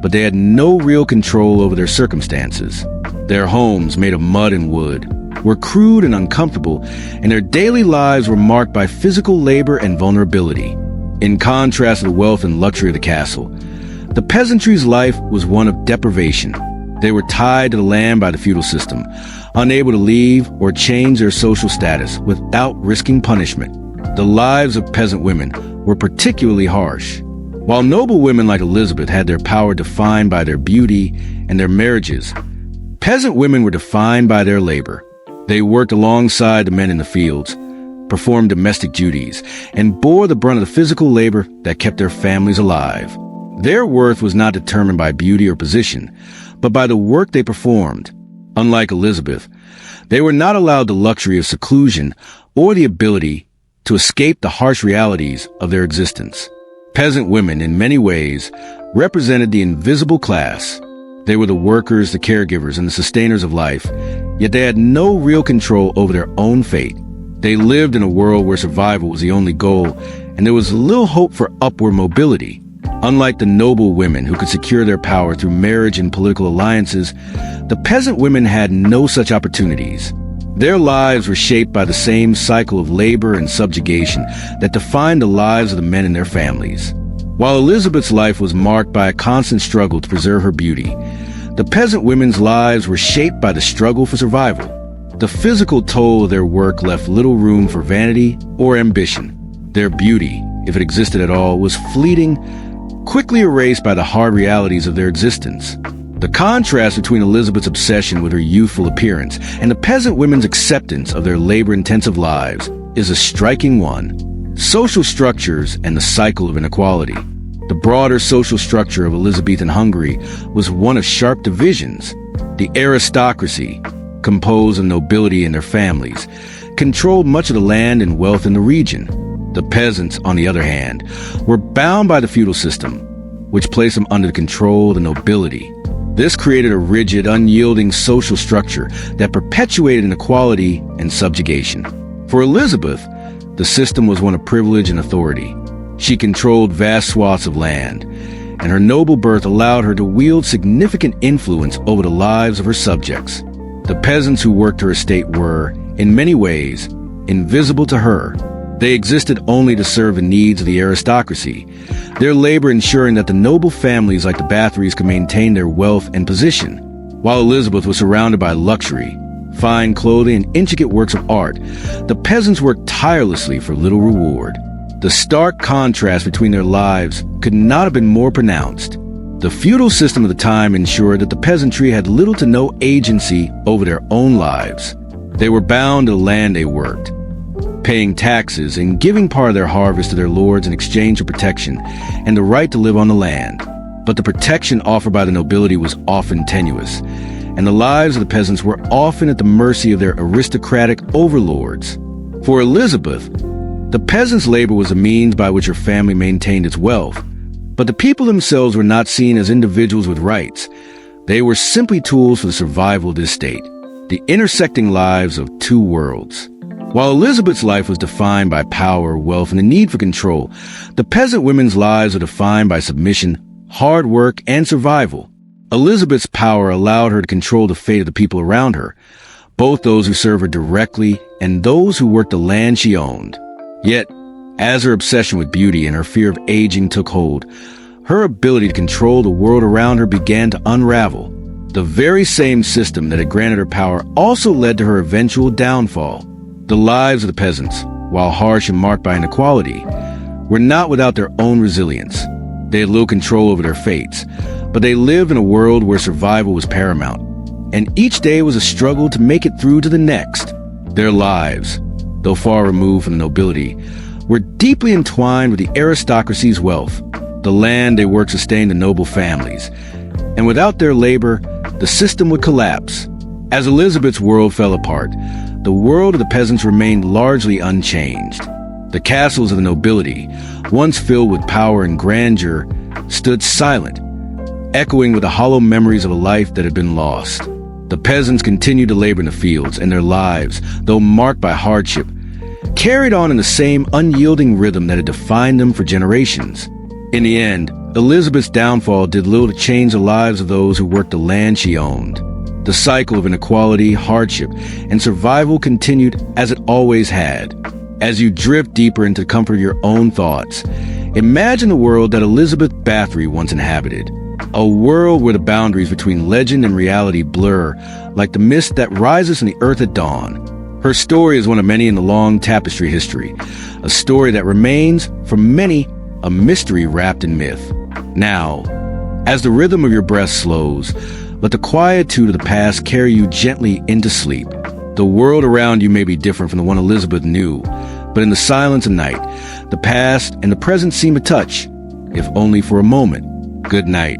but they had no real control over their circumstances. Their homes, made of mud and wood, were crude and uncomfortable, and their daily lives were marked by physical labor and vulnerability. In contrast to the wealth and luxury of the castle, the peasantry's life was one of deprivation. They were tied to the land by the feudal system, unable to leave or change their social status without risking punishment. The lives of peasant women were particularly harsh. While noble women like Elizabeth had their power defined by their beauty and their marriages, peasant women were defined by their labor. They worked alongside the men in the fields, performed domestic duties, and bore the brunt of the physical labor that kept their families alive. Their worth was not determined by beauty or position, but by the work they performed. Unlike Elizabeth, they were not allowed the luxury of seclusion or the ability to escape the harsh realities of their existence. Peasant women, in many ways, represented the invisible class. They were the workers, the caregivers, and the sustainers of life, yet they had no real control over their own fate. They lived in a world where survival was the only goal, and there was little hope for upward mobility. Unlike the noble women who could secure their power through marriage and political alliances, the peasant women had no such opportunities. Their lives were shaped by the same cycle of labor and subjugation that defined the lives of the men in their families. While Elizabeth's life was marked by a constant struggle to preserve her beauty, the peasant women's lives were shaped by the struggle for survival. The physical toll of their work left little room for vanity or ambition. Their beauty, if it existed at all, was fleeting, quickly erased by the hard realities of their existence. The contrast between Elizabeth's obsession with her youthful appearance and the peasant women's acceptance of their labor-intensive lives is a striking one. Social structures and the cycle of inequality. The broader social structure of Elizabethan Hungary was one of sharp divisions. The aristocracy, composed of nobility and their families, controlled much of the land and wealth in the region. The peasants, on the other hand, were bound by the feudal system, which placed them under the control of the nobility. This created a rigid, unyielding social structure that perpetuated inequality and subjugation. For Elizabeth, the system was one of privilege and authority. She controlled vast swaths of land, and her noble birth allowed her to wield significant influence over the lives of her subjects. The peasants who worked her estate were, in many ways, invisible to her. They existed only to serve the needs of the aristocracy, their labor ensuring that the noble families like the Bathorys could maintain their wealth and position. While Elizabeth was surrounded by luxury, fine clothing, and intricate works of art, the peasants worked tirelessly for little reward. The stark contrast between their lives could not have been more pronounced. The feudal system of the time ensured that the peasantry had little to no agency over their own lives. They were bound to the land they worked, paying taxes and giving part of their harvest to their lords in exchange for protection and the right to live on the land. But the protection offered by the nobility was often tenuous, and the lives of the peasants were often at the mercy of their aristocratic overlords. For Elizabeth, the peasants' labor was a means by which her family maintained its wealth, but the people themselves were not seen as individuals with rights. They were simply tools for the survival of this state, the intersecting lives of two worlds. While Elizabeth's life was defined by power, wealth, and the need for control, the peasant women's lives were defined by submission, hard work, and survival. Elizabeth's power allowed her to control the fate of the people around her, both those who served her directly and those who worked the land she owned. Yet, as her obsession with beauty and her fear of aging took hold, her ability to control the world around her began to unravel. The very same system that had granted her power also led to her eventual downfall. The lives of the peasants, while harsh and marked by inequality, were not without their own resilience. They had little control over their fates, but they lived in a world where survival was paramount, and each day was a struggle to make it through to the next. Their lives, though far removed from the nobility, were deeply entwined with the aristocracy's wealth. The land they worked sustained the noble families, and without their labor, the system would collapse. As Elizabeth's world fell apart, the world of the peasants remained largely unchanged. The castles of the nobility, once filled with power and grandeur, stood silent, echoing with the hollow memories of a life that had been lost. The peasants continued to labor in the fields, and their lives, though marked by hardship, carried on in the same unyielding rhythm that had defined them for generations. In the end, Elizabeth's downfall did little to change the lives of those who worked the land she owned. The cycle of inequality, hardship, and survival continued as it always had. As you drift deeper into the comfort of your own thoughts, imagine the world that Elizabeth Bathory once inhabited. A world where the boundaries between legend and reality blur like the mist that rises from the earth at dawn. Her story is one of many in the long tapestry history, a story that remains, for many, a mystery wrapped in myth. Now, as the rhythm of your breath slows, let the quietude of the past carry you gently into sleep. The world around you may be different from the one Elizabeth knew, but in the silence of night, the past and the present seem to touch, if only for a moment. Good night.